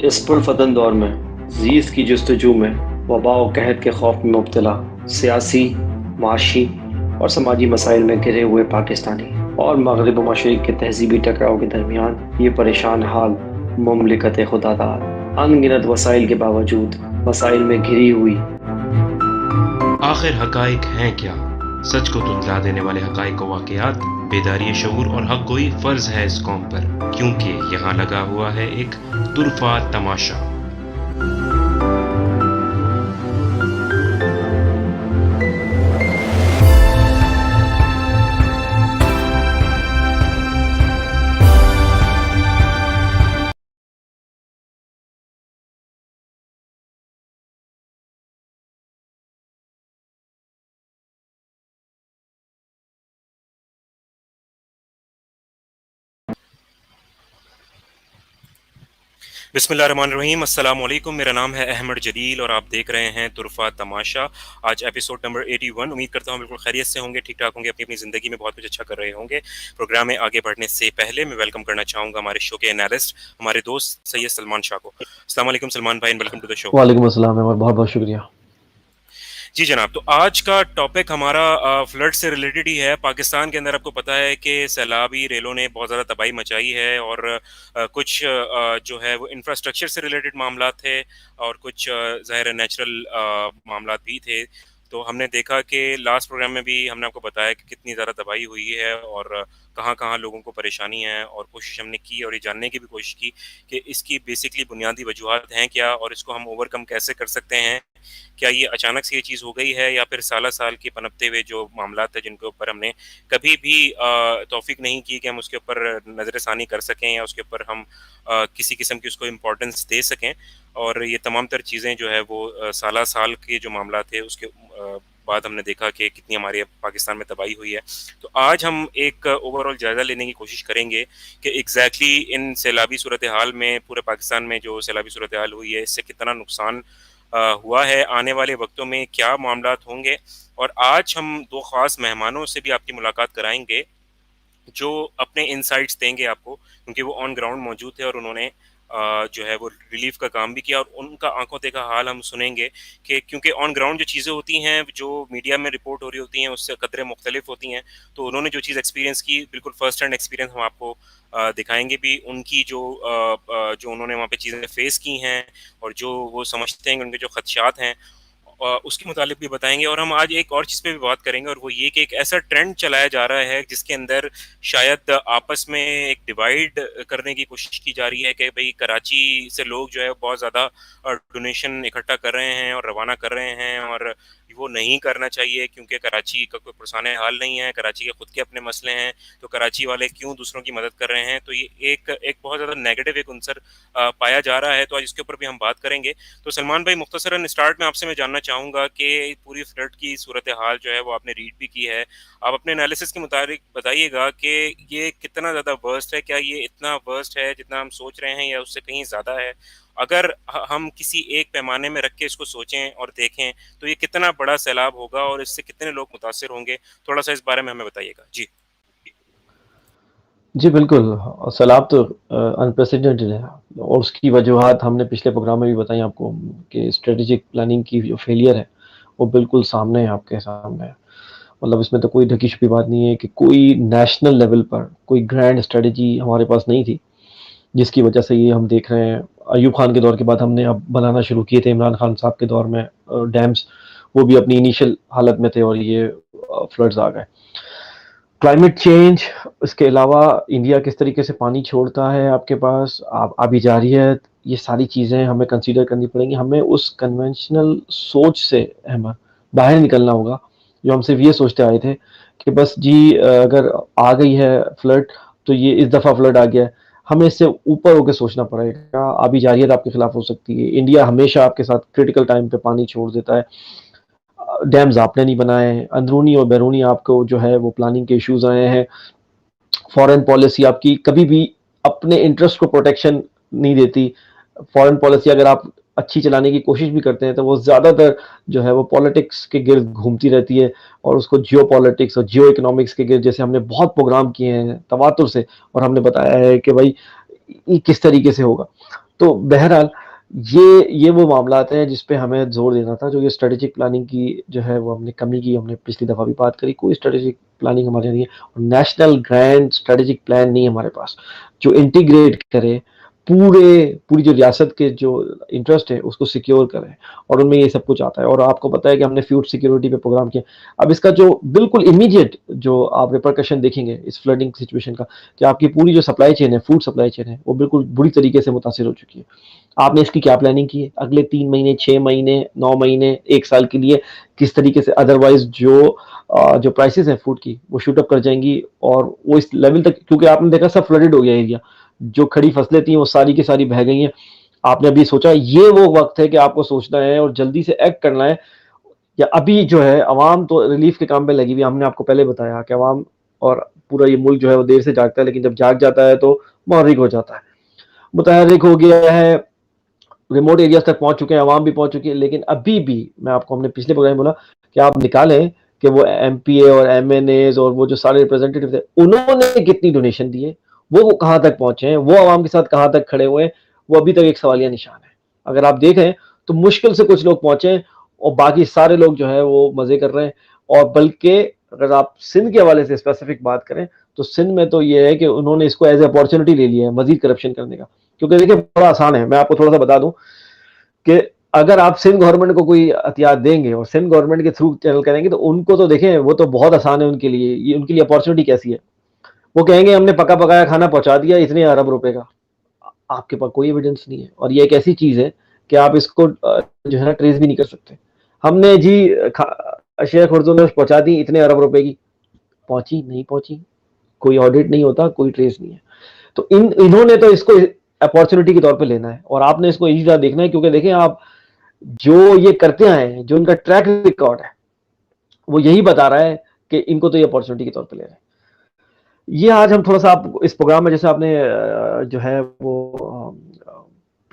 इस पुरफतन दौर में ज़ीज़ की जस्तजू में वबा और कहत के खौफ में मुब्तला सियासी, माशी और समाजी मसाइल में घिरे हुए पाकिस्तानी और मगरिब व मशरिक़ के तहज़ीबी टकराव के दरमियान ये परेशान हाल मुमलिकत खुदादार अनगिनत वसाइल के बावजूद मसाइल में घिरी हुई। आखिर हकाइक हैं क्या? सच को तुतला देने वाले हकाइक व वाक़यात, बेदारी शऊर और हक गोई फ़र्ज़ है इस कौम पर, क्योंकि यहाँ लगा हुआ है एक तुरफ़ा तमाशा। बिस्मिल्लाहिर्रहमानिर्रहीम, अस्सलाम वालेकुम। मेरा नाम है अहमद जलील और आप देख रहे हैं तुरफ़ा तमाशा। आज एपिसोड नंबर 81। उम्मीद करता हूँ बिल्कुल खैरियत से होंगे, ठीक ठाक होंगे, अपनी अपनी ज़िंदगी में बहुत कुछ अच्छा कर रहे होंगे। प्रोग्राम में आगे बढ़ने से पहले मैं वेलकम करना चाहूँगा हमारे शो के एनालिस्ट, हमारे दोस्त सैयद सलमान शाह को। अस्सलाम वालेकुम सलमान भाई, वेलकम टू द शो। वालेकुम अस्सलाम अहमद, बहुत बहुत शुक्रिया। जी जनाब, तो आज का टॉपिक हमारा फ्लड से रिलेटेड ही है। पाकिस्तान के अंदर आपको पता है कि सैलाबी रेलों ने बहुत ज़्यादा तबाही मचाई है और कुछ जो है वो इंफ्रास्ट्रक्चर से रिलेटेड मामला थे और कुछ ज़ाहिर नेचुरल मामला भी थे। तो हमने देखा कि लास्ट प्रोग्राम में भी हमने आपको बताया कि कितनी ज़्यादा तबाही हुई है और कहाँ कहाँ लोगों को परेशानी है, और कोशिश हमने की और ये जानने की भी कोशिश की कि इसकी बेसिकली बुनियादी वजूहात हैं क्या और इसको हम ओवरकम कैसे कर सकते हैं। क्या ये अचानक से ये चीज़ हो गई है या फिर साल साल के पनपते हुए जो मामलात है जिनके ऊपर हमने कभी भी तौफीक नहीं की कि हम उसके ऊपर नज़रसानी कर सकें या उसके ऊपर हम किसी किस्म की उसको इम्पोर्टेंस दे सकें। और ये तमाम तर चीज़ें जो है वो साल साल के जो मामला थे उसके बाद हमने देखा कि कितनी हमारे पाकिस्तान में तबाही हुई है। तो आज हम एक ओवरऑल जायज़ा लेने की कोशिश करेंगे कि एग्जैक्टली इन सैलाबी सूरत हाल में पूरे पाकिस्तान में जो सैलाबी सूरत हाल हुई है इससे कितना नुकसान हुआ है, आने वाले वक्तों में क्या मामलात होंगे। और आज हम दो ख़ास मेहमानों से भी आपकी मुलाकात कराएंगे जो अपने इनसाइट्स देंगे आपको, क्योंकि वो ऑन ग्राउंड मौजूद थे और उन्होंने जो है वो रिलीफ का काम भी किया और उनका आंखों देखा हाल हम सुनेंगे कि क्योंकि ऑन ग्राउंड जो चीज़ें होती हैं जो मीडिया में रिपोर्ट हो रही होती हैं उससे कदरे मुख्तलिफ होती हैं। तो उन्होंने जो चीज़ एक्सपीरियंस की बिल्कुल फ़र्स्ट हैंड एक्सपीरियंस हम आपको दिखाएंगे भी, उनकी जो उन्होंने वहाँ पे चीज़ें फ़ेस की हैं और जो वो समझते हैं उनके जो खदशात हैं उसके मुतालिक भी बताएंगे। और हम आज एक और चीज़ पे भी बात करेंगे और वो ये कि एक ऐसा ट्रेंड चलाया जा रहा है जिसके अंदर शायद आपस में एक डिवाइड करने की कोशिश की जा रही है कि भाई कराची से लोग जो है बहुत ज़्यादा डोनेशन इकट्ठा कर रहे हैं और रवाना कर रहे हैं और वो नहीं करना चाहिए क्योंकि कराची का कोई पुरसाने हाल नहीं है, कराची के खुद के अपने मसले हैं, तो कराची वाले क्यों दूसरों की मदद कर रहे हैं। तो ये एक बहुत ज़्यादा नेगेटिव एक अंसर पाया जा रहा है। तो आज इसके ऊपर भी हम बात करेंगे। तो सलमान भाई, मुख्तसरन स्टार्ट में आपसे मैं जानना चाहूँगा कि पूरी फ्लड की सूरत हाल जो है वो आपने रीड भी की है, आप अपने एनालिसिस के मुताबिक बताइएगा कि ये कितना ज़्यादा वर्स्ट है, क्या ये इतना वर्स्ट है जितना हम सोच रहे हैं या उससे कहीं ज़्यादा है। अगर हम किसी एक पैमाने में रख के इसको सोचें और देखें तो ये कितना बड़ा सैलाब होगा और इससे कितने लोग मुतासिर होंगे, थोड़ा सा इस बारे में हमें बताइएगा। जी जी बिल्कुल, सैलाब तो अनप्रेसिडेंटेड है और उसकी वजूहात हमने पिछले प्रोग्राम में भी बताई आपको कि स्ट्रेटेजिक प्लानिंग की जो फेलियर है वो बिल्कुल सामने है, आपके सामने है। मतलब इसमें तो कोई ढकी छुपी बात नहीं है कि कोई नेशनल लेवल पर कोई ग्रैंड स्ट्रेटजी हमारे पास नहीं थी, जिसकी वजह से ये हम देख रहे हैं। अयूब खान के दौर के बाद हमने अब बनाना शुरू किए थे, इमरान खान साहब के दौर में डैम्स, वो भी अपनी इनिशियल हालत में थे और ये फ्लड्स आ गए। क्लाइमेट चेंज, इसके अलावा इंडिया किस तरीके से पानी छोड़ता है आपके पास, आप अभी जा रही है, ये सारी चीज़ें हमें कंसीडर करनी पड़ेंगी। हमें उस कन्वेंशनल सोच से हमें बाहर निकलना होगा जो हम सिर्फ ये सोचते आए थे कि बस जी अगर आ गई है फ्लड तो ये इस दफ़ा फ्लड आ गया है। हमें इससे ऊपर होकर सोचना पड़ेगा। अभी जारियत आपके खिलाफ हो सकती है। इंडिया हमेशा आपके साथ क्रिटिकल टाइम पे पानी छोड़ देता है। डैम्स आपने नहीं बनाए, अंदरूनी और बैरूनी आपको जो है वो प्लानिंग के इश्यूज आए हैं। फॉरेन पॉलिसी आपकी कभी भी अपने इंटरेस्ट को प्रोटेक्शन नहीं देती। फॉरेन पॉलिसी अगर आप अच्छी चलाने की कोशिश भी करते हैं तो वो ज़्यादातर जो है वो पॉलिटिक्स के गिर्द घूमती रहती है और उसको जियो पॉलिटिक्स और जियो इकोनॉमिक्स के गिर्द, जैसे हमने बहुत प्रोग्राम किए हैं तवातुर से और हमने बताया है कि भाई ये किस तरीके से होगा। तो बहरहाल ये वो मामलात हैं जिस पे हमें ज़ोर देना था, जो ये स्ट्रेटेजिक प्लानिंग की जो है वो हमने कमी की, हमने पिछली दफ़ा भी बात करी, कोई स्ट्रेटेजिक प्लानिंग हमारे नहीं है और नेशनल ग्रैंड स्ट्रेटेजिक प्लान नहीं है हमारे पास, जो इंटीग्रेट करे, पूरी जो रियासत के जो इंटरेस्ट है उसको सिक्योर करे और उनमें ये सब कुछ आता है और आपको पता है कि हमने फूड सिक्योरिटी पे प्रोग्राम किया। अब इसका जो बिल्कुल इमीडिएट जो आप रिपरकशन देखेंगे इस फ्लडिंग सिचुएशन का, कि आपकी पूरी जो सप्लाई चेन है, फूड सप्लाई चेन है, वो बिल्कुल बुरी तरीके से मुतासिर हो चुकी है। आपने इसकी क्या प्लानिंग की है? अगले 3 महीने, 6 महीने, 9 महीने, 1 साल के लिए किस तरीके से अदरवाइज़ जो प्राइसेज़ हैं फूड की, वो शूट अप कर जाएँगी और वो इस लेवल तक, क्योंकि आपने देखा सब फ्लडेड हो गया एरिया। जो खड़ी फसलें थी वो सारी की सारी बह गई हैं। आपने अभी सोचा ये वो वक़्त है कि आपको सोचना है और जल्दी से एक्ट करना है, या अभी जो है अवाम तो रिलीफ के काम पे लगी हुई है। हमने आपको पहले बताया कि अवाम और पूरा ये मुल्क जो है वो देर से जागता है, लेकिन जब जाग जाता है तो मुहर्रिक हो जाता है। मुतहर्रिक हो गया है, रिमोट एरियाज़ तक पहुँच चुके हैं, अवाम भी पहुँच चुकी है, लेकिन अभी भी मैं आपको हमने पिछले प्रोग्राम में बोला कि आप निकालें कि वो एमपीए और एमएनएज़ और वो जो सारे रिप्रेजेंटेटिव थे, उन्होंने कितनी डोनेशन दी है, वो कहाँ तक पहुँचे हैं, वो अवाम के साथ कहाँ तक खड़े हुए हैं, वो अभी तक एक सवालिया निशान है। अगर आप देखें तो मुश्किल से कुछ लोग पहुँचे हैं और बाकी सारे लोग जो है वो मज़े कर रहे हैं। और बल्कि अगर आप सिंध के हवाले से स्पेसिफिक बात करें, तो सिंध में तो ये है कि उन्होंने इसको एज़ ए अपॉर्च्युनिटी ले लिया है मज़ीद करप्शन करने का। क्योंकि देखिए बड़ा आसान है, मैं आपको थोड़ा-सा बता दूँ कि अगर आप सिंध गवर्नमेंट को कोई हथियार देंगे और सिंध गवर्नमेंट के थ्रू चैनल करेंगे, तो उनको तो देखें वो तो बहुत आसान है उनके लिए, ये उनके लिए अपॉर्च्युनिटी कैसी है। वो कहेंगे हमने पका-पकाया खाना पहुँचा दिया इतने अरब रुपए का। आपके पास कोई एविडेंस नहीं है और ये एक ऐसी चीज़ है कि आप इसको जो है ना ट्रेस भी नहीं कर सकते। हमने जी शेख उर्दू ने पहुँचा दी इतने अरब रुपए की, पहुँची, नहीं पहुँची, कोई ऑडिट नहीं होता, कोई ट्रेस नहीं है। तो इन्होंने तो इसको अपॉर्च्युनिटी के तौर पे लेना है और आपने इसको इसी तरह देखना है, क्योंकि देखें आप जो ये करते आए हैं, जो इनका ट्रैक रिकॉर्ड है, वो यही बता रहा है कि इनको तो ये अपॉर्च्युनिटी के तौर पे ले रहे हैं। ये आज हम थोड़ा-सा आप इस प्रोग्राम में जैसे आपने जो है वो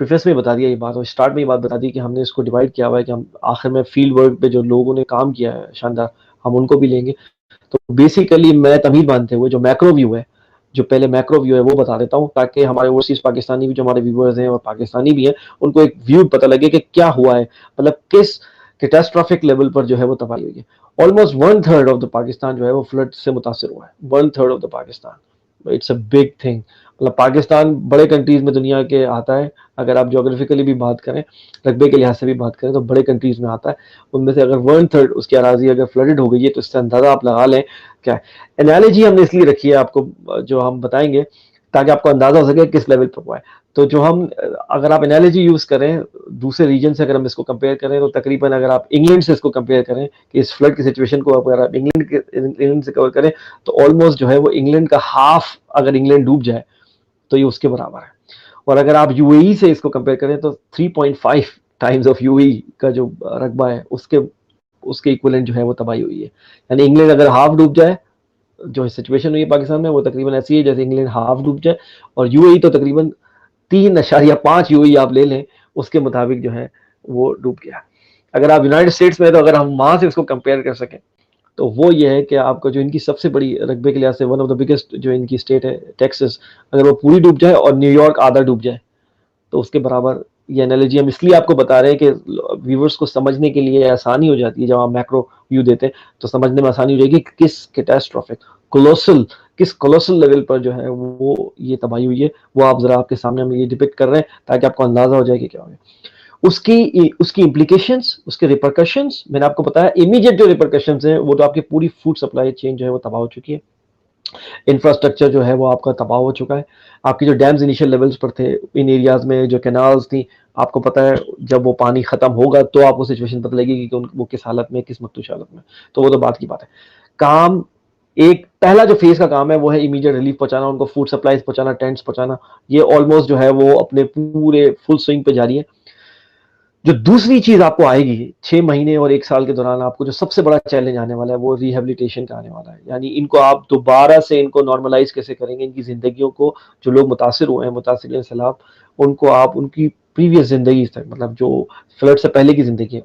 प्रीफेस में बता दिया ये बात और स्टार्ट में ये बात बता दी कि हमने इसको डिवाइड किया हुआ है कि हम आखिर में फील्ड वर्क पे जो लोगों ने काम किया है शानदार, हम उनको भी लेंगे। तो बेसिकली मैं तमीज़ बाँधते हुए जो मैक्रो व्यू है, जो पहले मैक्रो व्यू है वो बता देता हूँ, ताकि हमारे ओवरसीज़ पाकिस्तानी भी जो हमारे व्यूअर्स हैं और पाकिस्तानी भी हैं, उनको एक व्यू पता लगे कि क्या हुआ है, मतलब किस कैटास्ट्रोफिक लेवल पर जो है वो तबाही हुई है। ऑलमोस्ट 1/3 ऑफ द पाकिस्तान जो है वो फ्लड से मुतासिर हुआ है, 1/3 of the Pakistan. It's a big thing. मतलब पाकिस्तान बड़े कंट्रीज़ में दुनिया के आता है, अगर आप ज्योग्राफिकली भी बात करें, रकबे के लिहाज से भी बात करें तो बड़े कंट्रीज़ में आता है। उनमें से अगर 1/3 उसकी अराज़ी अगर फ्लडेड हो गई है, तो इससे अंदाज़ा आप लगा लें क्या है। एनालॉजी हमने इसलिए रखी है आपको, जो हम बताएँगे, ताकि आपको अंदाज़ा हो सके किस लेवल पर हुआ है। तो जो हम अगर आप एनालॉजी यूज़ करें, दूसरे रीजन से अगर हम इसको कंपेयर करें, तो तकरीबन अगर आप इंग्लैंड से इसको कंपेयर करें कि इस फ्लड की सिचुएशन को अगर आप इंग्लैंड से कवर करें, तो ऑलमोस्ट जो है वो इंग्लैंड का हाफ, अगर इंग्लैंड डूब जाए, तो ये उसके बराबर है। और अगर आप यूएई से इसको कंपेयर करें, तो 3.5 टाइम्स ऑफ यूएई का जो रकबा है, उसके उसके इक्विवेलेंट जो है वो तबाही हुई है। यानी इंग्लैंड अगर हाफ डूब जाए, जो सिचुएशन हुई है पाकिस्तान में, वो तकरीबन ऐसी है जैसे इंग्लैंड हाफ डूब जाए, और यूएई तो तकरीबन 3.5 यूएई आप ले लें, उसके मुताबिक जो है वो डूब गया। अगर आप यूनाइटेड स्टेट्स में, तो अगर हम वहाँ से इसको कंपेयर कर सकें, तो वो ये है कि आपको जो इनकी सबसे बड़ी रकबे के लिहाज से वन ऑफ द बिगेस्ट जो इनकी स्टेट है टेक्सास, अगर वो पूरी डूब जाए और न्यूयॉर्क आधा डूब जाए, तो उसके बराबर। ये एनालॉजी हम इसलिए आपको बता रहे हैं कि व्यूवर्स को समझने के लिए आसानी हो जाती है। जब आप मैक्रो व्यू देते हैं तो समझने में आसानी हो जाएगी कि किस कैटास्ट्रोफिक कोलोसल लेवल पर जो है वो ये तबाही हुई है। वो आप जरा आपके सामने हम ये डिपिक्ट कर रहे हैं ताकि आपको अंदाजा हो जाए कि क्या हो गया। उसकी इम्प्लीकेशंस, उसके रिपरकशंस मैंने आपको बताया। इमीडिएट जो रिपरकशंस हैं वो तो आपकी पूरी फूड सप्लाई चेन जो है वो तबाह हो चुकी है। इंफ्रास्ट्रक्चर जो है वो आपका तबाह हो चुका है। आपकी जो डैम्स इनिशियल लेवल्स पर थे, इन एरियाज़ में जो कैनाल्स थी, आपको पता है जब वो पानी ख़त्म होगा तो आपको सिचुएशन पता लगेगी कि वो किस हालत में, किस मखदूश हालत में। तो वो तो बात की बात है। काम एक पहला जो फेज़ का काम है वो है इमीडिएट रिलीफ पहुँचाना, उनको फूड सप्लाइज़ पहुँचाना, टेंट्स पहुँचाना। ये ऑलमोस्ट जो है वो अपने पूरे फुल स्विंग पे जारी है। जो दूसरी चीज़ आपको आएगी 6 महीने और 1 साल के दौरान, आपको जो सबसे बड़ा चैलेंज आने वाला है वो रिहैबिलिटेशन का आने वाला है। यानी इनको आप दोबारा से इनको नॉर्मलाइज़ कैसे करेंगे, इनकी ज़िंदगियों को, जो लोग मुतासिर हुए हैं, मुतासिरीन सैलाब, उनको आप उनकी प्रीवियस ज़िंदगी तक, मतलब जो फ्लड से पहले की ज़िंदगी है,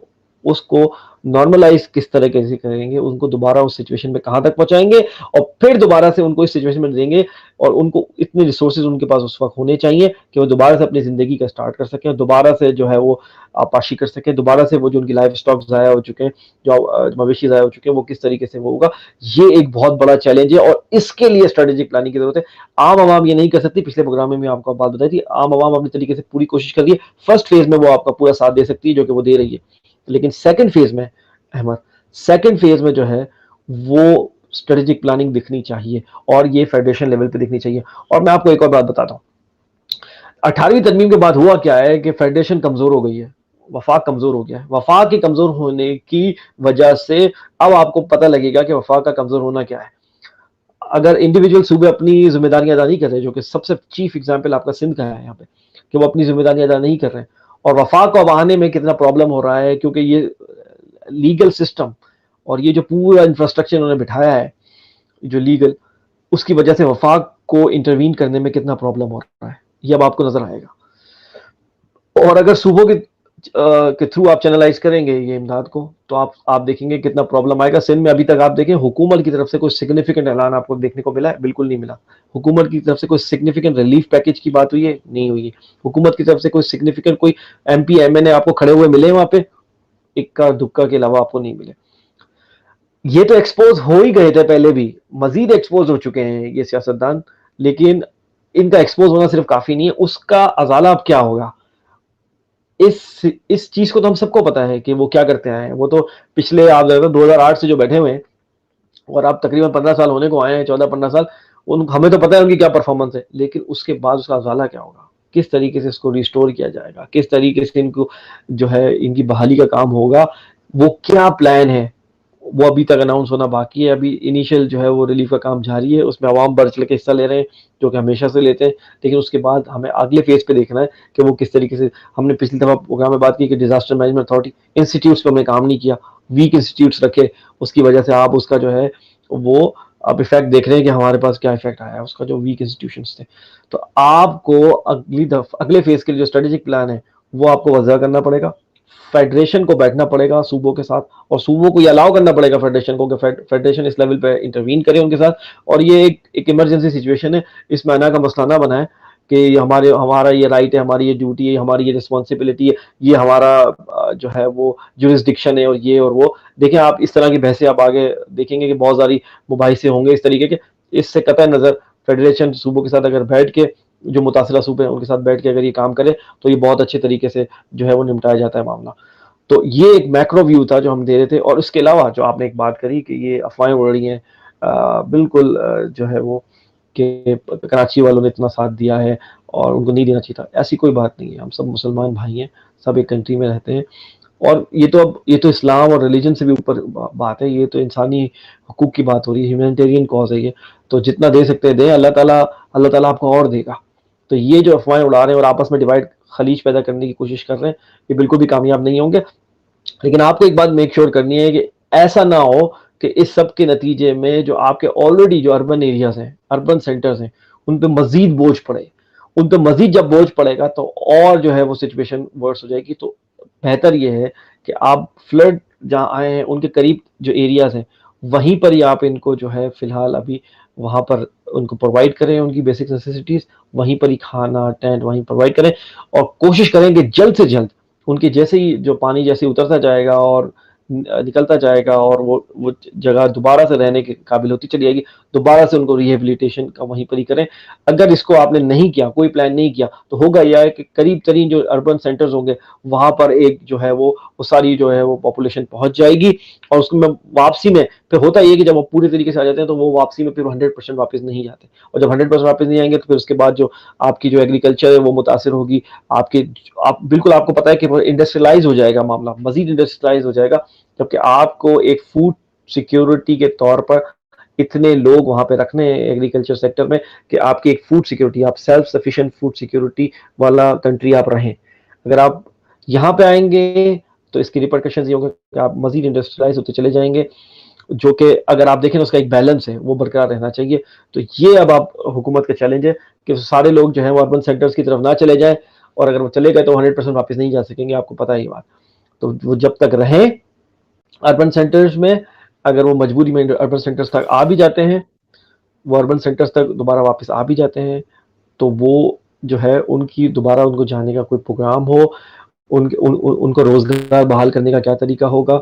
उसको नॉर्मलाइज किस तरीके से करेंगे, उनको दोबारा उस सिचुएशन में कहाँ तक पहुँचाएँगे और फिर दोबारा से उनको इस सिचुएशन में देंगे और उनको इतने रिसोर्सेज़ उनके पास उस वक़्त होने चाहिए कि वो दोबारा से अपनी ज़िंदगी का स्टार्ट कर सकें, दोबारा से जो है वो आपाशी कर सकें, दोबारा से वो जो उनकी लाइफ़ स्टॉक ज़ाया हो चुके हैं, जो मवेशी ज़ाया हो चुके हैं, वो किस तरीके से वो होगा। ये एक बहुत बड़ा चैलेंज है और इसके लिए स्ट्रेटेजिक प्लानिंग की ज़रूरत है। आम आवाम ये नहीं कर सकती, पिछले प्रोग्राम में भी आपको बात बताई थी, आम आवाम अपने तरीके से पूरी कोशिश कर रही है। फर्स्ट फेज़ में वो आपका पूरा साथ दे सकती है, जो कि वो दे रही है। लेकिन सेकंड फेज़ में अहमद, सेकंड फेज़ में जो है वो स्ट्रेटेजिक प्लानिंग दिखनी चाहिए और ये फेडरेशन लेवल पे दिखनी चाहिए। और मैं आपको एक और बात बताता हूँ। 18वीं तरमीम के बाद हुआ क्या है कि फेडरेशन कमज़ोर हो गई है, वफ़ाक कमज़ोर हो गया है। वफ़ाक के कमज़ोर होने की वजह से अब आपको पता लगेगा कि वफ़ाक का कमज़ोर होना क्या है। अगर इंडिविजुअल सूबे अपनी ज़िम्मेदारियाँ अदा नहीं कर रहे, जो कि सबसे चीफ एग्ज़ाम्पल आपका सिंध का है यहाँ पे, कि वो अपनी ज़िम्मेदारियाँ अदा नहीं कर रहे हैं और वफ़ाक को अब आने में कितना प्रॉब्लम हो रहा है, क्योंकि ये लीगल सिस्टम और ये जो पूरा इंफ्रास्ट्रक्चर इन्होंने बिठाया है, जो लीगल, उसकी वजह से वफ़ाक को इंटरवीन करने में कितना प्रॉब्लम हो रहा है, ये अब आपको नज़र आएगा। और अगर सूबों के थ्रू आप चैनलाइज करेंगे ये इमदाद को, तो आप देखेंगे कितना प्रॉब्लम आएगा। सिंध में अभी तक आप देखें, हुकूमत की तरफ से कोई सिग्निफिकेंट ऐलान आपको देखने को मिला है? बिल्कुल नहीं मिला। हुकूमत की तरफ से कोई सिग्निफिकेंट रिलीफ पैकेज की बात हुई है? नहीं हुई है। हुकूमत की तरफ से कोई सिग्निफिकेंट कोई एमपी एमएनए आपको खड़े हुए मिले वहां पे? इक्का दुक्का के अलावा आपको नहीं मिले। ये तो एक्सपोज हो ही गए थे पहले भी, मजीद एक्सपोज हो चुके हैं ये सियासतदान, लेकिन इनका एक्सपोज होना सिर्फ काफी नहीं है, उसका अजाला अब क्या होगा। इस चीज को तो हम सबको पता है कि वो क्या करते आए हैं। वो तो पिछले आप 2008 से जो बैठे हुए हैं और आप तकरीबन 15 साल होने को आए हैं, 14-15 साल, उन हमें तो पता है उनकी क्या परफॉर्मेंस है, लेकिन उसके बाद उसका अजाला क्या होगा, किस तरीके से इसको रिस्टोर किया जाएगा, किस तरीके से इनको जो है इनकी बहाली का काम होगा, वो क्या प्लान है, वो अभी तक अनाउंस होना बाकी है। अभी इनिशियल जो है वो रिलीफ का काम जारी है, उसमें अवाम बढ़ चढ़ के हिस्सा ले रहे हैं, जो कि हमेशा से लेते हैं, लेकिन उसके बाद हमें अगले फेज पे देखना है कि वो किस तरीके से। हमने पिछली दफा प्रोग्राम में बात की कि डिजास्टर मैनेजमेंट अथॉरिटी इंस्टीट्यूट्स पे हमने काम नहीं किया, वीक इंस्टीट्यूट्स रखे, उसकी वजह से आप उसका जो है वो आप इफेक्ट देख रहे हैं कि हमारे पास क्या इफेक्ट आया है उसका, जो वीक इंस्टीट्यूशंस थे। तो आपको अगले फेज के लिए जो स्ट्रेटेजिक प्लान है वो आपको वजह करना पड़ेगा, फेडरेशन को बैठना पड़ेगा सूबों के साथ, और सूबों को ये अलाउ करना पड़ेगा फेडरेशन को कि फेडरेशन इस लेवल पे इंटरवीन करे उनके साथ। और ये एक इमरजेंसी सिचुएशन है, इसमें आना का मसला ना बनाए कि हमारा ये राइट है, हमारी ये ड्यूटी है, हमारी ये रिस्पॉन्सिबिलिटी है, ये हमारा जो है वो जुरिस्डिक्शन है और ये और वो। देखें आप इस तरह की बहसें आप आगे देखेंगे कि बहुत सारी मुबाहिसे होंगे इस तरीके के। इससे कतई नज़र फेडरेशन सूबों के साथ अगर बैठ के, जो मुतासिला सूबे हैं उनके साथ बैठ के अगर ये काम करे तो ये बहुत अच्छे तरीके से जो है वो निपटाया जाता है मामला। तो ये एक मैक्रो व्यू था जो हम दे रहे थे। और इसके अलावा जो आपने एक बात करी कि ये अफवाहें उड़ रही हैं, बिल्कुल जो है वो कि कराची वालों ने इतना साथ दिया है और उनको नहीं देना चाहिए था, ऐसी कोई बात नहीं है। हम सब मुसलमान भाई हैं, सब एक कंट्री में रहते हैं, और ये तो इस्लाम और रिलीजन से भी ऊपर बात है, ये तो इंसानी हकूक की बात हो रही है, ह्यूमैनिटेरियन कॉज है ये। तो जितना दे सकते हैं दें, अल्लाह ताला आपको और देगा। तो ये जो अफवाहें उड़ा रहे हैं और आपस में डिवाइड खलीज पैदा करने की कोशिश कर रहे हैं, ये बिल्कुल भी कामयाब नहीं होंगे। लेकिन आपको एक बात मेक श्योर करनी है कि ऐसा ना हो कि इस सब के नतीजे में जो आपके ऑलरेडी जो अर्बन एरियाज हैं, अर्बन सेंटर्स हैं, उन पे मजीद बोझ पड़े। उन पे मजीद जब बोझ पड़ेगा तो और जो है वो सिचुएशन वर्स हो जाएगी। तो बेहतर ये है कि आप फ्लड जहाँ आए हैं उनके करीब जो एरियाज हैं वहीं पर ही आप इनको जो है फिलहाल अभी वहाँ पर उनको प्रोवाइड करें, उनकी बेसिक नेसेसिटीज वहीं पर ही, खाना टेंट वहीं प्रोवाइड करें, और कोशिश करें कि जल्द से जल्द उनके जैसे ही जो पानी जैसे उतरता जाएगा और निकलता जाएगा और वो जगह दोबारा से रहने के काबिल होती चली जाएगी, दोबारा से उनको रिहेबिलिटेशन का वहीं पर ही करें। अगर इसको आपने नहीं किया, कोई प्लान नहीं किया, तो होगा यह है कि करीब तरीन जो अर्बन सेंटर्स होंगे वहां पर एक जो है वो सारी जो है वो पॉपुलेशन पहुंच जाएगी, और उसको में वापसी में फिर होता है कि जब वो पूरे तरीके से आ जाते हैं तो वो वापसी में फिर 100% वापस नहीं जाते, और जब 100% वापस नहीं आएंगे तो फिर उसके बाद जो आपकी जो एग्रीकल्चर है वो मुतासर होगी। बिल्कुल आपको पता है कि इंडस्ट्रियलाइज हो जाएगा मामला, मजीद इंडस्ट्रियलाइज हो जाएगा, जबकि आपको एक फूड सिक्योरिटी के तौर पर इतने लोग वहां पे रखने हैं एग्रीकल्चर सेक्टर में कि आपकी एक फूड सिक्योरिटी, आप सेल्फ सफिशिएंट फूड सिक्योरिटी वाला कंट्री आप रहें। अगर आप यहाँ पे आएंगे तो इसकी रिपरकशंस ये होंगे कि आप मजीद इंडस्ट्रियलाइज होते चले जाएंगे, जो कि अगर आप देखें उसका एक बैलेंस है वो बरकरार रहना चाहिए। तो ये अब आप हुकूमत का चैलेंज है कि सारे लोग जो है वो अर्बन सेक्टर्स की तरफ ना चले जाएं, और अगर वो चले गए तो 100% वापस नहीं जा सकेंगे, आपको पता है ये बात। तो वो जब तक रहें अर्बन सेंटर्स में, अगर वो मजबूरी में अर्बन सेंटर्स तक आ भी जाते हैं, वो अर्बन सेंटर्स तक दोबारा वापस आ भी जाते हैं, तो वो जो है उनकी दोबारा उनको जाने का कोई प्रोग्राम हो, उनको रोजगार बहाल करने का क्या तरीका होगा।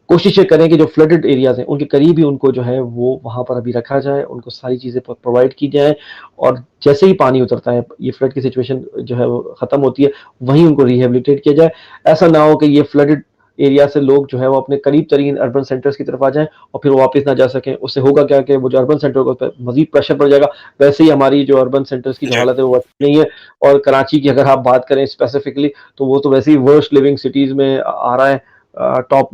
कोशिश ये करें कि जो फ्लडेड एरियाज हैं उनके करीब ही उनको जो है वो वहां पर अभी रखा जाए, उनको सारी चीजें प्रोवाइड की जाए, और जैसे ही पानी उतरता है, ये फ्लड की सिचुएशन जो है वो खत्म होती है, वहीं उनको रिहेबिलिटेट किया जाए। ऐसा ना हो कि ये फ्लडेड एरिया से लोग जो है वो अपने करीब तरीन अर्बन सेंटर्स की तरफ आ जाएं और फिर वो वापस ना जा सकें। उससे होगा क्या कि वो जो अर्बन सेंटर को मजीद प्रेशर पड़ जाएगा। वैसे ही हमारी जो अर्बन सेंटर्स की जो जी, हालत है वो अच्छी नहीं है, और कराची की अगर आप बात करें स्पेसिफिकली, तो वो तो वैसे ही वर्स्ट लिविंग सिटीज में आ रहा है, टॉप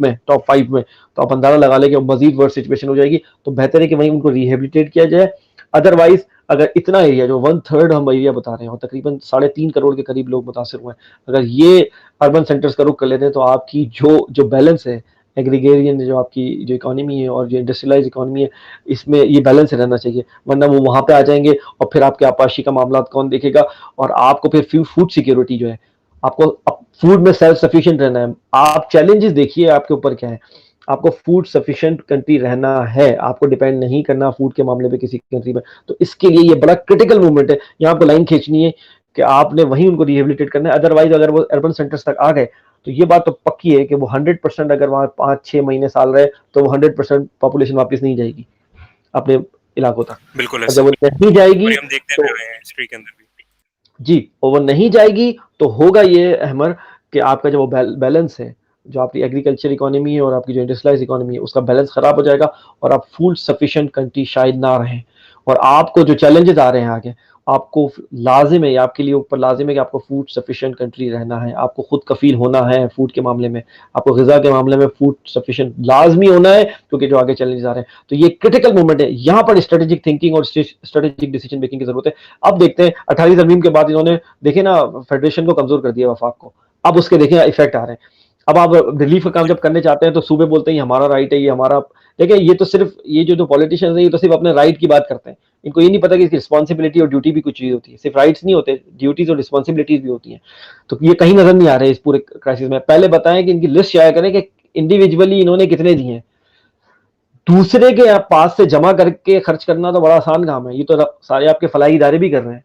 5 में। तो आप अंदाजा लगा लें कि मजीद वर्स्ट सिचुएशन हो जाएगी। तो बेहतर है कि वहीं उनको रिहेबिलिटेट किया जाए। अदरवाइज अगर इतना एरिया जो 1/3 हम एरिया बता रहे हैं और तकरीबन 3.5 करोड़ के करीब लोग मुतासर हुए हैं, अगर ये अर्बन सेंटर्स का रुख कर लेते हैं, तो आपकी जो बैलेंस है एग्रीगेरियन, जो आपकी जो इकोनॉमी है और जो इंडस्ट्रियलाइज इकोनॉमी है, इसमें ये बैलेंस रहना चाहिए। वरना वो वहां पे आ जाएंगे और फिर आपके आपाशी का मामला कौन देखेगा, और आपको फिर फूड सिक्योरिटी जो है, आपको फूड में सेल्फ सफिशिएंट रहना है। आप चैलेंजेस देखिए आपके ऊपर क्या है। आपको फूड सफिशिएंट कंट्री रहना है, आपको डिपेंड नहीं करना फूड के मामले पे किसी कंट्री में। तो इसके लिए ये बड़ा क्रिटिकल मूवमेंट है, यहाँ आपको लाइन खींचनी है कि आपने वहीं उनको रिहेबिलिटेट करना है। अदरवाइज अगर वो अर्बन सेंटर्स तक आ गए, तो ये बात तो पक्की है कि वो 100% अगर वहां 5-6 महीने साल रहे, तो वो 100% पॉपुलेशन वापस नहीं जाएगी अपने इलाकों तक। बिल्कुल और ऐसा जब वो ही नहीं और जाएगी, ये हम देखते तो भी रहे हैं हिस्ट्री के अंदर भी। जी, और वो नहीं जाएगी तो होगा ये अहमर कि आपका जो बैलेंस है, जो आपकी एग्रीकल्चर इकोनॉमी है और आपकी जो इंडस्ट्रियलाइज इकोनॉमी है, उसका बैलेंस खराब हो जाएगा और आप फूड सफिशिएंट कंट्री शायद ना रहें। और आपको जो चैलेंजेस आ रहे हैं आगे, आपको लाजिम है, आपके लिए ऊपर लाजिम है कि आपको फूड सफिशिएंट कंट्री रहना है, आपको खुद कफील होना है फूड के मामले में, आपको ग़िज़ा के मामले में फूड सफिशिएंट लाजमी होना है, क्योंकि जो आगे चैलेंजेस आ रहे हैं। तो ये क्रिटिकल मोमेंट है, यहाँ पर स्ट्रेटेजिक थिंकिंग और स्ट्रेटेजिक डिसीजन मेकिंग की जरूरत है। अब देखते हैं 28 तरमीम के बाद इन्होंने देखे ना फेडरेशन को कमजोर कर दिया, वफाक को। अब उसके देखें इफेक्ट आ रहे हैं। अब आप रिलीफ का काम जब करने चाहते हैं तो सूबे बोलते हैं ये हमारा राइट है, ये हमारा। देखिए ये तो सिर्फ ये जो पॉलिटिशियंस है, ये तो सिर्फ अपने राइट की बात करते हैं। इनको ये नहीं पता कि इसकी रिस्पॉन्सिबिलिटी और ड्यूटी भी कुछ चीज होती है। सिर्फ राइट्स नहीं होते, ड्यूटीज और रिस्पॉन्सिबिलिटीज भी होती हैं। तो ये कहीं नजर नहीं आ रहे इस पूरे क्राइसिस में। पहले बताएं कि इनकी लिस्ट शाया करें कि इंडिविजुअली इन्होंने कितने दिए हैं। दूसरे के पास से जमा करके खर्च करना तो बड़ा आसान काम है, ये तो सारे आपके फलाही इदारे भी कर रहे हैं।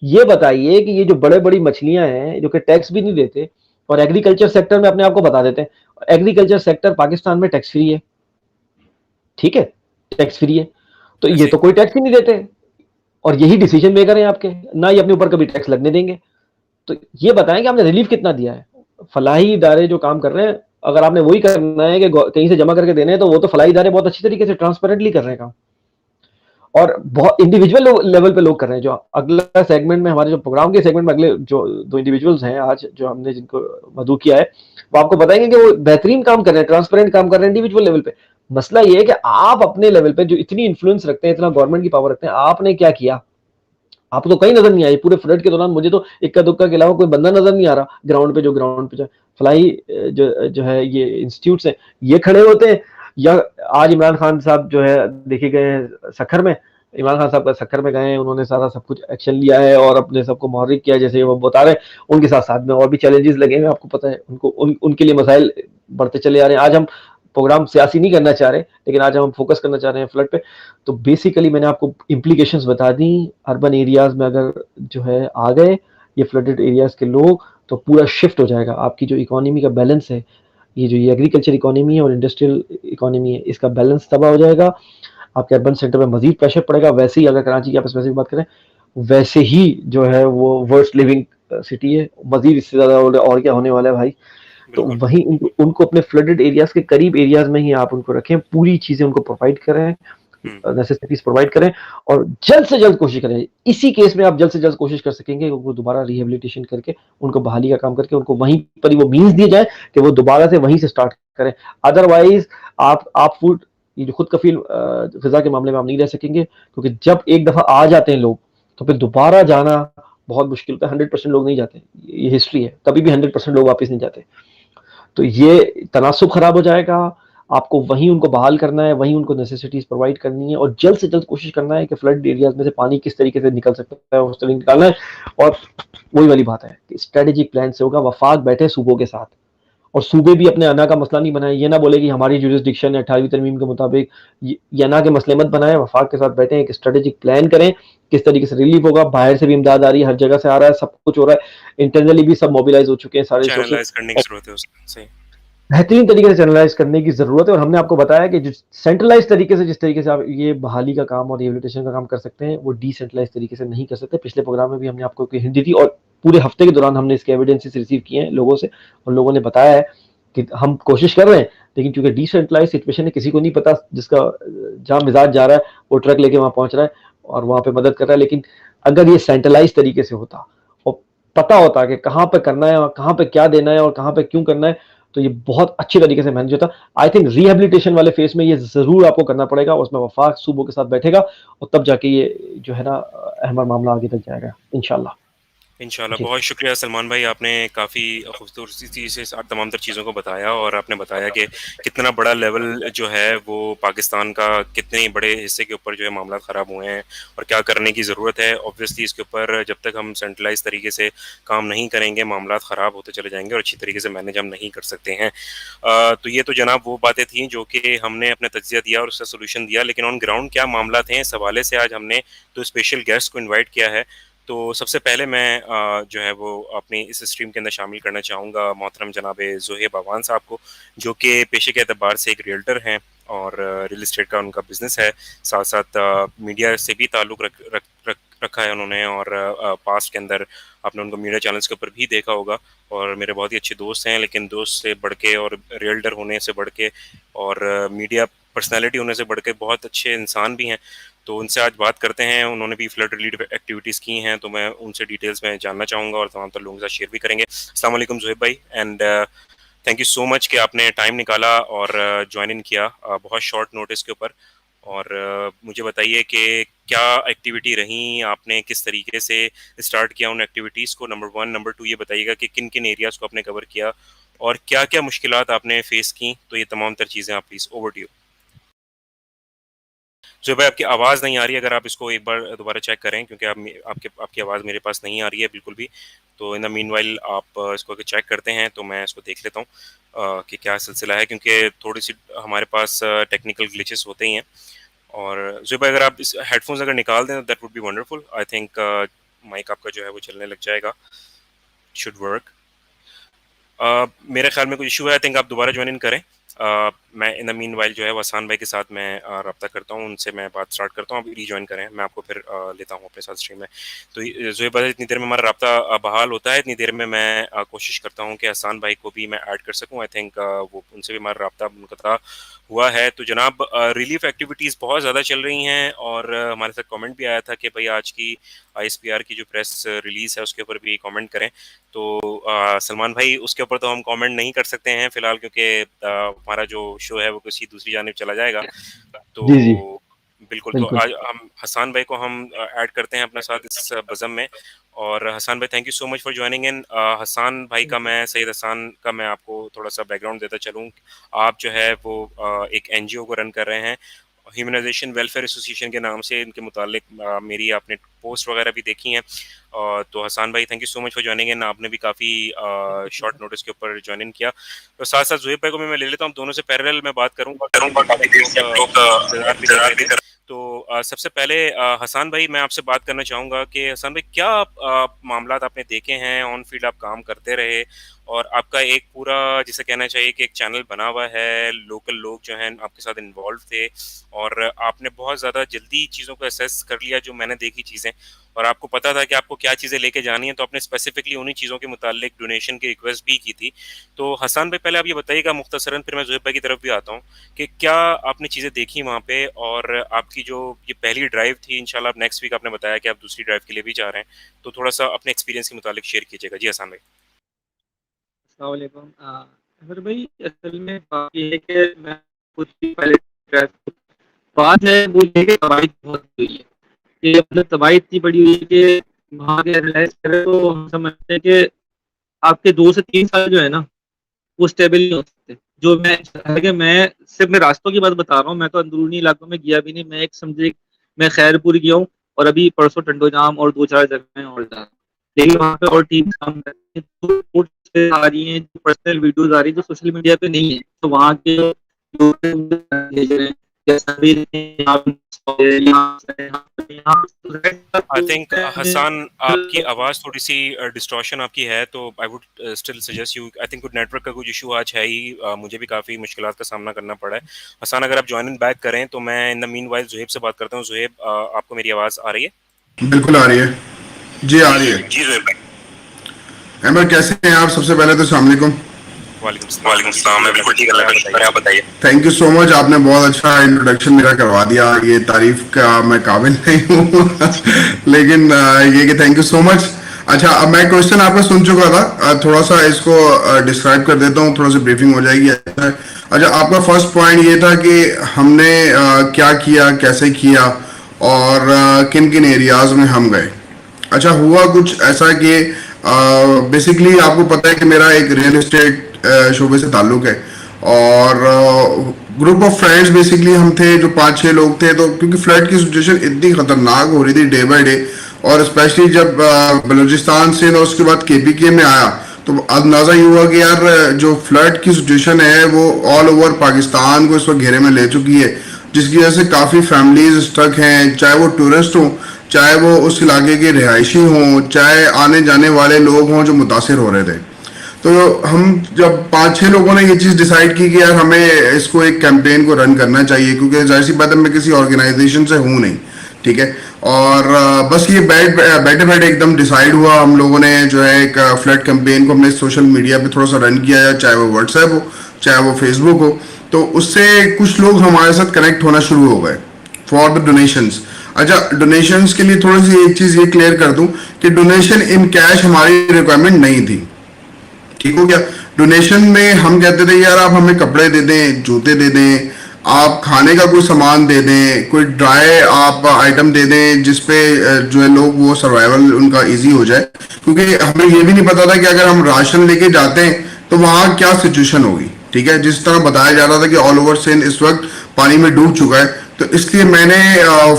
ये बताइए कि ये जो बड़े बड़ी मछलियां हैं जो कि टैक्स भी नहीं देते, और एग्रीकल्चर सेक्टर में अपने आप को बता देते हैं, एग्रीकल्चर सेक्टर पाकिस्तान में टैक्स फ्री है, ठीक है, टैक्स फ्री है। तो ये जी, तो कोई टैक्स ही नहीं देते, और यही डिसीजन मेकर हैं आपके, ना ये अपने ऊपर कभी टैक्स लगने देंगे। तो ये बताएं कि आपने रिलीफ कितना दिया है। फलाही इदारे जो काम कर रहे हैं, अगर आपने वही करना है कि कहीं से जमा करके देने हैं, तो वो तो फलाही इदारे बहुत अच्छी तरीके से ट्रांसपेरेंटली कर रहे हैं काम, और बहुत इंडिविजुअल लेवल पे लोग कर रहे हैं। जो अगला सेगमेंट में, हमारे जो प्रोग्राम के सेगमेंट में अगले जो 2 इंडिविजुअल्स हैं आज जो हमने जिनको मदऊ किया है, वो आपको बताएंगे कि वो बेहतरीन काम कर रहे हैं, ट्रांसपेरेंट काम कर रहे हैं इंडिविजुअल लेवल पे। मसला ये है कि आप अपने लेवल पे जो इतनी इन्फ्लुएंस रखते हैं, इतना गवर्नमेंट की पावर रखते हैं, आपने क्या किया? आपको तो कहीं नजर नहीं आई पूरे फ्लड के दौरान। मुझे तो इक्का दुक्का के अलावा कोई बंदा नजर नहीं आ रहा ग्राउंड पे जो फलाई जो है ये इंस्टीट्यूट्स हैं, ये खड़े होते हैं। या आज इमरान खान साहब जो है देखे गए हैं सखर में, इमरान खान साहब का सखर में गए हैं, उन्होंने सारा सब कुछ एक्शन लिया है और अपने सबको मुहर्रिक किया, जैसे वो बता रहे हैं। उनके साथ साथ में और भी चैलेंजेस लगे हैं, आपको पता है, उनके लिए मसाइल बढ़ते चले आ रहे हैं। आज हम प्रोग्राम सियासी नहीं करना चाह रहे, लेकिन आज हम फोकस करना चाह रहे हैं फ्लड पे। तो बेसिकली मैंने आपको इम्प्लीकेशंस बता दी। अर्बन एरियाज में अगर जो है आ गए ये फ्लडेड एरियाज के लोग, तो पूरा शिफ्ट हो जाएगा। आपकी जो इकोनॉमी का बैलेंस है, ये एग्रीकल्चर इकोनॉमी है और इंडस्ट्रियल इकोनॉमी है, इसका बैलेंस तबाह हो जाएगा। आपके अर्बन सेंटर में मजीद प्रेशर पड़ेगा। वैसे ही अगर कराची की आप स्पेसिफिक बात करें, वैसे ही जो है वो वर्स्ट लिविंग सिटी है। मजीद इससे ज्यादा और क्या होने वाला है भाई। तो बिल्कुल। वहीं उनको अपने फ्लडेड एरियाज के करीब एरियाज में ही आप उनको रखें, पूरी चीजें उनको प्रोवाइड करें, हुँ, नेसेसिटीज प्रोवाइड करें, और जल्द से जल्द कोशिश करें। इसी केस में आप जल्द से जल्द कोशिश कर सकेंगे उनको दोबारा रिहेबिलिटेशन करके, उनको बहाली का काम करके, उनको वहीं पर ही वो मीन्स दिए जाए कि वो दोबारा से वहीं से स्टार्ट करें। अदरवाइज आप फूड, ये जो खुद कफील ग़िज़ा के मामले में आप नहीं रह सकेंगे, क्योंकि जब एक दफा आ जाते हैं लोग, तो फिर दोबारा जाना बहुत मुश्किल होता है। 100% लोग नहीं जाते, ये हिस्ट्री है, कभी भी 100% लोग वापस नहीं जाते। तो ये तनासुब खराब हो जाएगा। आपको वहीं उनको बहाल करना है, वहीं उनको नेसेसिटीज प्रोवाइड करनी है, और जल्द से जल्द कोशिश करना है कि फ्लड एरियाज में से पानी किस तरीके से निकल सकता है उस तरीके निकालना है। और वही वाली बात है कि स्ट्रेटेजिक प्लान से होगा, वफाक बैठे सूबों के साथ, और सूबे भी अपने अना का मसला नहीं बनाए, ये ना बोले कि हमारी जुरिस्डिक्शन है 18वीं तरमीम के मुताबिक, ये अना के मसले मत बनाएं, वफाक के साथ बैठें, एक स्ट्रेटेजिक प्लान करें, किस तरीके से रिलीफ होगा, बाहर से भी इमदाद आ रही है, हर जगह से आ रहा है, सब कुछ हो रहा है, इंटरनली भी सब मोबिलाइज हो चुके हैं सारे रिसोर्सेज, चैनलाइज़ करने की ज़रूरत है उसको, सही। बेहतरीन तरीके से चैनलाइज करने की जरूरत है। और हमने आपको बताया कि जिस सेंट्रलाइज तरीके से, जिस तरीके से आप ये बहाली का काम और रिहेबिलिटेशन का काम कर सकते हैं, वो डिसेंट्रलाइज तरीके से नहीं कर सकते। पिछले प्रोग्राम में भी हमने आपको हिंट दी थी, और पूरे हफ्ते के दौरान हमने इसके एविडेंसेस रिसीव किए हैं लोगों से, और लोगों ने बताया है कि हम कोशिश कर रहे हैं, लेकिन चूंकि डिसेंट्रलाइज सिचुएशन है, किसी को नहीं पता जिसका जहाँ मिजाज जा रहा है वो ट्रक लेके वहां पहुंच रहा है और वहां पे मदद कर रहा है। लेकिन अगर ये सेंट्रलाइज तरीके से होता और पता होता कि कहाँ पे करना है और कहाँ पे क्या देना है और कहाँ पे क्यों करना है, तो ये बहुत अच्छी तरीके से मैनेज होता। आई थिंक रिहेबिलिटेशन वाले फेज में ये जरूर आपको करना पड़ेगा, उसमें वफाक सूबों के साथ बैठेगा, और तब जाके ये जो है ना अहमद मामला आगे तक जाएगा इंशाल्लाह। इंशाल्लाह, जी बहुत शुक्रिया सलमान भाई, आपने काफ़ी खूबसूरती से तमाम तर चीज़ों को बताया और आपने बताया कि कितना बड़ा लेवल जो है वो पाकिस्तान का कितने बड़े हिस्से के ऊपर जो है मामला ख़राब हुए हैं और क्या करने की ज़रूरत है। ऑब्वियसली इसके ऊपर जब तक हम सेंट्रलाइज तरीके से काम नहीं करेंगे मामला ख़राब होते चले जाएंगे और अच्छी तरीके से मैनेज हम नहीं कर सकते हैं। तो ये तो जनाब वो बातें थी जो कि हमने अपना तज्ज़िया दिया और उसका सोल्यूशन दिया, लेकिन ऑन ग्राउंड क्या मामला थे इस हवाले से आज हमने तो स्पेशल गेस्ट को इन्वाइट किया है। तो सबसे पहले मैं जो है वो अपनी इस स्ट्रीम के अंदर शामिल करना चाहूँगा मोहतरम जनाब ज़ोहेब अवान साहब को, जो कि पेशे के एतबार से एक रियल्टर हैं और रियल इस्टेट का उनका बिज़नेस है। साथ साथ मीडिया से भी ताल्लुक़ रखा है उन्होंने, और पास्ट के अंदर आपने उनको मीडिया चैनल्स के ऊपर भी देखा होगा, और मेरे बहुत ही अच्छे दोस्त हैं। लेकिन दोस्त से बढ़ के और रियल्टर होने से बढ़ के और मीडिया पर्सनैलिटी होने से बढ़ के बहुत अच्छे इंसान भी हैं। तो उनसे आज बात करते हैं, उन्होंने भी फ्लड रिलीफ एक्टिविटीज़ की हैं, तो मैं उनसे डिटेल्स में जानना चाहूँगा और तमाम तर लोगों के साथ शेयर भी करेंगे। अस्सलाम वालेकुम ज़ोहेब भाई, and thank you so much कि आपने टाइम निकाला और ज्वाइन इन किया बहुत शॉर्ट नोटिस के ऊपर। और मुझे बताइए कि क्या एक्टिविटी रही, आपने किस तरीके से स्टार्ट किया उन एक्टिविटीज़ को, नंबर 1। नंबर 2 ये बताइएगा कि किन-किन एरियाज़ को आपने कवर किया और क्या-क्या मुश्किलात आपने फेस की? तो ये तमाम तर चीज़ें आप प्लीज़, ओवर टू यू। जो भाई आपकी आवाज़ नहीं आ रही है, अगर आप इसको एक बार दोबारा चेक करें, क्योंकि आपकी आवाज़ मेरे पास नहीं आ रही है बिल्कुल भी। तो इन द मीनवाइल आप इसको अगर चेक करते हैं तो मैं इसको देख लेता हूँ कि क्या सिलसिला है, क्योंकि थोड़ी-सी हमारे पास टेक्निकल ग्लिचेस होते ही हैं। और ज़ुबैर भाई अगर आप इस हेडफ़ोन्स अगर निकाल दें that would be wonderful. I think mic आपका जो है वो चलने लग जाएगा, शुड वर्क। मेरे ख्याल में कुछ इशू है, आई थिंक आप दोबारा ज्वाइन इन करें। मैं इन द मीनवाइल जो है हसन भाई के साथ मैं रब्ता करता हूँ, उनसे मैं बात स्टार्ट करता हूँ, आप रीजॉइन करें, मैं आपको फिर लेता हूँ अपने साथ स्ट्रीम में। तो ज़ोहेब भाई इतनी देर में हमारा रब्ता बहाल होता है, इतनी देर में मैं कोशिश करता हूँ कि हसन भाई को भी मैं ऐड कर सकूँ। आई थिंक वो उनसे भी हमारा रब्ता मुनक़ता हुआ है। तो जनाब रिलीफ एक्टिविटीज़ बहुत ज़्यादा चल रही हैं और हमारे साथ कमेंट भी आया था कि भाई आज की ISPR की जो प्रेस रिलीज़ है उसके ऊपर भी कमेंट करें। तो सलमान भाई उसके ऊपर तो हम कमेंट नहीं कर सकते हैं फ़िलहाल, क्योंकि हमारा जो शो है वो किसी दूसरी जानिब चला जाएगा। जी जी तो बिल्कुल, तो बिल्कुल। आज हम हसन भाई को हम ऐड करते हैं अपने साथ इस बज़म में। और हसन भाई thank you so much for joining in. Hasan भाई का मैं सैयद हसन का मैं आपको थोड़ा-सा बैकग्राउंड देता चलूँ। आप जो है वो एक NGO को रन कर रहे हैं, ह्यूमनाइजेशन वेलफेयर एसोसिएशन के नाम से। इनके मुतालिक मेरी आपने पोस्ट वगैरह भी देखी हैं। तो हसन भाई thank you so much for joining इन। आपने भी काफ़ी शॉर्ट नोटिस के ऊपर जॉइन इन किया। तो साथ-साथ ज़ोहेब भाई को भी मैं ले लेता हूँ, दोनों से पैरेलल मैं बात करूँगा, काफ़ी देर से आप लोग इंतज़ार भी कर रहे थे। तो सबसे पहले हसन भाई मैं आपसे बात करना चाहूँगा कि हसन भाई क्या मामलात आपने देखे हैं, ऑन फील्ड आप काम करते रहे और आपका एक पूरा जिसे कहना चाहिए कि एक चैनल बना हुआ है, लोकल लोग जो हैं आपके साथ इन्वॉल्व थे और आपने बहुत ज़्यादा जल्दी चीज़ों को असेस कर लिया, जो मैंने देखी चीज़ें, और आपको पता था कि आपको क्या चीज़ें लेके जानी है, तो आपने स्पेसिफिकली उन्हीं चीज़ों के मुतालिक डोनेशन की रिक्वेस्ट भी की थी। तो हसन भाई पहले आप ये बताइएगा मुख्तसरन, फिर मैं ज़ोहेब भाई की तरफ भी आता हूँ कि क्या आपने चीज़ें देखी वहाँ पे और आपकी जो ये पहली ड्राइव थी, इंशाल्लाह आप नेक्स्ट वीक आपने बताया कि आप दूसरी ड्राइव के लिए भी जा रहे हैं, तो थोड़ा-सा अपने एक्सपीरियंस के मुतालिक शेयर कीजिएगा। जी हसन भाई। अस्सलाम वालेकुम। अमर भाई असल में बात ये है कि मैं खुद भी पहले ट्रैक बात है वो ये कि तबाही बहुत हुई है। ये मतलब तबाही इतनी बड़ी हुई है कि वहाँ के एनालाइज़ करें तो हम समझते हैं कि आपके 2 से 3 साल जो है ना, वो स्टेबल नहीं हो सकते। जो मैं हालाँकि मैं सिर्फ़ मैं रास्तों की बात बता रहा हूँ, मैं तो अंदरूनी इलाकों में गया भी नहीं। मैं एक समझिए मैं खैरपुर गया हूँ और अभी परसों टंडोजाम और 2-4 जगह और जा रहा हूँ। लेकिन वहाँ पे और टीम काम कर रही है, तो रिपोर्ट्स आ रही हैं, जो पर्सनल वीडियोज आ रही है जो सोशल मीडिया पे नहीं है, तो वहाँ के लोग भेज रहे हैं या सभी आई थिंक हसन, आपकी आवाज़ थोड़ी सी डिस्टॉर्शन आपकी है, तो I would still suggest you, I think कुछ नेटवर्क का कुछ इशू आज है ही, मुझे भी काफ़ी मुश्किलात का सामना करना पड़ा है। हसन, अगर आप ज्वाइन बैक करें तो मैं इन द मीनवाइल ज़ुहैब से बात करता हूँ। ज़ुहैब, आपको मेरी आवाज़ आ रही है? बिल्कुल आ रही है जी, आ रही है जी ज़ुहैब भाई। अहमद, कैसे हैं आप? सबसे पहले तो अस्सलाम वालेकुम। वालेकुम सलाम, मैं बिल्कुल ठीक, अल्लाह का शुक्र है, आप बताइए। थैंक यू सो मच, आपने बहुत अच्छा इंट्रोडक्शन मेरा करवा दिया, ये तारीफ का मैं काबिल नहीं हूँ लेकिन ये कि थैंक यू सो मच। अच्छा, अब मैं क्वेश्चन आपका सुन चुका था, थोड़ा सा इसको डिस्क्राइब कर देता हूँ, थोड़ा सा ब्रीफिंग हो जाएगी। अच्छा, आपका फर्स्ट पॉइंट ये था कि हमने क्या किया, कैसे किया और किन किन एरियाज में हम गए। अच्छा, हुआ कुछ ऐसा कि बेसिकली आपको पता है कि मेरा एक रियल एस्टेट शोबे से ताल्लुक है और ग्रुप ऑफ फ्रेंड्स बेसिकली हम थे जो 5-6 लोग थे। तो क्योंकि फ्लड की सिचुएशन इतनी खतरनाक हो रही थी डे बाय डे, और स्पेशली जब बलूचिस्तान से और उसके बाद केपीके में आया तो अंदाजा ये हुआ कि यार जो फ्लड की सिचुएशन है वो ऑल ओवर पाकिस्तान को इस वक्त घेरे में ले चुकी है, जिसकी वजह से काफ़ी फैमिलीज स्टक हैं, चाहे वो टूरिस्ट हों, चाहे वो उस इलाके के रिहायशी हों, चाहे आने जाने वाले लोग हों जो मुतासिर हो रहे थे। तो हम जब 5-6 लोगों ने ये चीज़ डिसाइड की कि यार हमें इसको एक कैंपेन को रन करना चाहिए, क्योंकि जाहिर सी बात है मैं किसी ऑर्गेनाइजेशन से हूँ नहीं, ठीक है। और बस ये बैठे बैठे एकदम डिसाइड हुआ, हम लोगों ने जो है एक फ्लड कैंपेन को हमने सोशल मीडिया पे थोड़ा सा रन किया, चाहे वो व्हाट्सएप हो चाहे वो फेसबुक हो। तो उससे कुछ लोग हमारे साथ कनेक्ट होना शुरू हो गए फॉर द डोनेशंस। अच्छा, डोनेशंस के लिए थोड़ी सी एक चीज़ ये क्लियर कर दूं कि डोनेशन इन कैश हमारी रिक्वायरमेंट नहीं थी, ठीक हो गया। डोनेशन में हम कहते थे यार आप हमें कपड़े दे दें, जूते दे दें, आप खाने का कोई सामान दे दें, कोई ड्राई आप आइटम दे दें जिसपे जो है लोग वो सर्वाइवल उनका इजी हो जाए, क्योंकि हमें ये भी नहीं पता था कि अगर हम राशन लेके जाते हैं तो वहाँ क्या सिचुएशन होगी, ठीक है। जिस तरह बताया जा रहा था कि ऑल ओवर सिंध इस वक्त पानी में डूब चुका है, तो इसलिए मैंने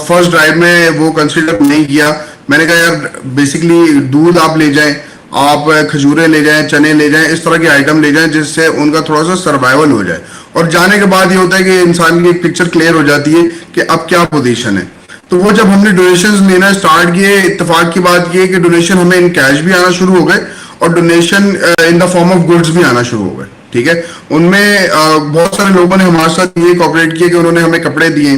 फर्स्ट ड्राइव में वो कंसिडर नहीं किया। मैंने कहा यार बेसिकली दूध आप ले जाएं, आप खजूरें ले जाएं, चने ले जाएं, इस तरह के आइटम ले जाएं जिससे उनका थोड़ा सा सर्वाइवल हो जाए। और जाने के बाद ये होता है कि इंसान की एक पिक्चर क्लियर हो जाती है कि अब क्या पोजीशन है। तो वो जब हमने डोनेशंस लेना स्टार्ट किए, इत्तेफाक की बात ये कि डोनेशन हमें इन कैश भी आना शुरू हो गए और donation in the form of goods भी आना शुरू हो गए, ठीक है। उनमें बहुत सारे लोगों ने हमारे साथ ये कोऑपरेट किया कि उन्होंने हमें कपड़े दिए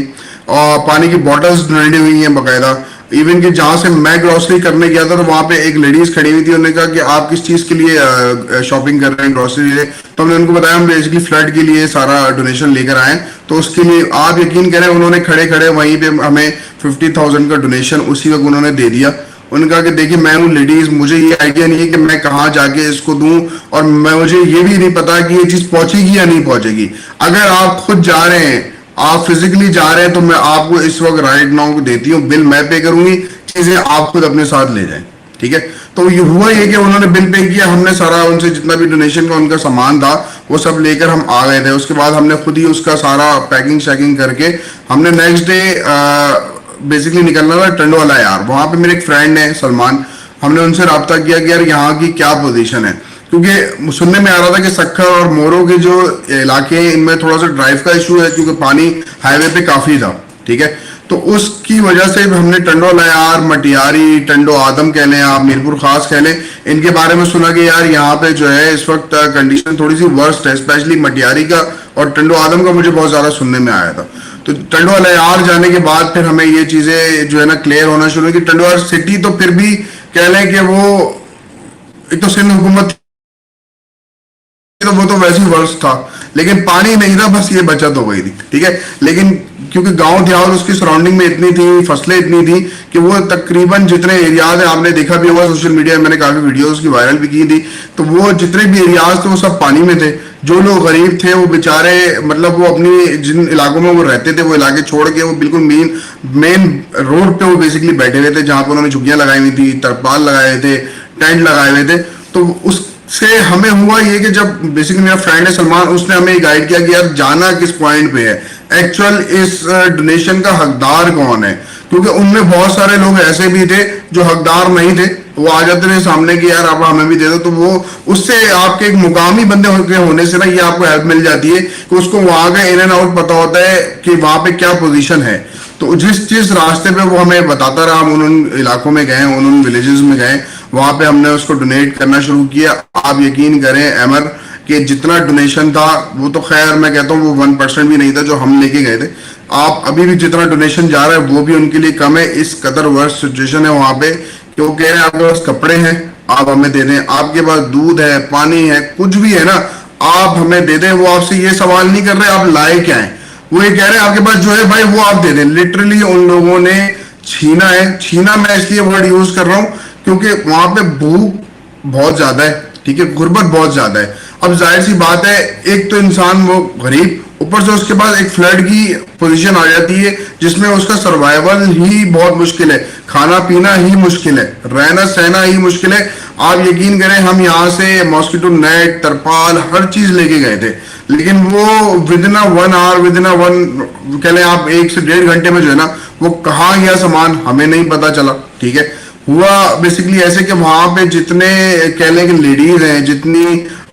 और पानी की बॉटल्स डोनेट हुई हैं बाकायदा। इवन कि जहाँ से मैं ग्रोसरी करने गया था तो वहाँ पे एक लेडीज खड़ी हुई थी, उन्होंने कहा कि आप किस चीज़ के लिए शॉपिंग कर रहे हैं, ग्रोसरी लिए। तो हमने उनको बताया हम बेसिकली फ्लड के लिए सारा डोनेशन लेकर आए, तो उसके लिए आप यकीन करें उन्होंने खड़े खड़े वहीं पे हमें 50,000 का डोनेशन उसी वक्त उन्होंने दे दिया। उन्होंने कहा कि देखिए मैं हूँ लेडीज, मुझे ये आइडिया नहीं है कि मैं कहाँ जाके इसको दूं, और मुझे ये भी नहीं पता कि ये चीज़ पहुंचेगी या नहीं पहुंचेगी। अगर आप खुद जा रहे हैं, आप फिजिकली जा रहे हैं, तो मैं आपको इस वक्त राइट नाउ देती हूँ, बिल मैं पे करूंगी, चीजें आप खुद अपने साथ ले जाएं, ठीक है। तो ये हुआ ये कि उन्होंने बिल पे किया, हमने सारा उनसे जितना भी डोनेशन का उनका सामान था वो सब लेकर हम आ गए थे। उसके बाद हमने खुद ही उसका सारा पैकिंग शैकिंग करके हमने नेक्स्ट डे बेसिकली निकलना था टंडो वाला यार। वहाँ पे मेरे एक फ्रेंड है सलमान, हमने उनसे रब्ता किया कि यार यहाँ की क्या पोजीशन है, क्योंकि सुनने में आ रहा था कि सक्खर और मोरो के जो इलाके हैं इनमें थोड़ा सा ड्राइव का इशू है, क्योंकि पानी हाईवे पे काफी था, ठीक है। तो उसकी वजह से हमने टंडो लयार, मटियारी, टंडो आदम कह लें, आप मीरपुर खास कह लें, इनके बारे में सुना कि यार यहाँ पे जो है इस वक्त कंडीशन थोड़ी सी वर्स्ट है, स्पेशली मटियारी का और टंडो आदम का मुझे बहुत ज्यादा सुनने में आया था। तो टंडो लयार जाने के बाद फिर हमें ये चीजें जो है ना क्लियर होना शुरू हुई कि टंडो सिटी तो फिर भी कह लें कि वो एक तो सिंध हुकूमत तो वो तो वैसे ही वर्ष था, लेकिन पानी नहीं था, बस ये बचत हो गई थी, ठीक है। लेकिन क्योंकि गांव देहात उसकी सराउंडिंग में इतनी थी, फसलें इतनी थी कि वो तकरीबन जितने एरियाज हैं, आपने देखा भी होगा सोशल मीडिया में, मैंने काफी वीडियोस की वायरल भी की थी, तो वो जितने भी एरियाज थे वो सब पानी में थे। जो लोग गरीब थे वो बेचारे मतलब वो अपनी जिन इलाकों में वो रहते थे वो इलाके छोड़ के वो बिल्कुल मेन रोड पे वो बेसिकली बैठे हुए थे, जहां पर उन्होंने झुग्गियां लगाई हुई थी, तरपाल लगाए हुए थे, टेंट लगाए हुए थे। तो उस से हमें हुआ ये कि जब बेसिकली मेरा फ्रेंड है सलमान, उसने हमें गाइड किया कि यार जाना किस पॉइंट पे है, एक्चुअल इस डोनेशन का हकदार कौन है, क्योंकि उनमें बहुत सारे लोग ऐसे भी थे जो हकदार नहीं थे, वो आ जाते थे सामने कि यार आप हमें भी दे दो, तो वो उससे आपके एक मुकामी बंदे होने से ना ये आपको हेल्प मिल जाती है कि उसको वहां का इन एंड आउट पता होता है कि वहां पे क्या पोजीशन है। तो जिस जिस रास्ते पे वो हमें बताता रहा, हम उन इलाकों में गए, उन विलेजेस में गए, वहां पे हमने उसको डोनेट करना शुरू किया। आप यकीन करें अमर कि जितना डोनेशन था वो तो खैर मैं कहता हूँ वो 1% भी नहीं था जो हम लेके गए थे। आप अभी भी जितना डोनेशन जा रहा है वो भी उनके लिए कम है। इस कदर वर्स्ट सिचुएशन है वहां पे कि वो कह रहे हैं आपके पास कपड़े हैं आप हमें दे दें, आपके पास दूध है, पानी है, कुछ भी है ना आप हमें दे दें। वो आपसे ये सवाल नहीं कर रहे आप लाए क्या है, वो ये कह रहे हैं आपके पास जो है भाई वो आप दे दें। लिटरली उन लोगों ने छीना है। छीना मैं इसलिए वर्ड यूज कर रहा हूं क्योंकि वहां पे भूख बहुत ज्यादा है, ठीक है, गुर्बत बहुत ज्यादा है। अब जाहिर सी बात है एक तो इंसान वो गरीब, ऊपर से उसके पास एक फ्लड की पोजीशन आ जाती है जिसमें उसका सर्वाइवल ही बहुत मुश्किल है, खाना पीना ही मुश्किल है, रहना सहना ही मुश्किल है। आप यकीन करें हम यहाँ से मॉस्किटो नेट, तरपाल, हर चीज लेके गए थे, लेकिन वो within 1 hour, within 1 कह लें आप 1 से 1.5 घंटे में जो है ना वो कहाँ गया सामान हमें नहीं पता चला। ठीक है, हुआ बेसिकली ऐसे कि वहां पे जितने कह लें कि लेडीज हैं, जितनी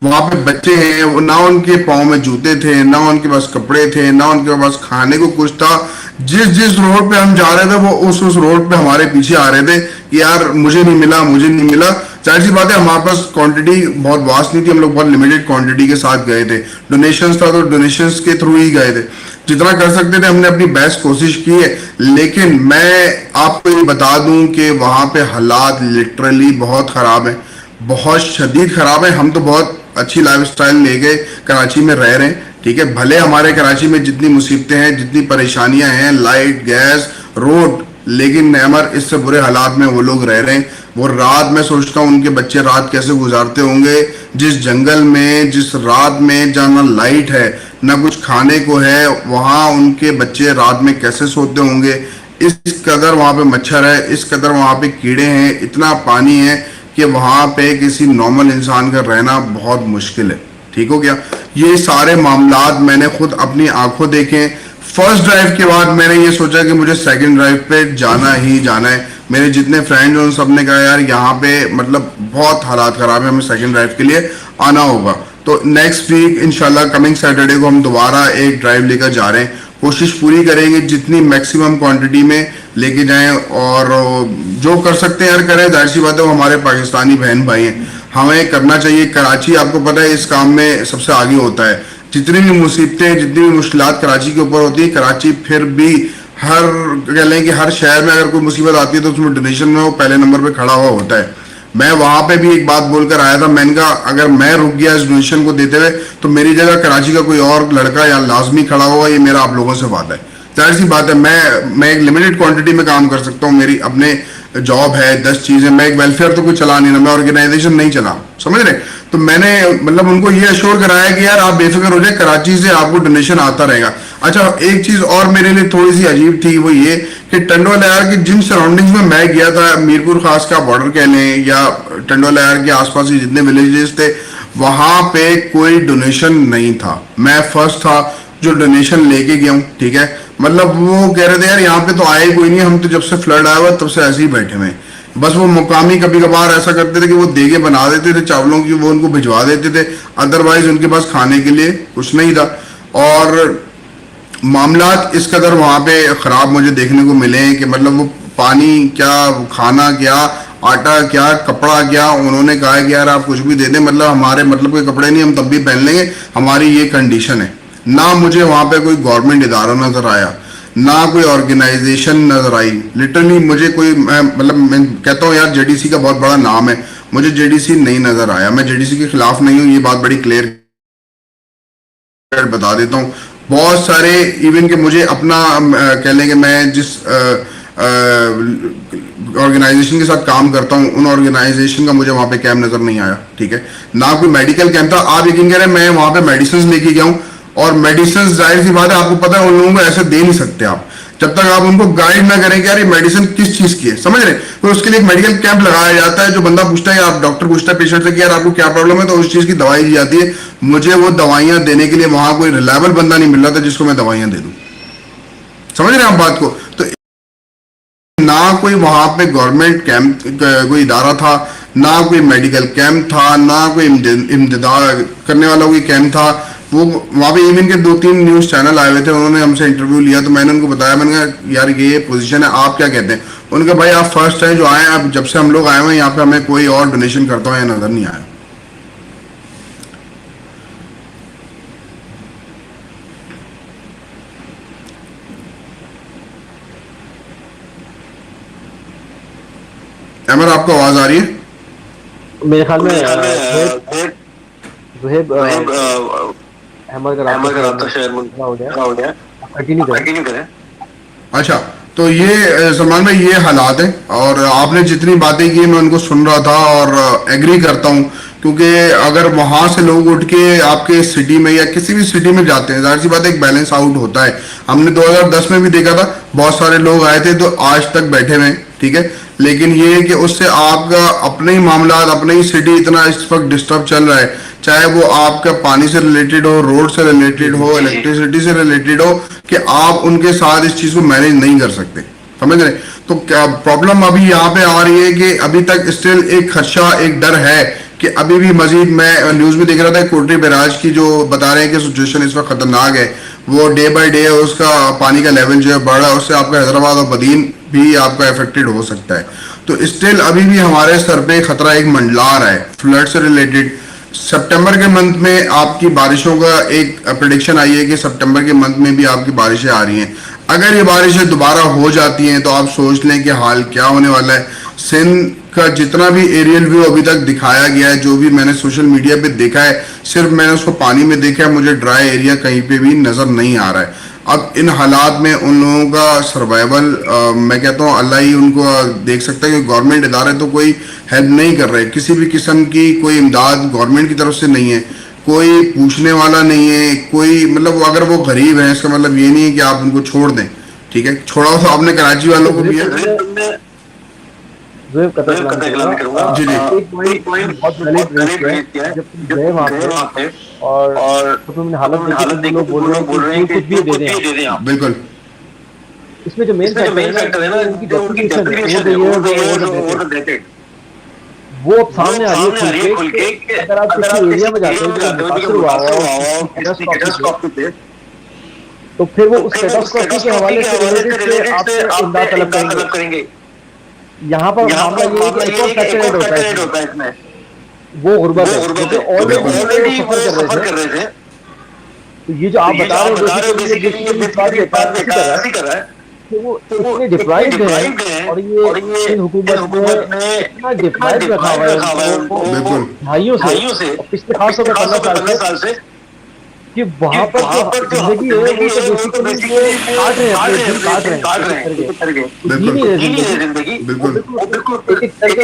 वहां पे बच्चे हैं, ना उनके पाँव में जूते थे, ना उनके पास कपड़े थे, ना उनके पास खाने को कुछ था। जिस जिस रोड पे हम जा रहे थे वो उस रोड पे हमारे पीछे आ रहे थे कि यार मुझे नहीं मिला, मुझे नहीं मिला। जाहिर सी बात है हमारे पास क्वांटिटी बहुत वास्ट नहीं थी, हम लोग बहुत लिमिटेड क्वांटिटी के साथ गए थे। डोनेशंस था तो डोनेशंस के थ्रू ही गए थे, जितना कर सकते थे हमने अपनी बेस्ट कोशिश की है। लेकिन मैं आपको ये बता दूं कि वहां पे हालात लिटरली बहुत खराब है, बहुत शदीद खराब है। हम तो बहुत अच्छी लाइफस्टाइल ले गए, कराची में रह रहे हैं, ठीक है, भले हमारे कराची में जितनी मुसीबतें हैं, जितनी परेशानियां हैं, लाइट, गैस, रोड, लेकिन नैमर इससे बुरे हालात में वो लोग रह रहे हैं। वो रात में सोचता हूँ उनके बच्चे रात कैसे गुजारते होंगे, जिस जंगल में, जिस रात में जहाँ ना लाइट है ना कुछ खाने को है, वहाँ उनके बच्चे रात में कैसे सोते होंगे। इस कदर वहाँ पे मच्छर है, इस कदर वहाँ पे कीड़े हैं, इतना पानी है कि वहाँ पे किसी नॉर्मल इंसान का रहना बहुत मुश्किल है। ठीक हो गया, ये सारे मामलात मैंने खुद अपनी आंखों देखे। फर्स्ट ड्राइव के बाद मैंने ये सोचा कि मुझे सेकंड ड्राइव पे जाना ही जाना है। मेरे जितने फ्रेंड्स हैं उन सब ने कहा यार यहाँ पे मतलब बहुत हालात खराब है, हमें सेकंड ड्राइव के लिए आना होगा। तो नेक्स्ट वीक इंशाल्लाह कमिंग सैटरडे को हम दोबारा एक ड्राइव लेकर जा रहे हैं। कोशिश पूरी करेंगे जितनी मैक्सिमम क्वांटिटी में लेके जाएं, और जो कर सकते हैं यार करें। जाहिर सी बात है वो हमारे पाकिस्तानी बहन भाई हैं, हमें करना चाहिए। कराची आपको पता है इस काम में सबसे आगे होता है। जितनी भी मुसीबतें, जितनी भी मुश्किलात कराची के ऊपर होती है, कराची फिर भी हर कह लें कि हर शहर में अगर कोई मुसीबत आती है तो उसमें डोनेशन में वो पहले नंबर पे खड़ा हुआ होता है। मैं वहां पे भी एक बात बोलकर आया था, मैंने कहा अगर मैं रुक गया इस डोनेशन को देते हुए तो मेरी जगह कराची का कोई और लड़का या लाजमी खड़ा होगा। ये मेरा आप लोगों से वादा है। जाहिर सी बात है मैं एक लिमिटेड क्वांटिटी में काम कर सकता हूँ, मेरी अपने जॉब है, 10 चीजें, मैं एक वेलफेयर तो कुछ चला नहीं रहा, मैं ऑर्गेनाइजेशन नहीं चला, समझ रहे। तो मैंने मतलब उनको ये अश्योर कराया कि यार आप बेफिक्र हो जाए, कराची से आपको डोनेशन आता रहेगा। अच्छा, एक चीज और मेरे लिए थोड़ी सी अजीब थी, वो ये कि टंडोलायर की जिन सराउंडिंग्स में मैं गया था, मीरपुर खास का बॉर्डर कह लें या टंडोलायर के आसपास के जितने विलेजेस थे, वहां पे कोई डोनेशन नहीं था। मैं फर्स्ट था जो डोनेशन लेके गया हूँ, ठीक है। मतलब वो कह रहे थे यार यहाँ पे तो आए कोई नहीं, हम तो जब से फ्लड आया हुआ तब से ऐसे ही बैठे हुए। बस वो मुकामी कभी कभार ऐसा करते थे कि वो देगे बना देते थे चावलों की, वो उनको भिजवा देते थे, अदरवाइज उनके पास खाने के लिए कुछ नहीं था। और मामलात इस कदर वहां पे खराब मुझे देखने को मिले कि मतलब वो पानी क्या, खाना क्या, आटा क्या, कपड़ा क्या। उन्होंने कहा कि यार आप कुछ भी दे दें, मतलब हमारे मतलब के कपड़े नहीं, हम तब भी पहन लेंगे, हमारी ये कंडीशन है। ना मुझे वहां पे कोई गवर्नमेंट इदारा नजर आया, ना कोई ऑर्गेनाइजेशन नजर आई। लिटरली मुझे कोई मतलब मैं कहता हूँ यार जेडीसी का बहुत बड़ा नाम है, मुझे जेडीसी नहीं नजर आया। मैं जेडीसी के खिलाफ नहीं हूँ, ये बात बड़ी क्लियर बता देता हूँ। बहुत सारे इवन के मुझे अपना कह लें कि मैं जिस ऑर्गेनाइजेशन के साथ काम करता हूँ उन ऑर्गेनाइजेशन का मुझे वहां पे कैंप नजर नहीं आया, ठीक है। ना कोई मेडिकल कैंप था। आप यकीन करें मैं वहां पे मेडिसिन लेके गया हूँ, और मेडिसिन जाहिर सी बात है आपको पता है उन लोगों को ऐसे दे नहीं सकते आप जब तक आप उनको गाइड ना करें कि यार ये मेडिसिन किस चीज की है, समझ रहे। तो उसके लिए एक मेडिकल कैंप लगाया जाता है, जो बंदा पूछता है, आप डॉक्टर पूछता है पेशेंट से कि यार आपको क्या प्रॉब्लम है, तो उस चीज की दवाई दी जाती है। मुझे वो दवाइयां देने के लिए वहां कोई रिलायबल बंदा नहीं मिल रहा था जिसको मैं दवाइयां दे दूं, समझ रहे हैं आप बात को। तो ना कोई वहां पे गवर्नमेंट कैंप कोई इदारा था, ना कोई मेडिकल कैंप था, ना कोई इमदाद करने वाला कोई कैंप था। वो वहाँ पे इवन के 2-3 न्यूज चैनल आए हुए थे, उन्होंने हमसे इंटरव्यू लिया, तो मैंने उनको बताया, मैंने कहा यार ये पोजीशन है, आप क्या कहते हैं? उनका भाई आप फर्स्ट है जो आए हैं, अब जब से हम लोग आए हुए हैं यहाँ पे हमें कोई और डोनेशन करता हुआ नजर नहीं आया। अमर आपको आवाज आ रही है? मेरे ख्याल में जुहेब अहमद का राब्ता शायद हो गया, कंटिन्यू करें। अच्छा, तो ये सलमान भाई ये हालात है, और आपने जितनी बातें की मैं उनको सुन रहा था और एग्री करता हूँ, क्योंकि अगर वहां से लोग उठ के आपके सिटी में या किसी भी सिटी में जाते हैं, जाहिर सी बात है एक बैलेंस आउट होता है। हमने 2010 में भी देखा था, बहुत सारे लोग आए थे तो आज तक बैठे हुए, ठीक है, लेकिन ये है कि उससे आपका अपने ही मामला, अपने ही सिटी इतना इस वक्त डिस्टर्ब चल रहा है, चाहे वो आपका पानी से रिलेटेड हो, रोड से रिलेटेड हो, इलेक्ट्रिसिटी से रिलेटेड हो, कि आप उनके साथ इस चीज को मैनेज नहीं कर सकते, समझ रहे? तो क्या प्रॉब्लम अभी यहाँ पे आ रही है कि अभी तक स्टिल एक खदशा, एक डर है कि अभी भी मजीद, मैं न्यूज में देख रहा था कोटरी बैराज की जो बता रहे हैं कि सिचुएशन इस वक्त खतरनाक है, वो डे बाय डे उसका पानी का लेवल जो है बढ़ रहा है, उससे आपका हैदराबाद और बदीन भी आपका अफेक्टेड हो सकता है। तो स्टिल अभी भी हमारे सर पे खतरा एक मंडला रहा है फ्लड से रिलेटेड। सितंबर के मंथ में आपकी बारिशों का एक प्रेडिक्शन आई है कि सितंबर के मंथ में भी आपकी बारिशें आ रही हैं। अगर ये बारिशें दोबारा हो जाती हैं तो आप सोच लें कि हाल क्या होने वाला है। सिंध का जितना भी एरियल व्यू अभी तक दिखाया गया है, जो भी मैंने सोशल मीडिया पे देखा है, सिर्फ मैंने उसको पानी में देखा है, मुझे ड्राई एरिया कहीं पे भी नजर नहीं आ रहा है। अब इन हालात में उन लोगों का सर्वाइवल, मैं कहता हूँ अल्लाह ही उनको देख सकता है, कि गवर्नमेंट इदारे तो कोई हेल्प नहीं कर रहे, किसी भी किस्म की कोई इमदाद गवर्नमेंट की तरफ से नहीं है, कोई पूछने वाला नहीं है, कोई मतलब अगर वो गरीब है इसका मतलब ये नहीं है कि आप उनको छोड़ दें, ठीक है, छोड़ा तो आपने कराची वालों को भी है। जी जी, एक पॉइंट बहुत वैलिड रेज किया है, जब तुम गए वहाँ पे और तो तुमने हालत देखी, तो लोग बोल रहे हैं कि कुछ भी दे दें आप। बिल्कुल, इसमें जो मेन फैक्टर है ना, उनकी डेफिनेशन है, वो अब सामने आ रही है खुल के। अगर आप किसी एरिया में जाते हो जो मुतासर हुआ हो, तो फिर वो उस कैटास्ट्रॉफी के हवाले से आपसे इमदाद तलब करेंगे। यहाँ पर मामला ये है कि एक और फैक्टर ऐड होता है इसमें, वो गुर्बत है, क्योंकि ऑलरेडी सफर कर रहे थे। तो ये जो आप बता रहे हो बेसिकली कर रहा है कि वो इतने डिप्राइव्ड हैं, और ये इन हुकूमत ने इतना डिप्राइव्ड रखा हुआ है उनको भाइयों से, पिछले खास तौर पर 15 साल से, कि वहाँ पर जो जिंदगी है वो तो बेसिकली वो काट रहे हैं, अपने दिन काट रहे हैं, जी नहीं रहे जिंदगी, बिल्कुल एक एक करके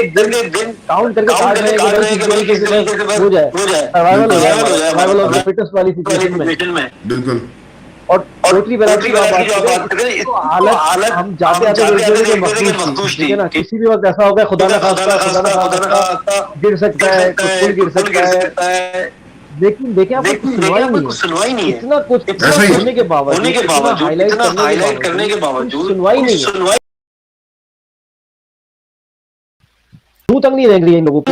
दिन काउंट करके काट रहे हैं, हो जाए सर्वाइवल ऑफ द फिटेस्ट वाली सिचुएशन में, बिल्कुल। और टोटली बैलेंस की बात करें तो हालत हम जाते आते मखसूस थी, ठीक है ना, किसी भी वक्त ऐसा होगा, खुदा ना खास्ता गिर सकता है, पुल गिर सकता है, लेकिन देखिए आपको कुछ सुनवाई नहीं है, इतना कुछ होने के बावजूद, हाईलाइट करने के बावजूद सुनवाई नहीं है, तू तक नहीं रह रही है इन लोगों को,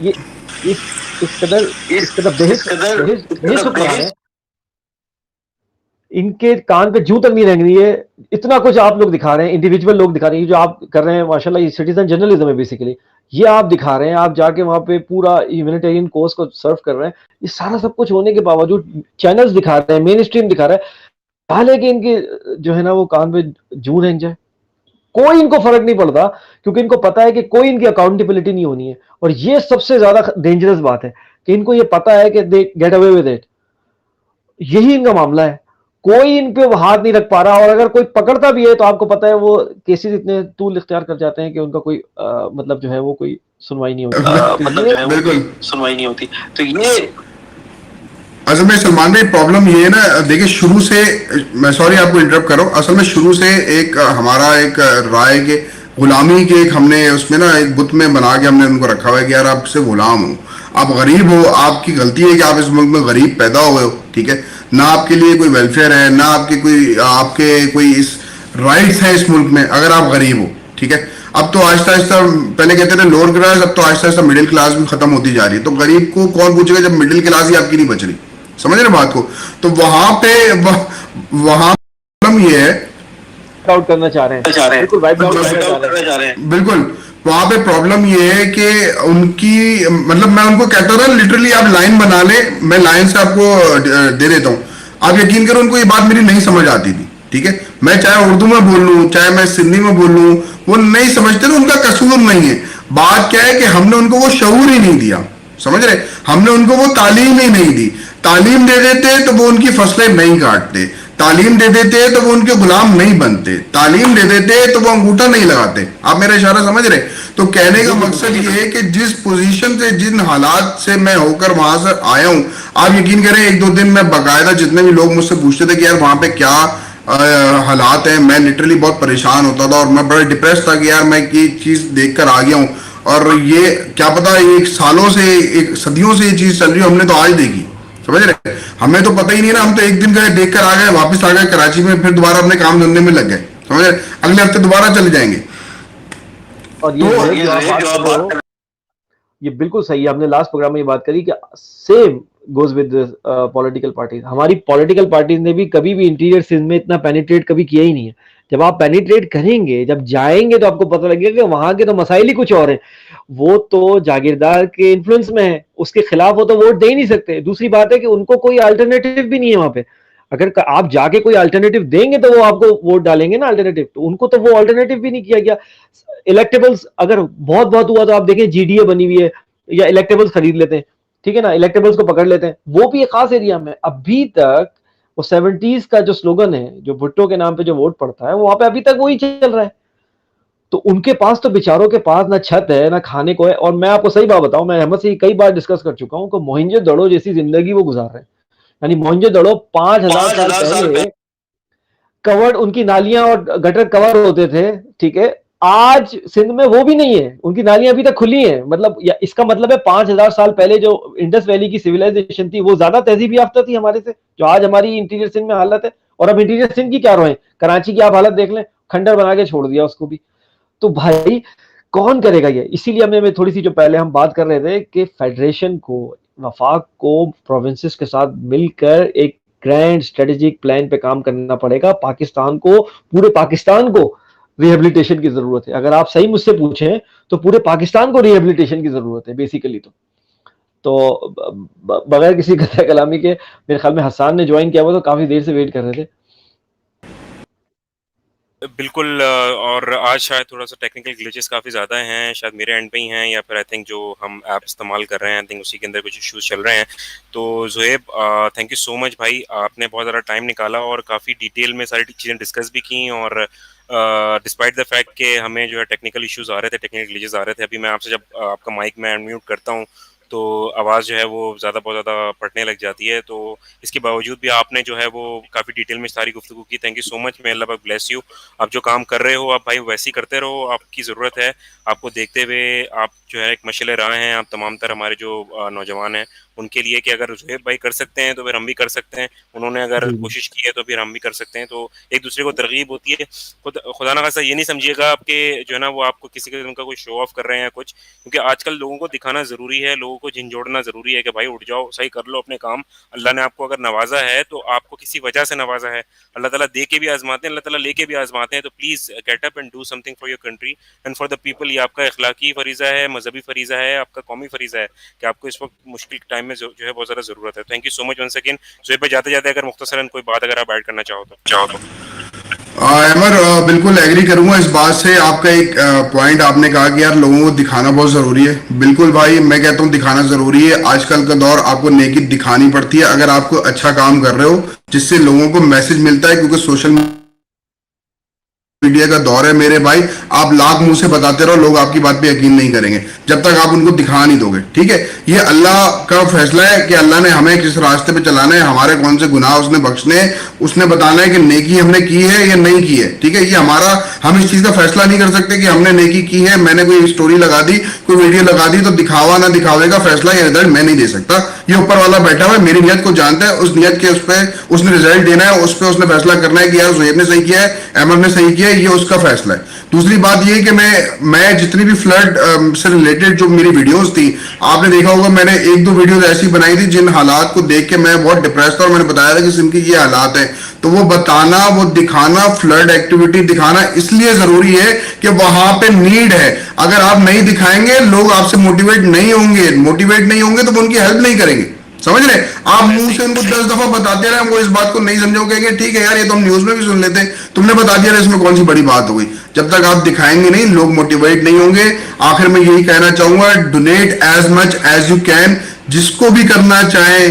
ये इस कदर बेहिस इनके कान पे जूं तक नहीं रह रही है। इतना कुछ आप लोग दिखा रहे हैं, इंडिविजुअल लोग दिखा रहे हैं, जो आप कर रहे हैं माशाल्लाह, ये सिटीजन जर्नलिज्म है बेसिकली, ये आप दिखा रहे हैं, आप जाके वहां पे पूरा ह्यूमैनिटेरियन कोर्स को सर्व कर रहे हैं, ये सारा सब कुछ होने के बावजूद चैनल्स दिखा रहे हैं, मेन स्ट्रीम दिखा रहा है, हालांकि कि इनके जो है ना वो कान पे जूं रेंग जाए, कोई इनको फर्क नहीं पड़ता, क्योंकि इनको पता है कि कोई इनकी अकाउंटेबिलिटी नहीं होनी है। और ये सबसे ज्यादा डेंजरस बात है कि इनको ये पता है कि they get away with it, यही इनका मामला है, कोई इन पे हाथ नहीं रख पा रहा, और अगर कोई पकड़ता भी है तो आपको पता है वो केसेस इतने तूल इख्तियार कर जाते हैं कि उनका कोई मतलब जो है वो कोई सुनवाई नहीं होती, बिल्कुल सुनवाई नहीं होती। तो ये असल में सलमान भाई प्रॉब्लम ये है ना, देखिए शुरू से, मैं सॉरी आपको इंटरप्ट कर रहा हूँ, असल में शुरू से एक हमारा एक राय के गुलामी के एक हमने उसमें ना एक बुत में बना के हमने उनको रखा हुआ है कि यार आपसे गुलाम हो, आप गरीब हो, आपकी गलती है कि आप इस मुल्क में गरीब पैदा हुए हो, ठीक है, ना आपके लिए कोई वेलफेयर है, ना आपके कोई इस राइट्स हैं इस मुल्क में अगर आप गरीब हो, ठीक है। अब तो आहिस्ता आहिस्ता, पहले कहते थे लोअर क्लास, अब तो आहिस्ता आहिस्ता मिडिल क्लास भी खत्म होती जा रही है। तो गरीब को कौन पूछेगा जब मिडिल क्लास ही आपकी नहीं बच रही? समझ रहे बात को? तो वहां पे वहां प्रॉब्लम ये है, आउट करना चाह रहे हैं, बिल्कुल वाइप आउट करना चाह रहे हैं। बिल्कुल वहां पे प्रॉब्लम ये है कि उनकी, मतलब मैं उनको कहता था लिटरली आप लाइन बना ले, मैं लाइन से आपको दे देता हूं। आप यकीन करो उनको ये बात मेरी नहीं समझ आती थी, ठीक है। मैं चाहे उर्दू में बोल लूं, चाहे मैं सिंधी में बोल लूं, वो नहीं समझते ना, उनका कसूर नहीं है। बात क्या है कि हमने उनको वो शऊर ही नहीं दिया, समझ रहे? हमने उनको वो तालीम ही नहीं दी। तालीम दे देते तो वो उनकी फसलें नहीं काटते, तालीम दे देते तो वो उनके गुलाम नहीं बनते, तालीम दे देते तो वो अंगूठा नहीं लगाते। आप मेरा इशारा समझ रहे? तो कहने का मकसद ये है कि जिस पोजीशन से, जिन हालात से मैं होकर वहां से आया हूं, आप यकीन करें एक दो दिन में बाकायदा जितने भी लोग मुझसे पूछते थे कि यार वहां पे क्या हालात हैं, मैं लिटरली बहुत परेशान होता था और मैं बड़ा डिप्रेस था कि यार मैं ये चीज देख कर आ गया हूं। और ये क्या पता एक सालों से, एक सदियों से ये चीज चल रही है, हमने तो आज देखी, समझ रहे? हमें तो पता ही नहीं ना, हम तो एक दिन गए, देख कर आ गए, वापस आ गए कराची में, फिर दोबारा अपने काम धंधे में लग गए, समझ रहे? अगले हफ्ते दोबारा चले जाएंगे। और ये बिल्कुल सही है, हमने लास्ट प्रोग्राम में ये बात करी कि same goes with political parties. हमारी पॉलिटिकल पार्टीज ने भी कभी भी इंटीरियर सिंध में इतना पेनिट्रेट कभी किया ही नहीं है। जब आप पेनिट्रेट करेंगे, जब जाएंगे, तो आपको पता लगेगा कि वहां के तो मसाइल ही कुछ और हैं। वो तो जागीरदार के इन्फ्लुएंस में है, उसके खिलाफ वो तो वोट दे ही नहीं सकते। दूसरी बात है कि उनको कोई अल्टरनेटिव भी नहीं है वहां पे। अगर आप जाके कोई अल्टरनेटिव देंगे तो वो आपको वोट डालेंगे ना अल्टरनेटिव, तो उनको तो वो अल्टरनेटिव भी नहीं किया गया। इलेक्टेबल्स अगर बहुत बहुत हुआ तो आप देखें जीडीए बनी हुई है, या इलेक्टेबल्स खरीद लेते हैं, ठीक है ना, इलेक्टेबल्स को पकड़ लेते हैं। वो भी एक खास एरिया में अभी तक वो 70s का जो स्लोगन है, जो भुट्टो के नाम पे जो वोट पड़ता है, वो वहां पे अभी तक वही चल रहा है। तो उनके पास तो बेचारों के पास ना छत है ना खाने को है। और मैं आपको सही बात बताऊं, मैं अहमद से कई बार डिस्कस कर चुका हूं कि मोहिंजो-दड़ो जैसी जिंदगी वो गुजार रहे हैं। यानी मोहिंजो-दड़ो 5000 साल पहले कवर्ड, उनकी नालियां और गटर कवर होते थे, ठीक है। आज सिंध में वो भी नहीं है, उनकी नालियां अभी तक खुली हैं। मतलब इसका मतलब है 5000 साल पहले जो इंडस वैली की सिविलाइजेशन थी, वो ज्यादा तहजीब याफ्ता थी हमारे से, जो आज हमारी इंटीरियर सिंध में हालत है। और अब इंटीरियर सिंध की क्या रोए, कराची की आप हालत देख लें, खंडर बना के छोड़ दिया उसको भी। तो भाई कौन करेगा ये? इसीलिए हमें थोड़ी सी, जो पहले हम बात कर रहे थे कि फेडरेशन को, वफाक को प्रोविंसेस के साथ मिलकर एक ग्रैंड स्ट्रेटेजिक प्लान पे काम करना पड़ेगा। पाकिस्तान को, पूरे पाकिस्तान को रिहेबिलिटेशन की जरूरत है। अगर आप सही मुझसे पूछें तो पूरे पाकिस्तान को रिहेबिलिटेशन की जरूरत है बेसिकली। तो बगैर किसी कथा कलामी के, मेरे ख्याल में हसन ने ज्वाइन किया हुआ, तो काफी देर से वेट कर रहे थे। बिल्कुल, और आज शायद थोड़ा सा टेक्निकल ग्लिचेस काफ़ी ज़्यादा हैं, शायद मेरे एंड पे ही हैं, या फिर आई थिंक जो हम ऐप इस्तेमाल कर रहे हैं, आई थिंक उसी के अंदर कुछ इश्यूज चल रहे हैं। तो Zuhaib, thank you so much भाई, आपने बहुत ज़्यादा टाइम निकाला और काफ़ी डिटेल में सारी चीज़ें डिस्कस भी की। और डिस्पाइट द फैक्ट कि हमें जो है टेक्निकल इश्यूज आ रहे थे, टेक्निकल ग्लिचेस आ रहे थे, अभी मैं आपसे जब आपका माइक में अनम्यूट करता हूँ तो आवाज़ जो है वो बहुत ज़्यादा फटने लग जाती है। तो इसके बावजूद भी आपने जो है वो काफ़ी डिटेल में सारी गुफ्तगू की। थैंक यू सो मच, मे अल्लाह पाक ब्लेस यू। आप जो काम कर रहे हो आप भाई वैसे ही करते रहो, आपकी ज़रूरत है। आपको देखते हुए आप जो है एक मशअल राह हैं आप तमाम तर हमारे जो नौजवान हैं उनके लिए, कि अगर ज़ुहैब भाई कर सकते हैं तो फिर हम भी कर सकते हैं, उन्होंने अगर कोशिश की है तो फिर हम भी कर सकते हैं। तो एक दूसरे को तरगीब होती है। खुदा ना खासा ये नहीं समझिएगा आपके जो है ना वो आपको किसी किस्म का कोई शो ऑफ कर रहे हैं कुछ, क्योंकि आजकल लोगों को दिखाना ज़रूरी है, लोगों को झिंझोड़ना ज़रूरी है कि भाई उठ जाओ, सही कर लो अपने काम। अल्लाह ने आपको अगर नवाजा है तो आपको किसी वजह से नवाजा है। अल्लाह ताला दे के भी आजमाते हैं, अल्लाह ताला लेके भी आजमाते हैं। तो please get up and do something for your country and for the people. ये आपका इखलाकी फरीज़ा है, मजहबी फरीज़ा है, आपका कौमी फरीज़ा है कि आपको इस वक्त मुश्किल टाइम में जो है बहुत ज़्यादा ज़रूरत है। Thank you so much once again. Zuhaib भाई, जाते जाते अगर मुख्तसरन कोई बात अगर आप ऐड करना चाहो तो। अमर, बिल्कुल एग्री करूंगा इस बात से। आपका एक पॉइंट आपने कहा कि यार लोगों को दिखाना बहुत जरूरी है। बिल्कुल भाई, मैं कहता हूँ दिखाना जरूरी है। आजकल का दौर आपको नेकी दिखानी पड़ती है अगर आपको अच्छा काम कर रहे हो, जिससे लोगों को मैसेज मिलता है। क्योंकि सोशल मीडिया का दौर है मेरे भाई, आप लाख मुंह से बताते रहो, लोग आपकी बात पे यकीन नहीं करेंगे जब तक आप उनको दिखा नहीं दोगे। ठीक है, ये अल्लाह का फैसला है कि अल्लाह ने हमें किस रास्ते पे चलाना है, हमारे कौन से गुनाह उसने बख्शने, उसने बताना है कि नेकी हमने की है या नहीं की है। ठीक है, ये हमारा, हम इस चीज का फैसला नहीं कर सकते कि हमने नेकी की है। मैंने कोई स्टोरी लगा दी, कोई वीडियो लगा दी, तो दिखावा ना दिखावे का फैसला या रिजल्ट मैं नहीं दे सकता ये ऊपर वाला बैठा हुआ है, मेरी नियत को जानता है, उस नियत के उस पर उसने रिजल्ट देना है, उस पर उसने फैसला करना है कि यार जुहैब ने सही किया है, अहमद ने सही किया है, ये उसका फैसला है। दूसरी बात ये कि मैं जितनी भी फ्लड से रिलेटेड जो मेरी वीडियोस थी, आपने देखा होगा मैंने एक दो वीडियोस ऐसी बनाई थी जिन हालात को देख के मैं बहुत डिप्रेस था, और मैंने बताया था कि इनकी ये हालात है। तो वो बताना, वो दिखाना, फ्लड एक्टिविटी दिखाना इसलिए जरूरी है कि वहां पे नीड है। अगर आप नहीं दिखाएंगे, लोग आपसे मोटिवेट नहीं होंगे तो वो उनकी हेल्प नहीं करेंगे। समझ रहे? आप मुंह से उनको 10 दफा बताते रहे, वो इस बात को नहीं समझो, कहेंगे ठीक है यार ये तो हम न्यूज में भी सुन लेते हैं, तुमने बता दिया, इसमें कौन सी बड़ी बात हो गई। जब तक आप दिखाएंगे नहीं, लोग मोटिवेट नहीं होंगे। आखिर में यही कहना चाहूंगा, donate as much as you can. जिसको भी करना चाहे,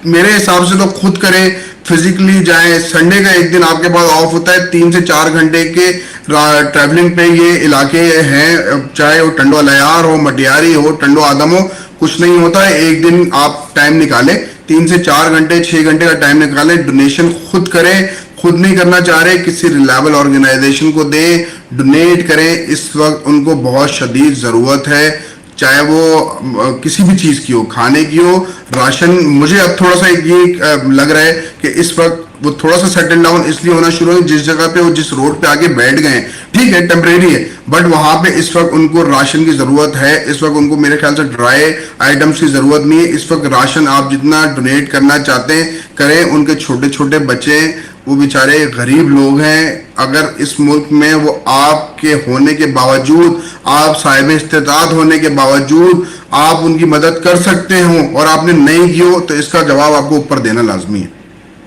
मेरे हिसाब से तो खुद करें, फिजिकली जाएं। संडे का एक दिन आपके पास ऑफ होता है, 3 से 4 घंटे के ट्रैवलिंग पे ये इलाके हैं, चाहे वो टंडो लयार हो, मटियारी हो, टंडो आदम हो, कुछ नहीं होता है। एक दिन आप टाइम निकालें, 3 से 4 घंटे, 6 घंटे का टाइम निकालें, डोनेशन खुद करें। खुद नहीं करना चाह रहे, किसी रिलायबल ऑर्गेनाइजेशन को दें, डोनेट करें। इस वक्त उनको बहुत शदीद जरूरत है, चाहे वो किसी भी चीज की हो, खाने की हो, राशन। मुझे अब थोड़ा सा ये लग रहा है कि इस वक्त वो थोड़ा सा सेटल डाउन इसलिए होना शुरू है, जिस जगह पे वो जिस रोड पे आके बैठ गए हैं, ठीक है टेम्परेरी है, बट वहां पे इस वक्त उनको राशन की जरूरत है। इस वक्त उनको मेरे ख्याल से ड्राई आइटम्स की जरूरत नहीं है। इस वक्त राशन आप जितना डोनेट करना चाहते हैं करें। उनके छोटे छोटे बच्चे, वो बेचारे गरीब लोग हैं। अगर इस मुल्क में वो आपके होने के बावजूद, आप साहिब इस्तेताद होने के बावजूद आप उनकी मदद कर सकते हो और आपने नहीं की हो, तो इसका जवाब आपको ऊपर देना लाजमी है।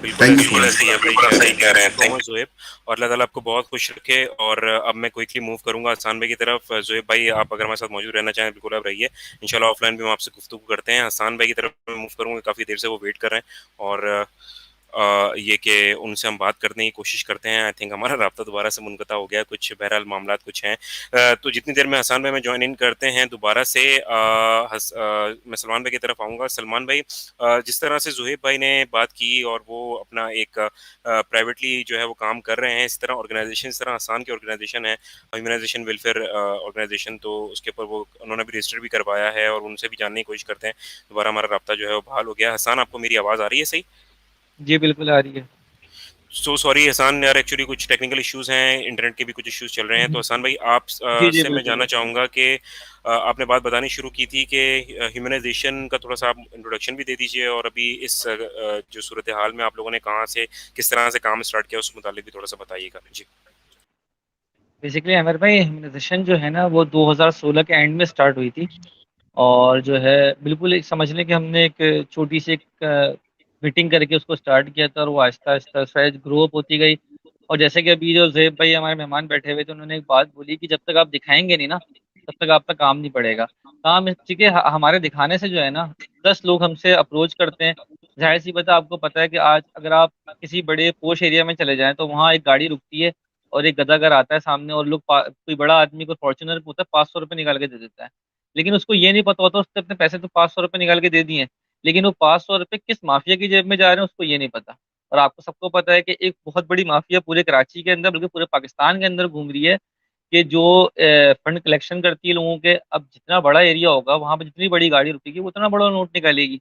बिल्कुल थैंक यू बिल्कुल ऐसे ही आप सही कह रहे हैं। थैंक यू जोहेब, और अल्लाह ताला आपको बहुत खुश रखे। और अब मैं क्विकली मूव करूंगा हसान भाई की तरफ। जोहेब भाई, आप अगर हमारे साथ मौजूद रहना चाहें बिल्कुल आप रहिए, इंशाल्लाह ऑफलाइन भी हम आपसे गुफ्तगू करते हैं। हसान भाई की तरफ मूव करूंगा, काफ़ी देर से वो वेट कर रहे हैं, और ये कि उनसे हम बात करने की कोशिश करते हैं। आई थिंक हमारा राब्ता दोबारा से मुनक़ता हो गया कुछ, बहरहाल मामलात कुछ हैं। तो जितनी देर में हसान भाई में ज्वाइन इन करते हैं दोबारा से, मैं सलमान भाई की तरफ आऊँगा। सलमान भाई, जिस तरह से ज़ुहैब भाई ने बात की और वो अपना एक प्राइवेटली जो है वो काम कर रहे हैं, इस तरह ऑर्गेनाइजेशन, इस तरह हसान की ऑर्गेनाइजेशन है, ह्यूमनाइजेशन वेलफेयर ऑर्गेनाइजेशन, तो उसके ऊपर वो उन्होंने भी रजिस्टर भी करवाया है और उनसे भी जानने की कोशिश करते हैं। दोबारा हमारा राब्ता जो है वो बहाल हो गया। हसान, आपको मेरी आवाज़ आ रही है सही? जी बिल्कुल आ रही है। सो सॉरी हसान यार, एक्चुअली कुछ टेक्निकल इश्यूज हैं, इंटरनेट के भी कुछ इश्यूज चल रहे हैं। तो हसान भाई, आप जी जी से मैं जानना बिल्कुल। चाहूँगा कि आपने बात बतानी शुरू की थी कि ह्यूमनाइजेशन का थोड़ा सा आप इंट्रोडक्शन भी दे दीजिए, और अभी इस जो सूरत हाल में आप लोगों ने कहाँ से, किस तरह से काम स्टार्ट किया, उस मुतालिक भी थोड़ा सा बताइएगा जी। बेसिकली अमर भाई, इम्यूनाइजेशन जो है ना वो 2016 के एंड में स्टार्ट हुई थी। और जो है बिल्कुल एक समझ लें कि हमने एक छोटी सी एक मीटिंग करके उसको स्टार्ट किया था, और वो आहिस्ता आहिस्ता शायद ग्रो अप होती गई। और जैसे कि अभी जो ज़ेब भाई हमारे मेहमान बैठे हुए थे, उन्होंने एक बात बोली कि जब तक आप दिखाएंगे नहीं ना, तब तक आपका काम नहीं बढ़ेगा। काम ठीक है, हमारे दिखाने से जो है ना 10 लोग हमसे अप्रोच करते हैं। जाहिर सी बात है, आपको पता है कि आज अगर आप किसी बड़े पोश एरिया में चले जाएं तो वहाँ एक गाड़ी रुकती है और एक गदागर आता है सामने, और लोग कोई बड़ा आदमी को फॉर्च्यूनर होता है, 500 रुपये निकाल के दे देता है। लेकिन उसको ये नहीं पता होता उसने अपने पैसे तो 500 रुपये निकाल के दे दिए हैं, लेकिन वो 500 रुपये किस माफिया की जेब में जा रहे हैं उसको ये नहीं पता। और आपको सबको पता है कि एक बहुत बड़ी माफिया पूरे कराची के अंदर, बल्कि पूरे पाकिस्तान के अंदर घूम रही है, कि जो फंड कलेक्शन करती है लोगों के। अब जितना बड़ा एरिया होगा वहां पर जितनी बड़ी गाड़ी रुकेगी वो उतना बड़ा नोट निकालेगी।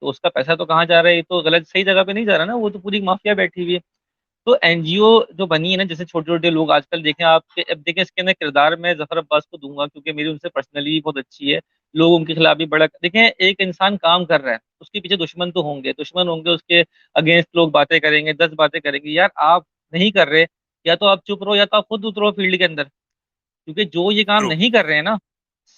तो उसका पैसा तो कहाँ जा रहा है? ये तो गलत, सही जगह पे नहीं जा रहा ना, वो तो पूरी माफिया बैठी हुई है। तो एनजीओ जो बनी है ना, जैसे छोटे छोटे लोग आजकल देखें आपके, अब देखें इसके अंदर किरदार मैं जफर अब्बास को दूंगा क्योंकि मेरी उनसे पर्सनली बहुत अच्छी है। लोग उनके खिलाफ भी बड़ा, देखें एक इंसान काम कर रहा है, उसके पीछे दुश्मन तो होंगे, दुश्मन होंगे, उसके अगेंस्ट लोग बातें करेंगे, 10 बातें करेंगे। यार आप नहीं कर रहे, या तो आप चुप रहो, या तो आप खुद उतरो फील्ड के अंदर। क्योंकि जो ये काम ट्रू। नहीं कर रहे हैं ना,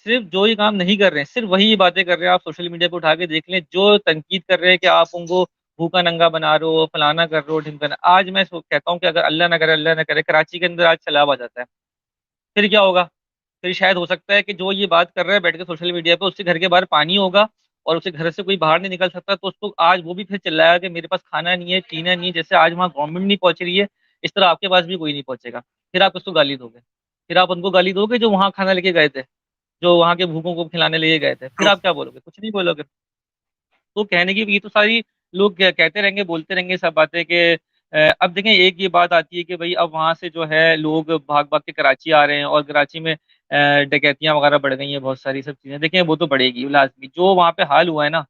सिर्फ जो ये काम नहीं कर रहे हैं, सिर्फ वही ये बातें कर रहे हैं। आप सोशल मीडिया पे उठा के देख लें, जो तनकीद कर रहे हैं कि आप उनको भूखा नंगा बना रहे हो, फलाना कर रहे हो, ढिमकाना। आज मैं कहता हूँ कि अगर अल्लाह ना करे कराची के अंदर आज सैलाब आ जाता है, फिर क्या होगा? फिर शायद हो सकता है कि जो ये बात कर रहा है बैठ के सोशल मीडिया पे, उसके घर के बाहर पानी होगा और उसके घर से कोई बाहर नहीं निकल सकता, तो उसको आज वो भी फिर चिल्लाया कि मेरे पास खाना नहीं है, पीना नहीं है। जैसे आज वहाँ गवर्नमेंट नहीं पहुंच रही है, इस तरह आपके पास भी कोई नहीं पहुंचेगा। फिर आप उसको गाली दोगे, फिर आप उनको गाली दोगे जो वहाँ खाना लेके गए थे, जो वहाँ के भूखों को खिलाने लेके गए थे। फिर आप क्या बोलोगे? कुछ नहीं बोलोगे। तो कहने की ये तो सारी लोग कहते रहेंगे, बोलते रहेंगे सब बातें कि अब देखें एक ये बात आती है कि भाई अब वहाँ से जो है लोग भाग भाग के कराची आ रहे हैं, और कराची में डकैतियाँ वगैरह बढ़ गई हैं, बहुत सारी सब चीज़ें। देखें वो तो बढ़ेगी लाजमी, जो वहाँ पे हाल हुआ है ना,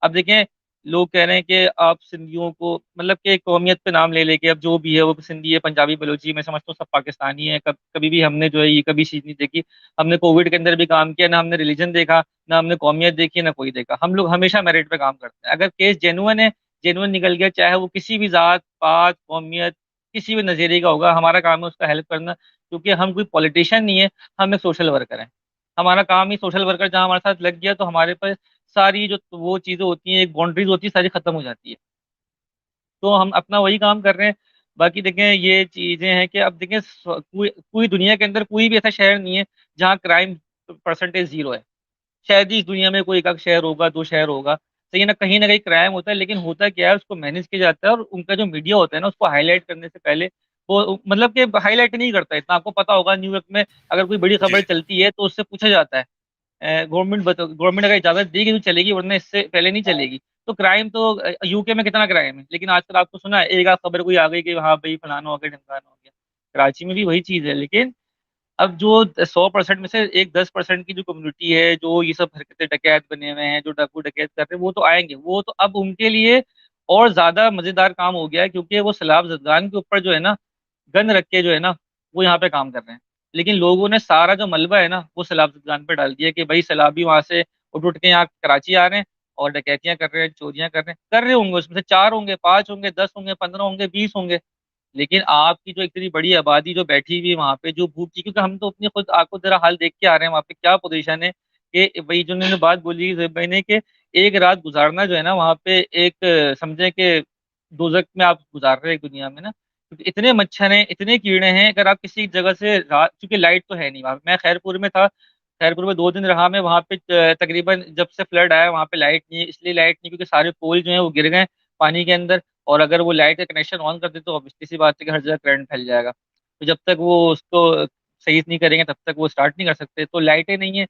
अब देखें, लोग कह रहे हैं कि आप सिंधियों को मतलब कि कौमियत पे नाम ले लेके, अब जो भी है वो सिंधी है, पंजाबी, बलोची, मैं समझता हूँ सब पाकिस्तानी है। कभी भी हमने जो है ये कभी चीज़ नहीं देखी। हमने कोविड के अंदर भी काम किया, ना हमने रिलीजन देखा, ना हमने कौमियत देखी, ना कोई देखा। हम लोग हमेशा मेरिट पे काम करते हैं। अगर केस जेनुअन है, जेनुअन निकल गया, चाहे वो किसी भी जात पात कौमियत किसी भी नज़रिए का होगा, हमारा काम है उसका हेल्प करना। क्योंकि हम कोई पॉलिटिशियन नहीं है, हम एक सोशल वर्कर हैं। हमारा काम ही सोशल वर्कर, जहाँ हमारे साथ लग गया तो हमारे पास सारी जो वो चीज़ें होती हैं, एक बाउंड्रीज होती है, सारी खत्म हो जाती है। तो हम अपना वही काम कर रहे हैं। बाकी देखें, ये चीज़ें हैं कि अब देखें, पूरी पूरी दुनिया के अंदर कोई भी ऐसा शहर नहीं है जहाँ क्राइम परसेंटेज जीरो है। शायद ही इस दुनिया में कोई एक आध शहर होगा, दो शहर होगा, सही है ना, कहीं ना कहीं क्राइम होता है। लेकिन होता क्या है, उसको मैनेज किया जाता है, और उनका जो मीडिया होता है ना, उसको हाईलाइट करने से पहले वो मतलब कि हाईलाइट नहीं करता है। इतना आपको पता होगा, न्यूयॉर्क में अगर कोई बड़ी जी, खबर जी। चलती है तो उससे पूछा जाता है, गवर्नमेंट अगर इजाजत देगी तो चलेगी, वरना इससे पहले नहीं चलेगी। तो क्राइम तो यूके में कितना क्राइम है, लेकिन आजकल आपको सुना है एक आध खबर कोई आ गई कि हाँ भाई फलाना हो गया, ढमकाना हो गया। कराची में भी वही चीज़ है। लेकिन अब जो 100% में से एक 10% की जो कम्युनिटी है, जो ये सब हरकतें डकैत बने हुए हैं, जो डाकू डकैत कर रहे हैं, वो तो आएंगे। वो तो अब उनके लिए और ज्यादा मजेदार काम हो गया है, क्योंकि वो सैलाब जदगान के ऊपर जो है ना, गन रख के जो है ना, वो यहाँ पे काम कर रहे हैं। लेकिन लोगों ने सारा जो मलबा है ना, वो सैलाब जदगान पे डाल दिया कि भाई सैलाबी वहां से उठ उठ के यहाँ कराची आ रहे हैं और डकैतियां कर रहे हैं, चोरियां कर रहे होंगे। उसमें से 4 होंगे, 5 होंगे, 10 होंगे, 15 होंगे, 20 होंगे। लेकिन आपकी जो इतनी बड़ी आबादी जो बैठी हुई है वहां पे, जो भूख की, क्योंकि हम तो अपनी खुद आपको जरा हाल देख के आ रहे हैं वहां पे क्या पोजीशन है। कि वही जो उन्होंने बात बोली ज़ैब भाई ने, कि एक रात गुजारना जो है ना वहां पे, एक समझे कि दोजक में आप गुजार रहे हैं एक दुनिया में ना। क्योंकि इतने मच्छर हैं, इतने कीड़े हैं। अगर आप किसी जगह से रात, क्योंकि लाइट तो है नहीं वहां पे। मैं खैरपुर में था, खैरपुर में 2 दिन रहा मैं वहां पे। तकरीबन जब से फ्लड आया वहां पे लाइट नहीं है। इसलिए लाइट नहीं क्योंकि सारे पोल जो है वो गिर गए पानी के अंदर। और अगर वो लाइट का कनेक्शन ऑन कर दे तो ऑब्वियसली सी बात है कि हर जगह करंट फैल जाएगा। तो जब तक वो उसको सही नहीं करेंगे तब तक वो स्टार्ट नहीं कर सकते। तो लाइटें नहीं है।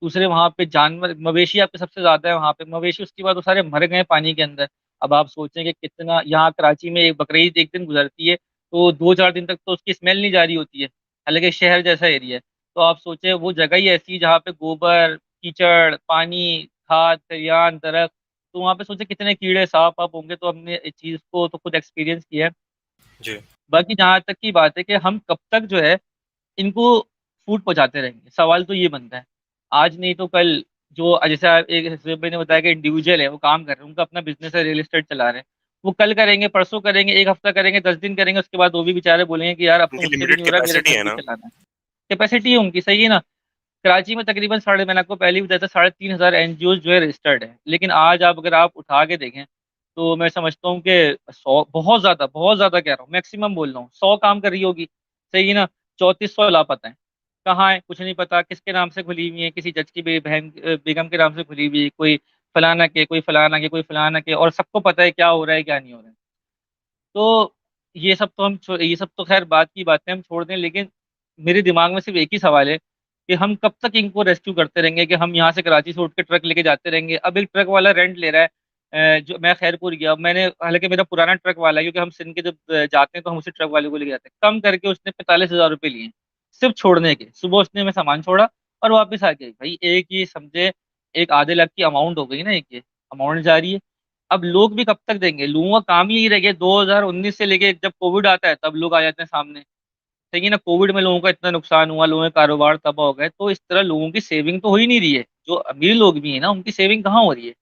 दूसरे वहां पे जानवर, मवेशी आपके सबसे ज्यादा है वहां पे। मवेशी उसके बाद वो सारे मर गए पानी के अंदर। अब आप सोचें कि कितना, यहाँ कराची में एक बकरीद एक दिन गुजरती है तो 2-4 दिन तक तो उसकी स्मेल नहीं जा रही होती है, हालांकि शहर जैसा एरिया है। तो आप सोचें वो जगह ही ऐसी है जहाँ पे गोबर, कीचड़, पानी, खाद, खलियान, दरख्त। तो वहां पे सोचे कितने कीड़े सांप आप होंगे। तो हमने इस चीज को तो खुद एक्सपीरियंस किया है। जी। बाकी जहां तक की बात है कि हम कब तक जो है इनको फूड पहुंचाते रहेंगे, सवाल तो ये बनता है। आज नहीं तो कल, जो जैसे एक हसीब भाई ने बताया कि इंडिविजुअल है, वो काम कर रहे हैं, उनका अपना बिजनेस है, रियल एस्टेट चला रहे हैं। वो कल करेंगे, परसों करेंगे, एक हफ्ता करेंगे, 10 दिन करेंगे, उसके बाद वो भी बेचारे बोलेंगे कि यार अब तो उनकी मुझसे भी लिमिटेड नहीं हो रहा, मेरे कैपेसिटी घर है भी ना। चलाना है। कैपेसिटी है उनकी, सही है ना। कराची में तकरीबन साढ़े, मैंने आपको पहले भी बताया था, 3,500 एनजीओ जो है रजिस्टर्ड है। लेकिन आज आप अगर आप उठा के देखें तो मैं समझता हूँ कि 100, बहुत ज्यादा कह रहा हूँ, मैक्सिमम बोल रहा हूँ, 100 काम कर रही होगी, सही है ना। 3400 लापता है। कहाँ है कुछ नहीं पता, किसके नाम से खुली हुई है, किसी जज की बहन बेगम के नाम से खुली हुई है, कोई फलाना के, कोई फलाना के, कोई फलाना के, और सबको पता है क्या हो रहा है क्या नहीं हो रहा है। तो ये सब तो खैर बात की बातें हम छोड़ दें। लेकिन मेरे दिमाग में सिर्फ एक ही सवाल है कि हम कब तक इनको रेस्क्यू करते रहेंगे, कि हम यहाँ से कराची से उठ के ट्रक लेके जाते रहेंगे। अब एक ट्रक वाला रेंट ले रहा है। जो मैं खैरपुर गया मैंने, हालांकि मेरा पुराना ट्रक वाला है, क्योंकि हम सिंध के जब जाते हैं तो हम उसी ट्रक वाले को लेके जाते हैं। कम करके उसने 45,000 रुपये लिए, सिर्फ छोड़ने के। सुबह उसने मैं सामान छोड़ा और वापस आ गई। भाई एक ये समझे, एक आधे लाख की अमाउंट हो गई ना, एक ये अमाउंट जा रही है। अब लोग भी कब तक देंगे, लोगों का काम ही यही रह गया। 2019 से लेके जब कोविड आता है तब लोग आ जाते हैं सामने, सही है ना। कोविड में लोगों का इतना नुकसान हुआ, लोगों के कारोबार तबाह हो गए। तो इस तरह लोगों की सेविंग तो हो ही नहीं रही है। जो अमीर लोग भी है ना, उनकी सेविंग कहाँ हो रही है।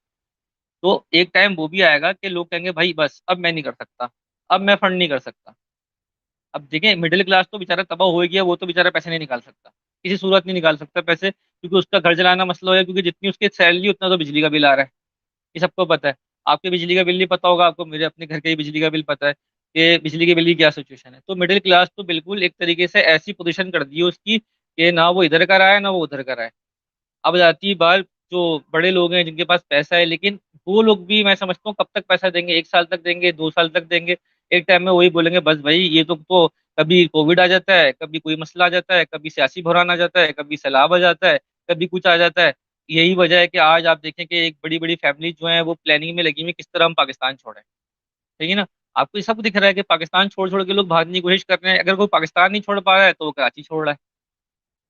तो एक टाइम वो भी आएगा कि लोग कहेंगे भाई बस अब मैं नहीं कर सकता, अब मैं फंड नहीं कर सकता। अब देखें, मिडिल क्लास तो बेचारा तबाह हो गया, वो तो बेचारा पैसे नहीं निकाल सकता, किसी सूरत नहीं निकाल सकता पैसे, क्योंकि उसका घर चलाना मसला हो गया। क्योंकि जितनी उसकी सैलरी उतना तो बिजली का बिल आ रहा है, ये सबको पता है। आपके बिजली का बिल नहीं पता होगा आपको, मेरे अपने घर के ही बिजली का बिल पता है कि बिजली के बिल की क्या सिचुएशन है। तो मिडिल क्लास तो बिल्कुल एक तरीके से ऐसी पोजीशन कर दी है उसकी कि ना वो इधर का रहा है ना वो उधर का रहा है। अब जाती है बात, जो बड़े लोग हैं जिनके पास पैसा है, लेकिन वो लोग भी मैं समझता हूँ कब तक पैसा देंगे, 1 साल तक देंगे, 2 साल तक देंगे। एक टाइम में वही बोलेंगे बस भाई ये तो कभी कोविड आ जाता है, कभी कोई मसला आ जाता है, कभी सियासी बहरान आ जाता है, कभी सैलाब आ जाता है, कभी कुछ आ जाता है। यही वजह है कि आज आप देखें कि एक बड़ी बड़ी फैमिली जो है वो प्लानिंग में लगी हुई है किस तरह हम पाकिस्तान छोड़ें, ठीक है ना। आपको ये सब दिख रहा है कि पाकिस्तान छोड़ छोड़ के लोग भागने की कोशिश कर रहे हैं। अगर कोई पाकिस्तान नहीं छोड़ पा रहा है तो वो कराची छोड़ रहा है,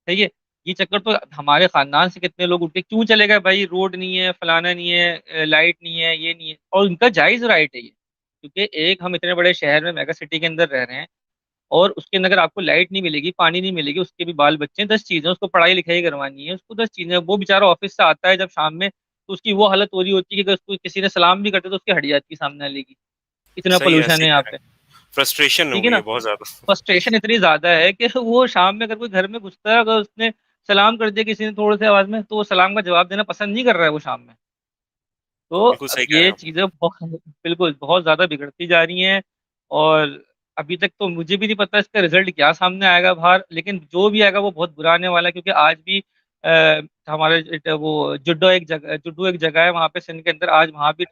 ठीक है। ये चक्कर तो हमारे खानदान से कितने लोग उठ के क्यों चले गए भाई, रोड नहीं है, फलाना नहीं है, लाइट नहीं है, ये नहीं है। और उनका जायज राइट है ये, क्योंकि एक हम इतने बड़े शहर में मेगा सिटी के अंदर रह रहे हैं, और उसके अंदर अगर आपको लाइट नहीं मिलेगी, पानी नहीं मिलेगी, उसके भी बाल बच्चे हैं, 10 चीजें, उसको पढ़ाई लिखाई करवानी है, उसको 10 चीजें, वो बेचारा ऑफिस से आता है जब शाम में, तो उसकी वो हालत हो रही होती है कि अगर उसको किसी ने सलाम भी करते तो उसकी हट जाती है सामने वाले की। इतना पोल्यूशन है सही यहाँ कह रहे पे। हैं। फ्रस्ट्रेशन हो ठीक है गई ना। है बहुत ज्यादा। फ्रस्ट्रेशन इतनी ज्यादा है कि वो शाम में अगर कोई घर में घुसता है, अगर उसने सलाम कर दिया किसी ने थोड़े से आवाज में, तो वो सलाम का जवाब देना पसंद नहीं कर रहा है वो शाम में। तो बिल्कुल अब सही कह रहे ये हैं आप। चीजें बिल्कुल बहुत ज्यादा बिगड़ती जा रही हैं। और अभी तक तो मुझे भी नहीं पता इसका रिजल्ट क्या सामने आएगा बाहर, लेकिन जो भी आएगा वो बहुत बुरा आने वाला है, क्योंकि आज भी हमारे वो जुड्डो एक जगह है वहाँ पे सिंध के अंदर, आज वहाँ भी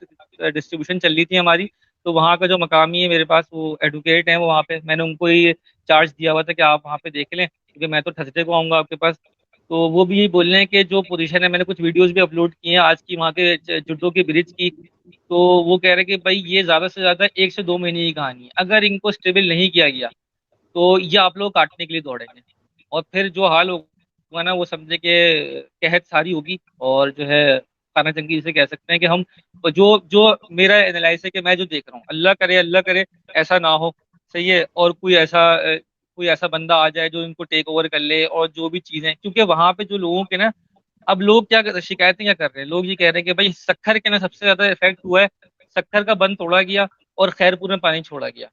डिस्ट्रीब्यूशन चल रही थी हमारी। तो वहाँ का जो मकामी है मेरे पास, वो एडवोकेट है, वो वहाँ पे मैंने उनको ही चार्ज दिया हुआ था कि आप वहाँ पे देख लें, क्योंकि मैं तो थर्सडे को आऊँगा आपके पास। तो वो भी यही बोल रहे हैं कि जो पोजीशन है, मैंने कुछ वीडियोस भी अपलोड किए हैं आज की वहाँ के जुड्डो के ब्रिज की। तो वो कह रहे हैं कि भाई ये ज्यादा से ज्यादा 1 से 2 महीने की कहानी है, अगर इनको स्टेबल नहीं किया गया तो ये आप लोग काटने के लिए दौड़ेंगे। और फिर जो हाल होगा ना, वो समझे कि कहत सारी होगी, और जो है खाना जंगी जिसे कह सकते हैं कि हम, जो जो मेरा एनालाइसिस है कि मैं जो देख रहा हूँ, अल्लाह करे ऐसा ना हो। सही है। और कोई ऐसा बंदा आ जाए जो इनको टेक ओवर कर ले, और जो भी चीजें, क्योंकि वहां पे जो लोगों के ना, अब लोग शिकायतें क्या कर रहे हैं, लोग ये कह रहे हैं कि भाई सक्खर के ना सबसे ज्यादा इफेक्ट हुआ है, सक्खर का बंद तोड़ा गया और खैरपुर में पानी छोड़ा गया।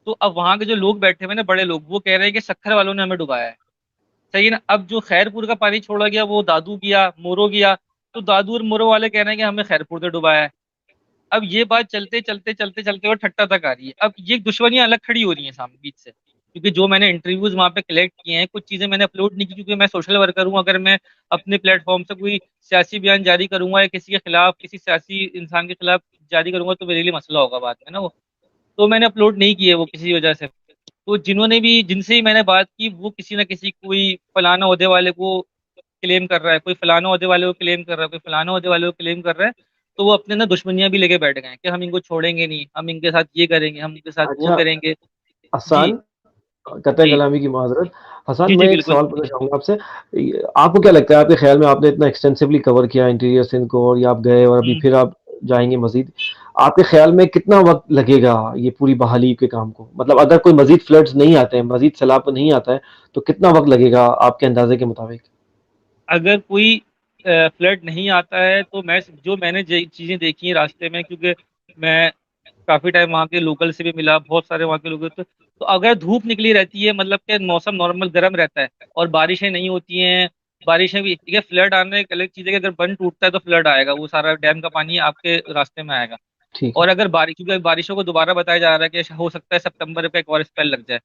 तो अब वहां के जो लोग बैठे हुए ना, बड़े लोग, वो कह रहे हैं कि सक्खर वालों ने हमें डुबाया है। सही है ना। अब जो खैरपुर का पानी छोड़ा गया वो दादू गया, मोरो गया, तो दादू और मोरो वाले कह रहे हैं कि हमें खैरपुर ने डुबाया है। अब ये बात चलते चलते चलते चलते और ठट्टा तक आ रही है। अब ये दुश्मनियां अलग खड़ी हो रही हैं सामने बीच से, क्योंकि जो मैंने इंटरव्यूज वहां पे कलेक्ट किए हैं, कुछ चीजें मैंने अपलोड नहीं की, क्योंकि मैं सोशल वर्कर हूँ। अगर मैं अपने प्लेटफॉर्म से कोई सियासी बयान जारी करूंगा या किसी के खिलाफ, किसी सियासी इंसान के खिलाफ जारी करूंगा, तो मेरे लिए मसला होगा बाद में ना वो। तो मैंने अपलोड नहीं किए वो किसी वजह से। तो जिनसे ही मैंने बात की, वो किसी ना किसी, कोई फलाना ओहदे वाले को क्लेम कर रहा है, कोई फलाना ओहदे वाले को क्लेम कर रहा है, कोई फलाना ओहदे वाले को क्लेम कर रहा है। तो वो अपने ना दुश्मनियां भी लेके बैठ गए हैं कि हम इनको छोड़ेंगे नहीं, हम इनके साथ ये करेंगे, हम इनके साथ वो अच्छा, करेंगे। जी। हसन, कतई जी। कलामी की माजरत। हसन, जी। जी मैं एक बिल्कुल। सवाल पूछना चाहूँगा आपसे। आपको क्या लगता है, आपके ख्याल में, आपने इतना एक्सटेंसिवली कवर किया इंटीरियर सिंध को, और ये आप गए और अभी हम्म। फिर आप जाएंगे मजीद, आपके ख्याल में कितना वक्त लगेगा ये पूरी बहाली के काम को? मतलब अगर कोई मजीद फ्लड्स नहीं आते हैं, मजीद सैलाब नहीं आता है, तो कितना वक्त लगेगा आपके अंदाजे के मुताबिक? अगर कोई फ्लड नहीं आता है, तो मैंने चीजें देखी हैं रास्ते में, क्योंकि मैं काफी टाइम वहाँ के लोकल से भी मिला, बहुत सारे वहाँ के लोग तो अगर धूप निकली रहती है, मतलब कि मौसम नॉर्मल गर्म रहता है, और बारिशें नहीं होती हैं, बारिशें भी, ठीक है, फ्लड आना एक अलग चीज है कि अगर बंद टूटता है तो फ्लड आएगा, वो सारा डैम का पानी आपके रास्ते में आएगा। ठीक है। और अगर बारिश, क्योंकि बारिशों को दोबारा बताया जा रहा है कि हो सकता है सितंबर पे एक और स्पेल लग जाए।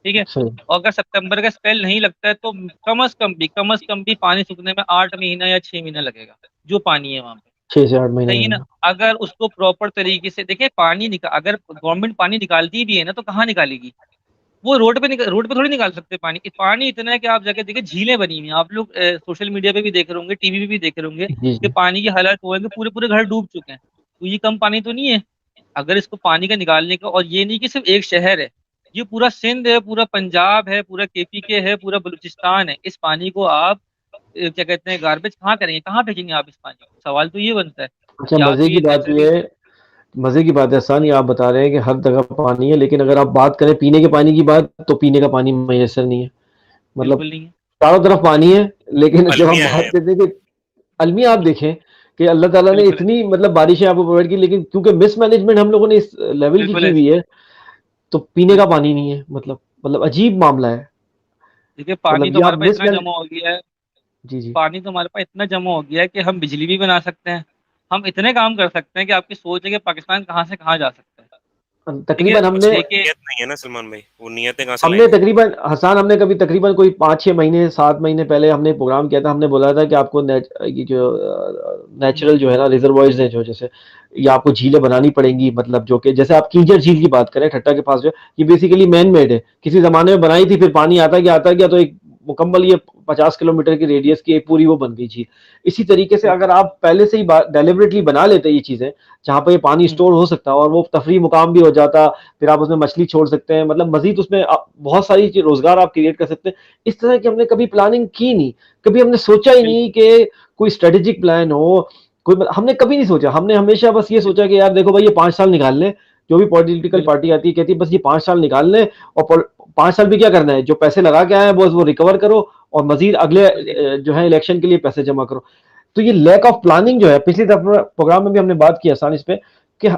ठीक है। सही। और अगर सितंबर का स्पेल नहीं लगता है, तो कम से कम भी पानी सूखने में 8 महीना या 6 महीना लगेगा, जो पानी है वहां पे। 6 से 8 महीने सही है ना। लगेगा। अगर उसको प्रॉपर तरीके से देखिए, अगर गवर्नमेंट पानी निकालती भी है ना, तो कहाँ निकालेगी? वो रोड पे थोड़ी निकाल सकते पानी। पानी इतना है कि आप जाके देखिए, झीलें बनी हुई हैं, आप लोग सोशल मीडिया पे भी देख रहे होंगे, टीवी पे भी देख रहे होंगे जी कि जी। पानी की हालत वो है कि पूरे पूरे घर डूब चुके हैं। तो ये कम पानी तो नहीं है। अगर इसको पानी का निकालने का, और ये नहीं कि सिर्फ एक शहर है, ये पूरा सिंध है, पूरा पंजाब है, पूरा केपीके है, पूरा बलूचिस्तान है, इस पानी को आप क्या कहते हैं, गार्बेज कहाँ करेंगे, कहाँ फेंकेंगे आप इस पानी को? सवाल तो ये बनता है। अच्छा, या तो मजे ये की बात नेचुरली। ये है, मजे की बात है हसन, ये आप बता रहे हैं कि हर जगह पानी है, लेकिन अगर आप बात करें पीने के पानी की बात, तो पीने का पानी मैसर नहीं है। मतलब बिल्कुल नहीं है। चारों तरफ पानी है, लेकिन जब हम अलमिया है। बात करते हैं कि अलमिया, आप देखें कि अल्लाह ताला ने बिल्कुल है। इतनी मतलब बारिशें आपको प्रोवाइड की, लेकिन क्योंकि मिसमैनेजमेंट हम लोगों ने इस लेवल बिल्कुल की है। हुई है, तो पीने का बिल्कुल। पानी नहीं है। मतलब अजीब मामला है। देखिए, पानी मतलब तो ये हमारे आप पास इतना मिसमैनेज। जमा हो गया है। जी जी। पानी तो हमारे पास इतना जमा हो गया है कि हम बिजली भी बना सकते हैं। हम इतने काम कर सकते हैं कि आपकी सोच है कि पाकिस्तान कहाँ से कहाँ जा सकता है। ठीक है। तकरीबन बस हमने वो देखिए। नियत नहीं है ना सलमान भाई, वो नियतें कहाँ से हमने लाएंगे? तकरीबन हसन हमने कभी तकरीबन कोई 5-6 महीने 7 महीने पहले हमने प्रोग्राम किया था। हमने बोला था कि आपको ये जो हम्म। नेचुरल जो है ना रिजर्वॉयर्स हैं, जो जैसे ये आपको झीलें बनानी पड़ेंगी, मतलब जो कि जैसे आप कींजर झील की बात करें ठट्टा के पास, जो ये बेसिकली मैन मेड है, किसी जमाने में बनाई थी, फिर पानी आता गया तो एक मुकम्मल ये 50 किलोमीटर की रेडियस की एक पूरी वो बन गई झील। इसी तरीके से अगर आप पहले से ही डेलिबरेटली बना लेते ये चीजें, जहाँ पे ये पानी स्टोर हो सकता है और वो तफरी मुकाम भी हो जाता, फिर आप उसमें मछली छोड़ सकते हैं, मतलब मजीद उसमें बहुत सारी रोजगार आप क्रिएट कर सकते हैं। इस तरह की हमने कभी प्लानिंग की नहीं, कभी हमने सोचा ही नहीं कि कोई स्ट्रेटेजिक प्लान हो, कोई हमने कभी नहीं सोचा। हमने हमेशा बस ये सोचा कि यार देखो भाई ये 5 साल निकाल लें, जो भी पॉलिटिकल पार्टी आती है कहती है बस ये 5 साल निकाल लें, और 5 साल भी क्या करना है, जो पैसे लगा के आए हैं बस वो रिकवर करो और मजीद अगले जो है इलेक्शन के लिए पैसे जमा करो। तो ये लैक ऑफ प्लानिंग जो है, पिछले प्रोग्राम में भी हमने बात की आसान इस पे कि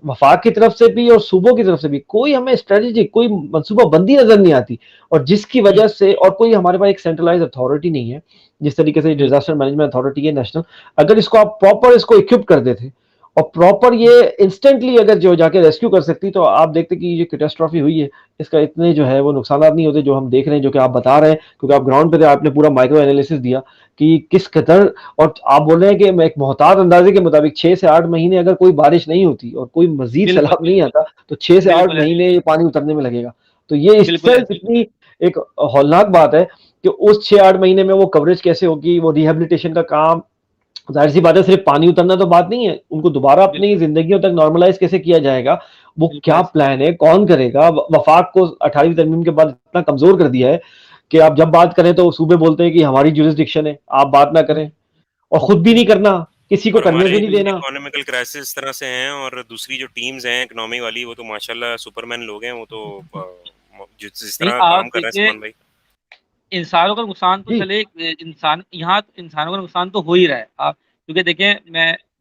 वफाक की तरफ से भी और सूबों की तरफ से भी कोई हमें स्ट्रेटेजी, कोई मंसूबा बंदी नजर नहीं आती, और जिसकी वजह से, और कोई हमारे पास एक सेंट्रलाइज अथॉरिटी नहीं है जिस तरीके से डिजास्टर मैनेजमेंट अथॉरिटी है नेशनल। अगर इसको आप प्रॉपर इसको इक्विप कर देते और प्रॉपर ये इंस्टेंटली अगर जो जाके रेस्क्यू कर सकती, तो आप देखते कि ये कैटास्ट्रॉफी हुई है, इसका इतने जो है वो नुकसान नहीं होते जो हम देख रहे हैं, जो कि आप बता रहे हैं, क्योंकि आप ग्राउंड पे थे, आपने पूरा माइक्रो एनालिसिस दिया कि किस कदर। और आप बोल रहे हैं कि मैं एक मोहतात अंदाजे के मुताबिक 6 से 8 महीने अगर कोई बारिश नहीं होती और कोई मजीद सैलाब नहीं आता, तो 6 से 8 महीने ये पानी उतरने में लगेगा। तो ये इससे इतनी एक हौलनाक बात है कि उस 6-8 महीने में वो कवरेज कैसे होगी, वो रिहेबिलिटेशन का काम, जाहिर सी बात है सिर्फ पानी उतरना तो बात नहीं है, उनको दोबारा अपनी जिंदगियों तक नॉर्मलाइज कैसे किया जाएगा, वो क्या प्लान है, कौन करेगा। वफाक को 18वीं तरमीम के बाद इतना कमजोर कर दिया है कि आप जब बात करें तो सूबे बोलते हैं कि हमारी जुरिस्डिक्शन है, आप बात ना करें, और खुद भी नहीं करना, किसी को करने भी नहीं देना। इकोनॉमिकल क्राइसिस इस तरह से हैं, और दूसरी जो टीम्स हैं इकोनॉमी वाली, वो तो माशाल्लाह सुपरमैन लोग हैं, वो तो जिस तरह काम कर रहे हैं सुमन भाई। इंसानों का नुकसान तो चले, इंसान यहाँ इंसानों का नुकसान तो हो ही रहा है। आप क्योंकि देखें,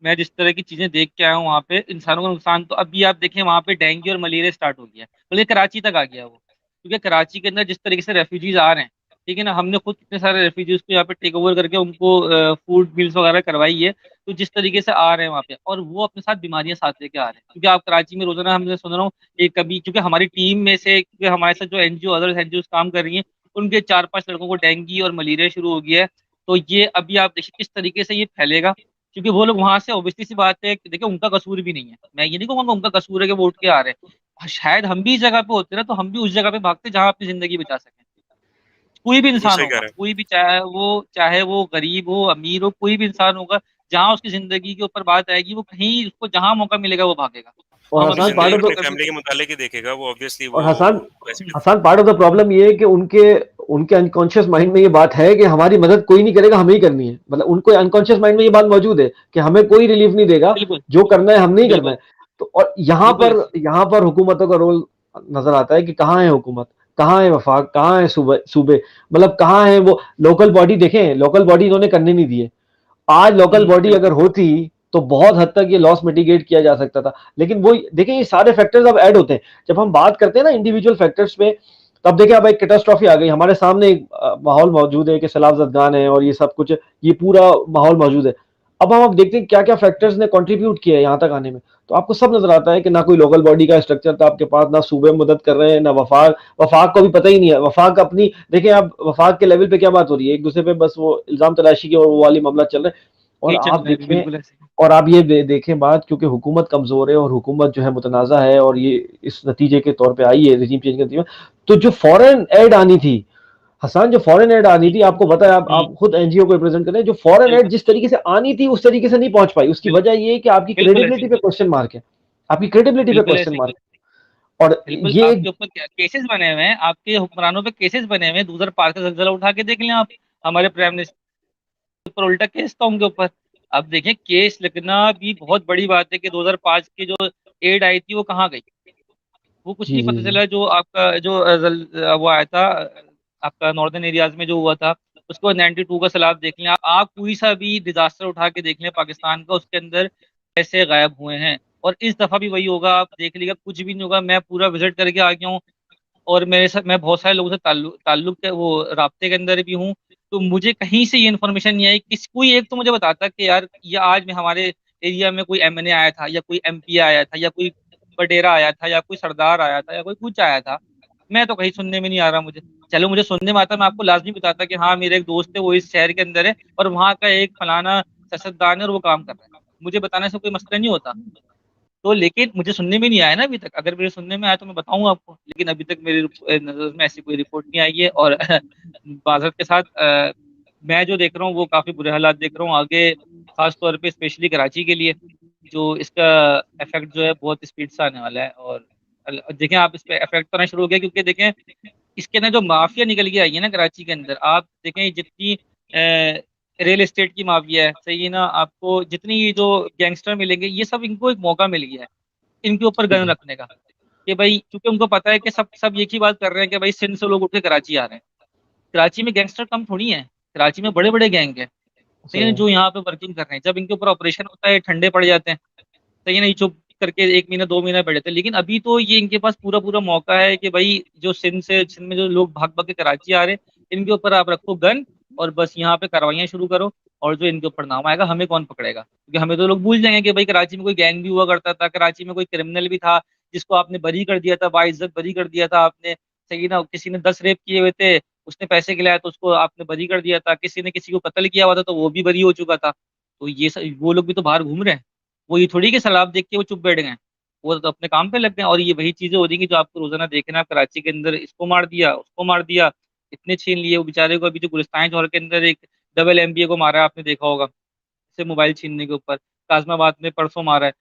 मैं जिस तरह की चीजें देख के आया हूँ वहाँ पे, इंसानों का नुकसान तो अभी आप देखें वहाँ पे डेंगू और मलेरिया स्टार्ट हो गया है, बल्कि कराची तक आ गया वो। क्योंकि कराची के अंदर जिस तरीके से रेफ्यूजीज आ रहे हैं, ठीक है ना, हमने खुद कितने सारे रेफ्यूजीज को यहाँ पे टेक ओवर करके उनको फूड मील्स वगैरह करवाई है। तो जिस तरीके से आ रहे हैं वहाँ पे, और वो अपने साथ बीमारियां साथ लेके आ रहे हैं, क्योंकि आप कराची में रोजाना हमने सुन रहा हूँ एक कभी, क्योंकि हमारी टीम में से, क्योंकि हमारे साथ जो एनजीओ अदर एनजीओ काम कर रही हैं, उनके 4-5 लड़कों को डेंगू और मलेरिया शुरू हो गया है। तो ये अभी आप देखिए किस तरीके से ये फैलेगा, क्योंकि वो लोग वहां से, ऑब्वियसली सी बात है कि देखिए उनका कसूर भी नहीं है, मैं ये नहीं कहूँगा उनका कसूर है कि वो उठ के आ रहे हैं। शायद हम भी इस जगह पे होते ना, तो हम भी उस जगह पे भागते जहां अपनी जिंदगी बचा सकें। कोई भी इंसान होगा, कोई भी, चाहे वो गरीब हो अमीर हो, कोई भी इंसान होगा, जहां उसकी जिंदगी के ऊपर बात आएगी, वो कहीं उसको जहां मौका मिलेगा वो भागेगा। और Hasan part of the family के मुतालिक ही देखेगा वो, ऑब्वियसली। और Hasan part of the problem ये है कि उनके अनकॉन्शियस माइंड में ये बात है कि हमारी मदद कोई नहीं करेगा, हमें ही करनी है। मतलब उनको अनकॉन्शियस माइंड में ये बात मौजूद है कि हमें कोई रिलीफ नहीं देगा, जो करना है हमने ही करना है। तो और यहाँ पर हुकूमतों का रोल नजर आता है कि कहाँ है हुकूमत, कहाँ है वफाक, कहाँ है सूबे, मतलब कहाँ है वो लोकल बॉडी। देखें, लोकल बॉडी इन्होंने करने नहीं दिए। आज लोकल बॉडी अगर होती तो बहुत हद तक ये लॉस मिटिगेट किया जा सकता था, लेकिन वो देखें ये सारे फैक्टर्स अब ऐड होते हैं। जब हम बात करते हैं ना इंडिविजुअल फैक्टर्स पे, तब देखिए अब एक कैटास्ट्रॉफी आ गई हमारे सामने, एक माहौल मौजूद है कि सैलाब ज़दगान है और ये सब कुछ, ये पूरा माहौल मौजूद है। अब हम देखते हैं क्या क्या फैक्टर्स ने कंट्रीब्यूट किया है यहाँ तक आने में, तो आपको सब नजर आता है कि ना कोई लोकल बॉडी का स्ट्रक्चर था आपके पास, ना सूबे मदद कर रहे हैं, ना वफाक को भी पता ही नहीं है। वफाक अपनी, देखिए आप वफाक के लेवल पे क्या बात हो रही है, एक दूसरे पे बस वो इल्जाम तलाशी के और वो वाली मामला चल रहे हैं। और आप देखें, और आप ये देखें बात, क्योंकि हुकूमत कमजोर है और हुकूमत जो है मुतनाज़ा है, और ये इस नतीजे के तौर पे आई है रिजीम चेंज के नतीजे में, तो जो फॉरेन एड आनी थी हसन, जो फॉरेन एड आनी थी, आपको पता है, आप खुद एनजीओ को रिप्रेजेंट कर रहे हैं, जो फॉरेन एड जिस तरीके से आनी थी उस तरीके से नहीं पहुंच पाई। उसकी वजह ये है कि आपकी क्रेडिबिलिटी पे क्वेश्चन मार्क है, आपकी क्रेडिबिलिटी पे क्वेश्चन मार्क है। और ये आपके ऊपर केसेस बने हुए हैं, आपके हुक्मरानों पे केसेस बने हुए हैं। 2005 का ज़लज़ला उठा के देख लें आप, हमारे प्राइम मिनिस्टर पर उल्टा केस था उनके ऊपर। अब देखें, केस लगना भी बहुत बड़ी बात है कि 2005 की जो एड आई थी वो कहाँ गई, वो कुछ नहीं पता चला। जो आपका जो वो आया था आपका नॉर्दर्न एरियाज में जो हुआ था, उसको 92 का सैलाब देख लें आप कोई सा भी डिजास्टर उठा के देख लें पाकिस्तान का, उसके अंदर पैसे गायब हुए हैं। और इस दफा भी वही होगा, आप देख लीजिएगा, कुछ भी नहीं होगा। मैं पूरा विजिट करके आ गया हूँ, और मेरे साथ मैं बहुत सारे लोगों से ताल्लुक के वो राब्ते के अंदर भी हूँ। तो मुझे कहीं से ये इन्फॉर्मेशन नहीं आई, कोई एक तो मुझे बताता कि यार ये आज में हमारे एरिया में कोई एमएनए आया था, या कोई एमपी आया था, या कोई बडेरा आया था, या कोई सरदार आया था, या कोई कुछ आया था। मैं तो कहीं सुनने में नहीं आ रहा मुझे। चलो मुझे सुनने में आता, मैं आपको लाजमी बताता कि हाँ मेरे एक दोस्त है, वो इस शहर के अंदर है, और वहाँ का एक फलाना सियासतदान है और वो काम कर रहा है। मुझे बताने से कोई मसला नहीं होता। तो लेकिन मुझे सुनने में नहीं आया ना अभी तक, अगर मेरे सुनने में आया तो मैं बताऊंगा आपको, लेकिन अभी तक मेरी नजर में ऐसी कोई रिपोर्ट नहीं आई है। और माजरत के साथ मैं जो देख रहा हूँ वो काफी बुरे हालात देख रहा हूँ आगे, खास तौर पे स्पेशली कराची के लिए, जो इसका इफेक्ट जो है बहुत स्पीड से आने वाला है। और देखें आप, इस पे इफेक्ट होना शुरू हो गया, क्योंकि देखें इसके अंदर जो माफिया निकल के आई है ना कराची के अंदर, आप देखें जितनी रियल एस्टेट की माफिया है, सही है ना, आपको जितनी ये जो गैंगस्टर मिलेंगे, ये सब इनको एक मौका मिल गया है इनके ऊपर गन रखने का, कि भाई क्योंकि उनको पता है कि सब सब एक ही बात कर रहे हैं कि भाई सिंध से लोग उठ के कराची आ रहे हैं। कराची में गैंगस्टर कम थोड़ी है, कराची में बड़े बड़े गैंग है, सही है ना, सही जो यहाँ पे वर्किंग कर रहे हैं। जब इनके ऊपर ऑपरेशन होता है ठंडे पड़ जाते हैं, सही है ना, ये चुप करके 1 महीना 2 महीना बैठे थे। लेकिन अभी तो ये इनके पास पूरा पूरा मौका है कि भाई जो सिंध में जो लोग भाग भाग के कराची आ रहे हैं, इनके ऊपर आप रखो गन और बस यहाँ पे कार्रवाइयाँ शुरू करो, और जो इनके ऊपर नाम आएगा हमें कौन पकड़ेगा, क्योंकि हमें तो लोग भूल जाएंगे कि भाई कराची में कोई गैंग भी हुआ करता था, कराची में कोई क्रिमिनल भी था जिसको आपने बरी कर दिया था, बाइज्जत बरी कर दिया था आपने, सही है ना, किसी ने 10 रेप किए हुए थे, उसने पैसे खिलाया तो उसको आपने बरी कर दिया था, किसी ने किसी को कत्ल किया हुआ था तो वो भी बरी हो चुका था। तो ये वो लोग भी तो बाहर घूम रहे हैं, वो ये थोड़ी कि सलाब देख के वो चुप बैठ गए, वो तो अपने काम पे लग गए। और ये वही चीजें हो रही कि जो आपको रोजाना देखना, कराची के अंदर इसको मार दिया उसको मार दिया, इतने छीन लिए। वो बेचारे को अभी जो गुलिस्तान शहर के अंदर एक डबल एमबीए को मारा है, आपने देखा होगा, से मोबाइल छीनने के ऊपर, काजमाबाद में परसों मारा है।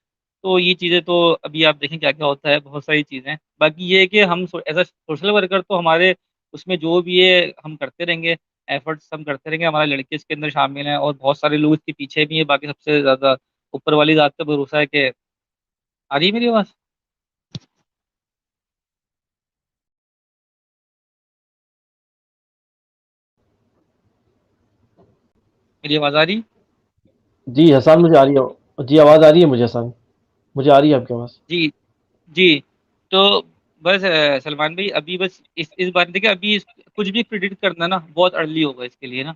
तो ये चीजें तो अभी आप देखें क्या क्या होता है, बहुत सारी चीजें हैं। बाकी ये है कि हम एज अ सोशल वर्कर तो हमारे उसमें जो भी है हम करते रहेंगे, एफर्ट्स हम करते रहेंगे, हमारे लड़के इसके अंदर शामिल हैं और बहुत सारे लोग इसके पीछे भी हैं। बाकी सबसे ज्यादा ऊपर वाली जात पे भरोसा है कि, आ रही है मेरी आवाज, मेरी आवाज आ रही? जी हसन, मुझे आ रही है जी, आवाज़ आ रही है मुझे हसन, मुझे आ रही है आपकी आवाज़। जी जी। तो बस सलमान भाई, अभी बस इस बार देखिए, अभी कुछ भी प्रिडिक्ट करना ना बहुत अर्ली होगा इसके लिए ना,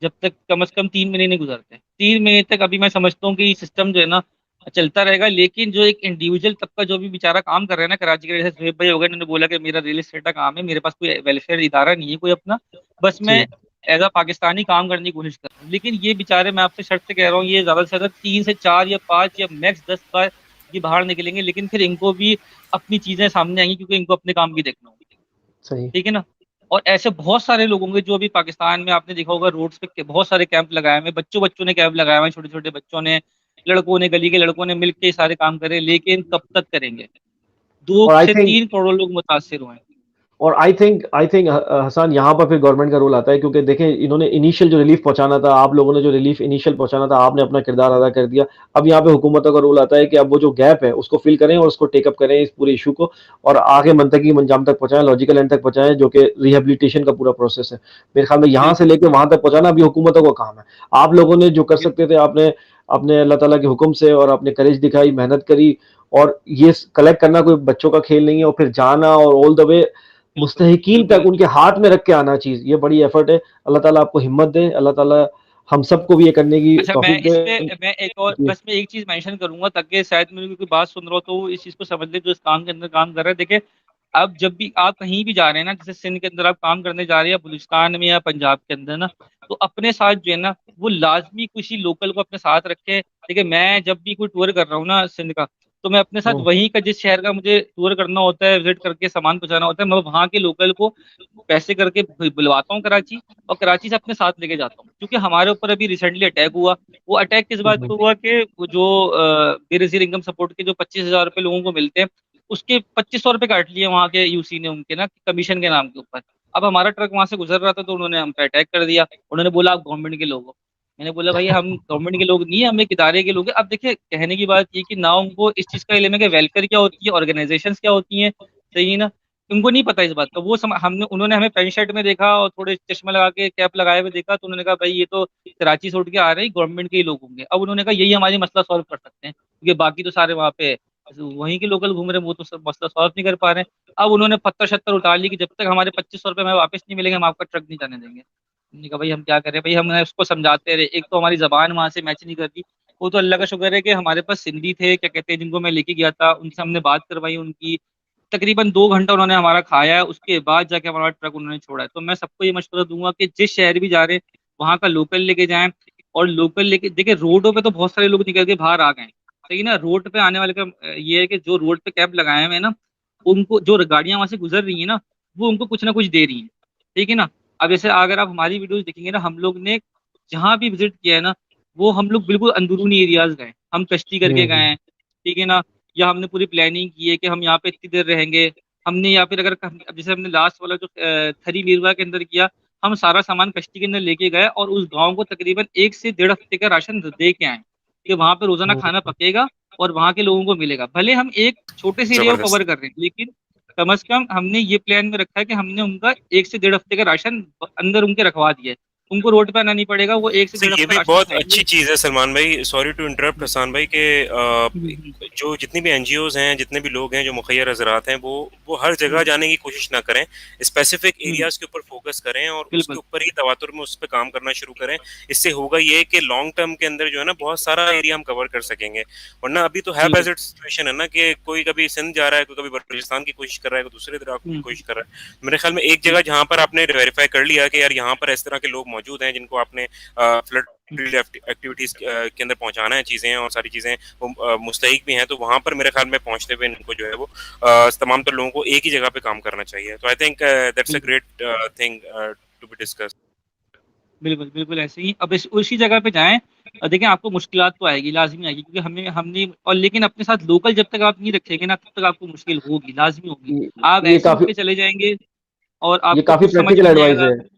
जब तक कम से कम 3 महीने नहीं गुजरते। 3 महीने तक अभी मैं समझता हूँ कि सिस्टम जो है ना चलता रहेगा, लेकिन जो एक इंडिविजुअल तबका जो भी बेचारा काम कर रहा है ना कराची के, जैसे सुहेब भाई हो गए, उन्होंने बोला कि मेरा रियल एस्टेट का काम है, मेरे पास कोई वेलफेयर इदारा नहीं है कोई अपना, बस मैं जी, एज अ पाकिस्तानी काम करने की कोशिश कर रहा हूँ। लेकिन ये बेचारे, मैं आपसे शर्त से कह रहा हूँ, ये ज्यादा से ज्यादा 3 से 4 या 5 या मैक्स 10 बार ये बाहर निकलेंगे, लेकिन फिर इनको भी अपनी चीजें सामने आएंगी, क्योंकि इनको अपने काम भी देखना होगा, सही। ठीक है ना। और ऐसे बहुत सारे लोग होंगे जो अभी पाकिस्तान में, आपने देखा होगा रोड्स पे बहुत सारे कैंप लगाए हुए हैं, बच्चों बच्चों ने कैंप लगाए हुए हैं, छोटे छोटे बच्चों ने, लड़कों ने, गली के लड़कों ने मिलकर ये सारे काम करे, लेकिन कब तक करेंगे? दो और आई से थिंक तीन करोड़ लोग मुतासर हुए हैं। और आई थिंक हसन, यहाँ पर फिर गवर्नमेंट का रोल आता है, क्योंकि देखें इन्होंने इनिशियल जो रिलीफ पहुंचाना था, आप लोगों ने जो रिलीफ इनिशियल पहुंचाना था, आपने अपना किरदार अदा कर दिया। अब यहाँ पे हुकूमतों का रोल आता है कि अब वो जो गैप है उसको फिल करें और उसको टेकअप करें इस पूरे इशू को, और आगे मंतकी मंजाम तक पहुंचाएं, लॉजिकल एंड तक पहुंचाएं, जो कि रिहेबिलिटेशन का पूरा प्रोसेस है। मेरे ख्याल में यहाँ से बिल्कुल लेकर वहां तक पहुंचाना अभी हुकूमतों का काम है। आप लोगों ने जो कर सकते थे, आपने अपने अल्लाह ताला के हुक्म से और अपने करेज दिखाई, मेहनत करी, और ये कलेक्ट करना कोई बच्चों का खेल नहीं है, और फिर जाना और ऑल द वे बिल्कुल मुस्तहिकीन तक बिल्कुल। उनके हाथ में रख के आना चीज़, ये बड़ी एफर्ट है। अल्लाह ताला आपको हिम्मत दे, अल्लाह ताला हम सबको भी ये करने की अच्छा, मैं तौफीक इस दे। पे मैं एक और जी, बस मैं एक चीज मेंशन करूंगा, ताकि शायद मेरी कोई बात सुन रहा हो तो वो इस चीज को समझ ले जो इस काम के अंदर काम कर रहे हैं। देखिए, अब जब भी आप कहीं भी जा रहे हैं ना, जैसे सिंध के अंदर आप काम करने जा रहे हैं, या बलूचिस्तान में या पंजाब के अंदर ना, तो अपने साथ जो है ना वो लाजमी किसी लोकल को अपने साथ रखे। देखिए, मैं जब भी कोई टूर कर रहा हूँ ना सिंध का, तो मैं अपने साथ हम्म, वहीं का, जिस शहर का मुझे टूर करना होता है, विजिट करके सामान पहुंचाना होता है, मैं वहाँ के लोकल को पैसे करके बुलवाता हूँ कराची, और कराची से अपने साथ लेके जाता हूँ। क्योंकि हमारे ऊपर अभी रिसेंटली अटैक हुआ, वो अटैक किस बात हम्म, पे हुआ कि वो जो बेनजीर इनकम सपोर्ट के जो 25,000 रुपये लोगों को मिलते हैं, उसके 2500 रुपये काट लिए वहाँ के यूसी ने उनके ना कमीशन के नाम के ऊपर। अब हमारा ट्रक वहां से गुजर रहा था, तो उन्होंने हम पे अटैक कर दिया। उन्होंने बोला आप गवर्नमेंट के लोग हो। मैंने बोला भाई हम गवर्नमेंट के लोग नहीं है, हम एक इदारे के लोग हैं। अब देखिए, कहने की बात ये कि ना उनको इस चीज का इल्म है कि वेलफेयर क्या होती है, ऑर्गेनाइजेशंस क्या होती हैं, सही है ना, उनको नहीं पता इस बात का। वो हमने उन्होंने हमें पैंट शर्ट में देखा और थोड़े चश्मा लगा के कैप लगाए हुए देखा, तो उन्होंने कहा भाई ये तो कराची से उठ के आ रहे हैं, गवर्नमेंट के ही लोग होंगे। अब उन्होंने कहा यही हमारी मसला सॉल्व कर सकते हैं, क्योंकि बाकी तो सारे वहाँ पे वहीं के लोकल घूम रहे हैं, वो तो सब मसला सॉल्व नहीं कर पा रहे हैं। अब उन्होंने पत्थर शत्तर उतार ली कि जब तक हमारे 2500 रुपये हमें वापस नहीं मिलेंगे, हम आपका ट्रक नहीं जाने देंगे। हमने कहा भाई हम क्या करें भाई, हमने उसको समझाते रहे, एक तो हमारी जबान वहां से मैच नहीं करती। वो तो अल्लाह का शुक्र है कि हमारे पास सिंधी थे, क्या कहते हैं, जिनको मैं लेके गया था, उनसे हमने बात करवाई, उनकी तकरीबन 2 घंटा उन्होंने हमारा खाया है, उसके बाद जाके हमारा ट्रक उन्होंने छोड़ा है। तो मैं सबको ये मशवरा दूंगा कि जिस शहर भी जा रहे हैं, वहाँ का लोकल लेके जाएं। और लोकल लेके देखिए, रोडों पे तो बहुत सारे लोग निकल के बाहर आ गए हैं, सही ना, रोड पे आने वाले का ये है कि जो रोड पे कैंप लगाए हुए हैं ना, उनको जो गाड़ियां वहां से गुजर रही है ना, वो उनको कुछ ना कुछ दे रही है। ठीक है ना। अब जैसे अगर आप हमारी वीडियोस देखेंगे ना, हम लोग ने जहाँ भी विजिट किया है ना, वो हम लोग बिल्कुल अंदरूनी एरियाज गए, हम कश्ती करके गए हैं। ठीक है ना। या हमने पूरी प्लानिंग की है कि हम यहाँ पे इतनी देर रहेंगे। हमने या फिर अगर अब जैसे हमने लास्ट वाला जो थरी मीरवा के अंदर किया, हम सारा सामान कश्ती के अंदर लेके गए और उस गांव को तकरीबन 1 से 1.5 हफ्ते का राशन दे के आए कि वहां पे रोजाना खाना पकेगा और वहां के लोगों को मिलेगा। भले हम एक छोटे से एरिया को जबरदस्त। कवर कर रहे हैं, लेकिन कम से कम हमने ये प्लान में रखा है कि हमने उनका 1 से 1.5 हफ्ते का राशन अंदर उनके रखवा दिया है। उनको रोड पे आना नहीं पड़ेगा, वो एक से तो डेढ़ ये हफ्ता भी राशन बहुत खाएंगे। अच्छी चीज़ है सलमान भाई, सॉरी टू इंटरप्ट हम्म, हसन भाई, के हम्म, जो जितनी भी एनजीओज हैं, जितने भी लोग हैं जो मुखैर हजरात हैं, वो हर जगह हम्म, जाने की कोशिश ना करें, स्पेसिफिक हम्म, एरियाज के ऊपर फोकस करें और उसके बिल्कुल ऊपर ही तवातुर में उस पर काम करना शुरू करें। इससे होगा ये कि लॉन्ग टर्म के अंदर जो है ना बहुत सारा एरिया हम कवर कर सकेंगे। वरना अभी तो है बिल्कुल। पैसेट सिचुएशन है ना कि कोई कभी सिंध जा रहा है, कोई कभी बलूचिस्तान की कोशिश कर रहा है, कोई दूसरे इलाकों की हम्म, कोशिश कर रहा है। मेरे ख्याल में एक हम्म, जगह जहाँ पर आपने वेरीफाई कर लिया कि यार यहाँ पर इस तरह के लोग मौजूद हैं जिनको आपने फ्लड एक्टिविटीज के अंदर पहुंचाना है चीजें और सारी चीजें, वो मुस्तहिक भी हैं, तो वहां पर मेरे ख्याल में पहुंचते हुए इनको जो है वो तमाम तर लोगों को एक ही जगह पे काम करना चाहिए। तो आई थिंक दैट्स अ बिल्कुल great thing to be discuss. बिल्कुल बिल्कुल ऐसे ही। अब उसी जगह पे जाएं और देखें, आपको मुश्किलात तो आएगी, लाजमी आएगी, क्योंकि हमें हमने और लेकिन अपने साथ लोकल जब तक आप नहीं रखेंगे ना, तब तक आपको मुश्किल होगी, लाजमी होगी। ये आप ये ऐसे उठ काफ़ी के चले जाएंगे और ये आपको काफ़ी कुछ समझ प्रैक्टिकल में नहीं एडवाइस आएगा। है।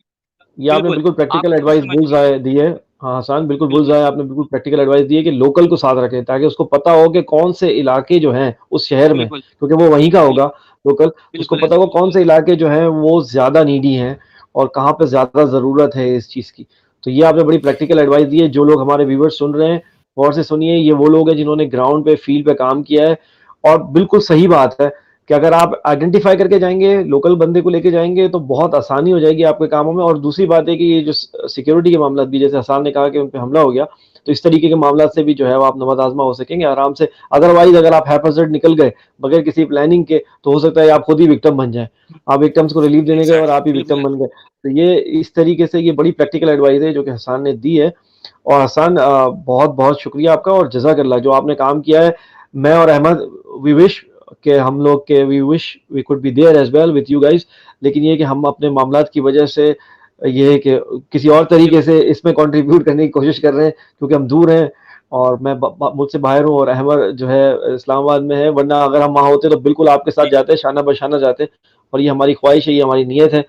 ये आपने बिल्कुल, बिल्कुल प्रैक्टिकल आपको कुछ एडवाइस समझ बुल्स नहीं आय आएगा। दी है। हाँ, हसन बिल्कुल बुल्स बिल्कुल आय आपने बिल्कुल प्रैक्टिकल एडवाइस दी है कि लोकल को साथ रखें ताकि उसको पता हो कि कौन से इलाके जो हैं उस शहर में, बिल्कुल क्योंकि वो वहीं का होगा बिल्कुल लोकल, उसको बिल्कुल पता ऐसे होगा कौन बिल्कुल से इलाके जो हैं वो ज़्यादा नीडी हैं और कहाँ पे ज़्यादा ज़रूरत है इस चीज़ की। तो ये आपने बड़ी प्रैक्टिकल एडवाइस दी है। जो लोग हमारे व्यूअर्स सुन रहे हैं, गौर से सुनिए, ये वो लोग हैं जिन्होंने ग्राउंड पे, फील्ड पे काम किया है और बिल्कुल सही बात है कि अगर आप आइडेंटिफ़ाई करके जाएँगे, लोकल बंदे को लेके जाएँगे तो बहुत आसानी हो जाएगी आपके कामों में। और दूसरी बात है कि ये जो सिक्योरिटी के मामला भी, जैसे हसन ने कहा कि उन पे हमला हो गया, तो इस तरीके के मामला से भी जो है वो आप नमज़ आज़मा हो सकेंगे आराम से। अदरवाइज़ अगर आप हैफ़ज़र्ड निकल गए बगैर किसी प्लानिंग के, तो हो सकता है आप खुद ही विक्टिम बन जाएँ। आप विक्टिम्स को रिलीफ़ देने गए और एग्जैक्टली। आप ही बिल्कुल विक्टिम बन ऐसे गए। तो ये इस तरीके से ये बड़ी प्रैक्टिकल एडवाइस है जो कि हसन ने दी है। और हसन, बहुत-बहुत शुक्रिया आपका और जज़ाकल्लाह जो आपने काम किया है। मैं और अहमद, वी विश कि हम लोग के we wish we could be there as well with you guys. लेकिन ये है कि हम अपने मामलात की वजह से ये है कि किसी और तरीके बिल्कुल से इसमें कंट्रीब्यूट करने की कोशिश कर रहे हैं क्योंकि हम दूर हैं और मैं मुझसे बाहर हूँ और अहमद जो है इस्लामाबाद में है। वरना अगर हम वहाँ होते तो बिल्कुल आपके साथ जी जी जाते, शाना बशाना जाते। और ये हमारी ख्वाहिश है, ये हमारी नीयत है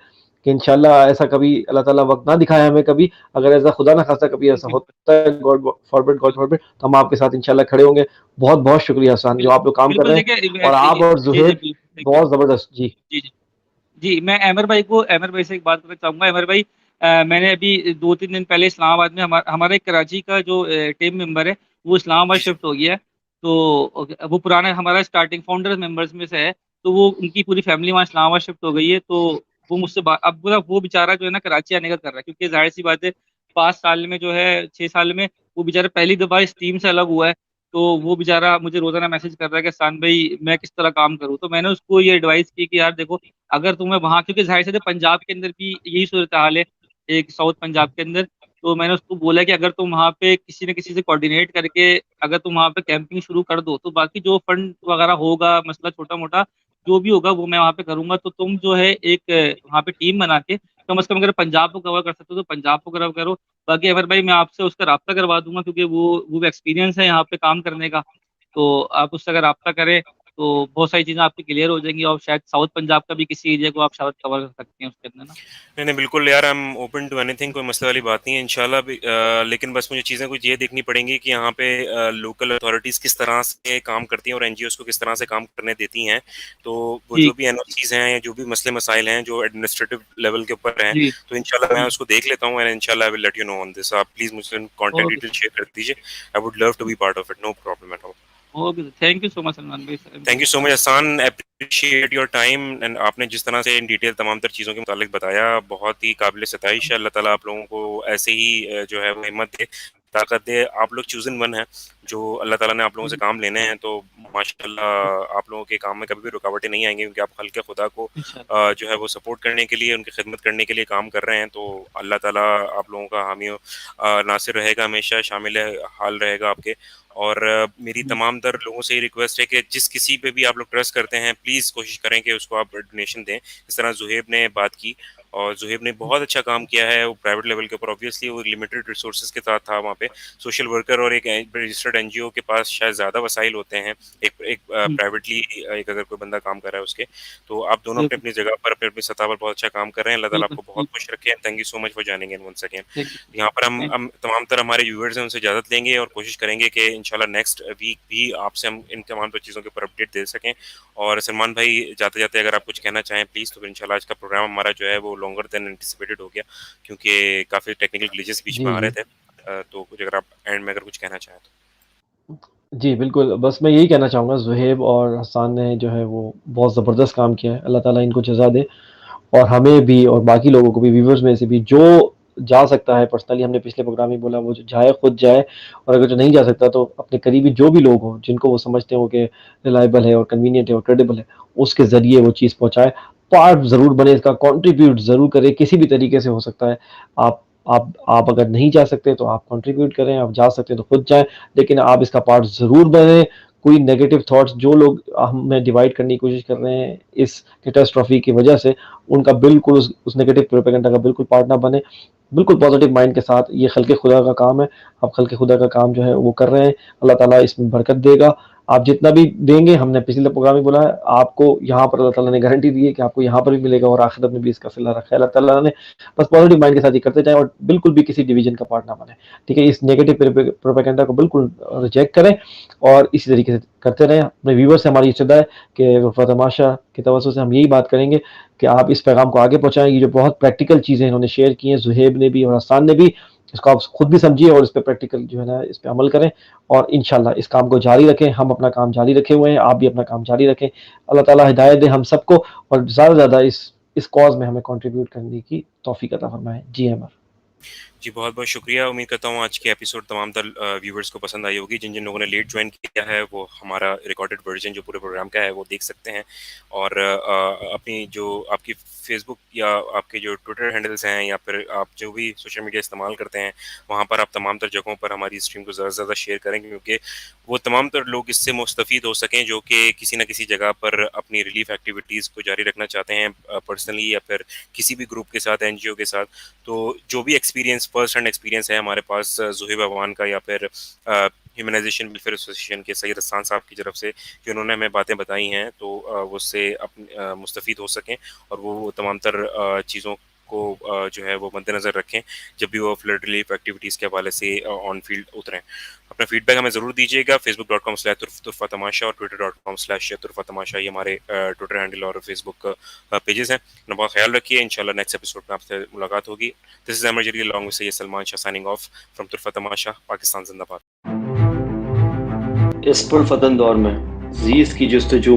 कि इंशाल्लाह ऐसा कभी अल्लाह ताला वक्त ना दिखाए हमें कभी। अगर ऐसा खुदा ना खास्ता कभी ऐसा बिल्कुल होता है, गॉड बिल्कुल फॉरबिड, तो हम आपके साथ इंशाल्लाह खड़े होंगे। बहुत बहुत शुक्रिया हसन जो आप लोग काम कर बिल्कुल रहे हैं। देखिए और आप और जी जी जुहेब बिल्कुल थैंक यू। बहुत जबरदस्त जी। जी जी जी, मैं अमर भाई से एक बात करना चाहूंगा। अमर भाई, मैंने अभी 2-3 दिन पहले इस्लामाबाद में हमारा एक कराची का जो टीम मेंबर है, वो इस्लामाबाद जी जी। शिफ्ट हो गया है। तो वो पुराना हमारा स्टार्टिंग फाउंडर मेंबर्स में से है। तो वो उनकी पूरी फैमिली वहाँ इस्लामाबाद शिफ्ट हो गई है। तो वो मुझसे अब पूरा वो बेचारा जो है ना कराची आने का कर रहा है, क्योंकि जाहिर सी बात है 5 साल में जो है 6 साल में वो बेचारा पहली दफा इस टीम से अलग हुआ है। तो वो बेचारा मुझे रोजाना मैसेज कर रहा है कि सान भाई मैं किस तरह काम करूँ। तो मैंने उसको ये एडवाइस की कि यार देखो, अगर तुम्हें वहां, क्योंकि जाहिर सी बात है पंजाब के अंदर भी यही सूरत हाल है, एक साउथ पंजाब के अंदर। तो मैंने उसको बोला कि अगर तुम वहां पे किसी न किसी से कोऑर्डिनेट करके अगर तुम वहां पे कैंपिंग शुरू कर दो, तो बाकी जो फंड वगैरह होगा, मसला छोटा मोटा जो भी होगा वो मैं वहां पे करूंगा। तो तुम जो है एक वहां पे टीम बना के कम से कम अगर पंजाब को कवर कर सकते हो तो पंजाब को कवर करो। बाकी अमर भाई, मैं आपसे उसका राब्ता करवा दूंगा, क्योंकि वो एक्सपीरियंस है यहाँ पे काम करने का। तो आप उससे अगर राब्ता करें तो बहुत सारी चीजें आपकी क्लियर हो जाएंगी, और शायद साउथ पंजाब का भी किसी एरिया को आप शायद कवर कर सकते हैं उसके अंदर ना। नहीं नहीं बिल्कुल यार, I am open to anything, कोई मसले वाली बात नहीं है इंशाल्लाह भी। लेकिन बस मुझे चीज़ें कुछ ये देखनी पड़ेंगी कि यहाँ पे लोकल अथॉरिटीज़ किस तरह से काम करती हैं और एनजीओज को किस तरह से काम करने देती हैं। तो वो जी जो भी एनओसीज हैं या जो भी मसले मसाइल हैं जो एडमिनिस्ट्रेटिव लेवल के ऊपर हैं, जी। तो इंशाल्लाह मैं हम्म, उसको देख लेता हूँ एंड इंशाल्लाह I will let you know on this. आप प्लीज़ मुझसे कॉन्टैक्ट ओके डिटेल शेयर कर दीजिए। I would love to be part of it, no problem at all. Okay, thank you so much Salman भाई, thank you so much Ehsan, appreciate your time and आपने जिस तरह से in detail तमाम तर चीज़ों के मुतालिक बताया, बहुत ही काबिल सताइश है। अल्लाह ताला आप लोगों को ऐसे ही जो है वो हिम्मत दे, ताकत दे। आप लोग चूजन वन है जो अल्लाह ताला ने आप लोगों से काम लेने हैं, तो माशाल्लाह आप लोगों के काम में कभी भी रुकावटें नहीं आएंगी, क्योंकि आप खल्क़े खुदा को इंशाल्लाह। जो है वो सपोर्ट करने के लिए, उनकी खिदमत करने के लिए काम कर रहे हैं। तो अल्लाह ताला आप लोगों का हामी नासिर रहेगा, हमेशा शामिल हाल रहेगा आपके। और मेरी जी, तमाम तर लोगों से ये रिक्वेस्ट है कि जिस किसी पे भी आप लोग ट्रस्ट करते हैं, प्लीज़ कोशिश करें कि उसको आप डोनेशन दें। इस तरह ज़ुहैब ने बात की, और ज़ुहैब ने बहुत अच्छा काम किया है। वो प्राइवेट लेवल के ऊपर ऑब्वियसली वो लिमिटेड रिसोर्सेज़ के साथ था वहाँ पे। सोशल वर्कर और एक रजिस्टर्ड एनजीओ के पास शायद ज़्यादा वसाइल होते हैं, एक एक जी, प्राइवेटली एक अगर कोई बंदा काम कर रहा है उसके। तो आप दोनों बिल्कुल, अपनी-अपनी जगह पर, अपनी-अपनी सतह पर बहुत अच्छा काम कर रहे हैं। अल्लाह ताला बिल्कुल, आपको बहुत बिल्कुल। खुश रखे। And thank you so much for joining in once again. Thank you, यहाँ पर थैंक हम तमाम तर हमारे व्यूअर्स हैं, उनसे इजाज़त लेंगे और कोशिश करेंगे कि इंशाल्लाह नेक्स्ट वीक भी आपसे हम इन तमाम तर चीज़ों के ऊपर अपडेट दे सकें। और सलमान भाई, जाते-जाते अगर आप कुछ कहना चाहें प्लीज़, तो फिर इंशाल्लाह आज का प्रोग्राम हमारा जो है वो लॉन्गर देन एंटिसिपेटेड हो गया, क्योंकि काफ़ी टेक्निकल ग्लिचेस बीच में जी, आ रहे जी। थे। तो कुछ अगर आप एंड में अगर कुछ कहना चाहें तो। जी, बिल्कुल, बस मैं यही कहना चाहूँगा ज़ुहैब और हसन ने जो है वो बहुत ज़बरदस्त काम किया है। अल्लाह ताला इनको जज़ा दे और हमें भी और बाकी लोगों को भी, व्यूअर्स में से भी जो जा सकता है, पर्सनली हमने पिछले प्रोग्राम में बोला वो जो जाए खुद जाए, और अगर जो नहीं जा सकता तो अपने करीबी जो भी लोग हों जिनको वो समझते हो कि रिलायबल है और कन्वीनिएंट है और क्रेडिबल है, उसके ज़रिए वो चीज़ पहुँचाए। पार्ट ज़रूर बने इसका, कंट्रीब्यूट ज़रूर करें, किसी भी तरीके से हो सकता है। आप आप अगर नहीं जा सकते तो आप कंट्रीब्यूट करें, आप जा सकते हैं तो खुद जाएँ, लेकिन आप इसका पार्ट ज़रूर बनें। कोई नेगेटिव थॉट्स जो लोग हमें डिवाइड करने की कोशिश कर रहे हैं इस कैटास्ट्रॉफ़ी की वजह से, उनका बिल्कुल उस नेगेटिव प्रोपेगेंडा का बिल्कुल पार्ट ना बने। बिल्कुल पॉज़िटिव माइंड के साथ, ये खल्क़े खुदा का काम है, आप खल्क़े खुदा का काम जो है वो कर रहे हैं, अल्लाह ताला इसमें बरकत देगा। आप जितना भी देंगे, हमने पिछले प्रोग्राम में बोला है, आपको यहाँ पर अल्लाह ताला ने गारंटी दी है कि आपको यहाँ पर भी मिलेगा और आखिरत में भी इसका सिला रखा है अल्लाह ताला ने। बस पॉज़िटिव माइंड के साथ ये करते जाएँ और बिल्कुल भी किसी डिवीज़न का पार्ट ना बनें, ठीक है? इस नेगेटिव प्रोपेगेंडा को बिल्कुल रिजेक्ट करें और इसी तरीके से करते रहें। अपने व्यूअर्स से हमारी इस्तदा है कि ग़ुरफ़ा तमाशा के तवज्जुह से हम यही बात करेंगे कि आप इस पैगाम को आगे पहुँचाएँ। ये जो बहुत प्रैक्टिकल चीज़ें इन्होंने शेयर की हैं, ज़ुहैब ने भी और हसन ने भी, इसको आप खुद भी समझिए और इस पे प्रैक्टिकल जो है ना, इस पे अमल करें और इंशाल्लाह इस काम को जारी रखें। हम अपना काम जारी रखे हुए हैं, आप भी अपना काम जारी रखें। अल्लाह ताला हिदायत दे हम सबको और ज़्यादा से ज़्यादा इस कॉज़ में हमें कंट्रीब्यूट करने की तौफ़ीक अता फ़रमाए। जी अमर। जी, बहुत-बहुत शुक्रिया। उम्मीद करता हूँ आज की एपिसोड तमाम तर व्यूअर्स को पसंद आई होगी। जिन-जिन लोगों ने लेट जॉइन किया है, वो हमारा रिकॉर्डेड वर्ज़न जो पूरे प्रोग्राम का है, वो देख सकते हैं। और अपनी जो आपकी फ़ेसबुक या आपके जो ट्विटर हैंडल्स हैं, या फिर आप जो भी सोशल मीडिया इस्तेमाल करते हैं, वहाँ पर आप तमाम तर जगहों पर हमारी स्ट्रीम को ज़्यादा से ज़्यादा शेयर करें, क्योंकि वो तमाम तर लोग इससे मुस्तफ़ीद हो सकें, जो कि किसी न किसी जगह पर अपनी रिलीफ़ एक्टिविटीज़ को जारी रखना चाहते हैं, पर्सनली या फिर किसी भी ग्रुप के साथ, एनजीओ के साथ। तो जो भी एक्सपीरियंस, फर्स्ट हैंड एक्सपीरियंस है हमारे पास ज़ुहैब अवान का, या फिर ह्यूमनाइजेशन वेलफेयर एसोसिएशन के सैयद हसन साहब की तरफ से, जो उन्होंने हमें बातें बताई हैं, तो वो उससे मुस्तफ़ीद हो सकें और वो तमाम तर चीज़ों को जो है वो मद्देनज़र रखें जब भी वो फ्लड रिलीफ एक्टिविटीज़ के हवाले से ऑन फील्ड उतरें। अपना फीडबैक हमें ज़रूर दीजिएगा। facebook.com/तुर्फ़तमाशा और twitter.com/तुर्फ़तमाशा, ये हमारे ट्विटर हैंडल और फेसबुक पेजेस हैं। अपना बहुत ख्याल रखिए। इंशाल्लाह नेक्स्ट एपिसोड में आपसे मुलाकात होगी। This is Amar Jaleel along with Syed Salman Shah signing off from Turfatamasha, Pakistan ज़िंदाबाद। इस पुरफ़तन दौर में ज़ीज़ की जुस्तजू में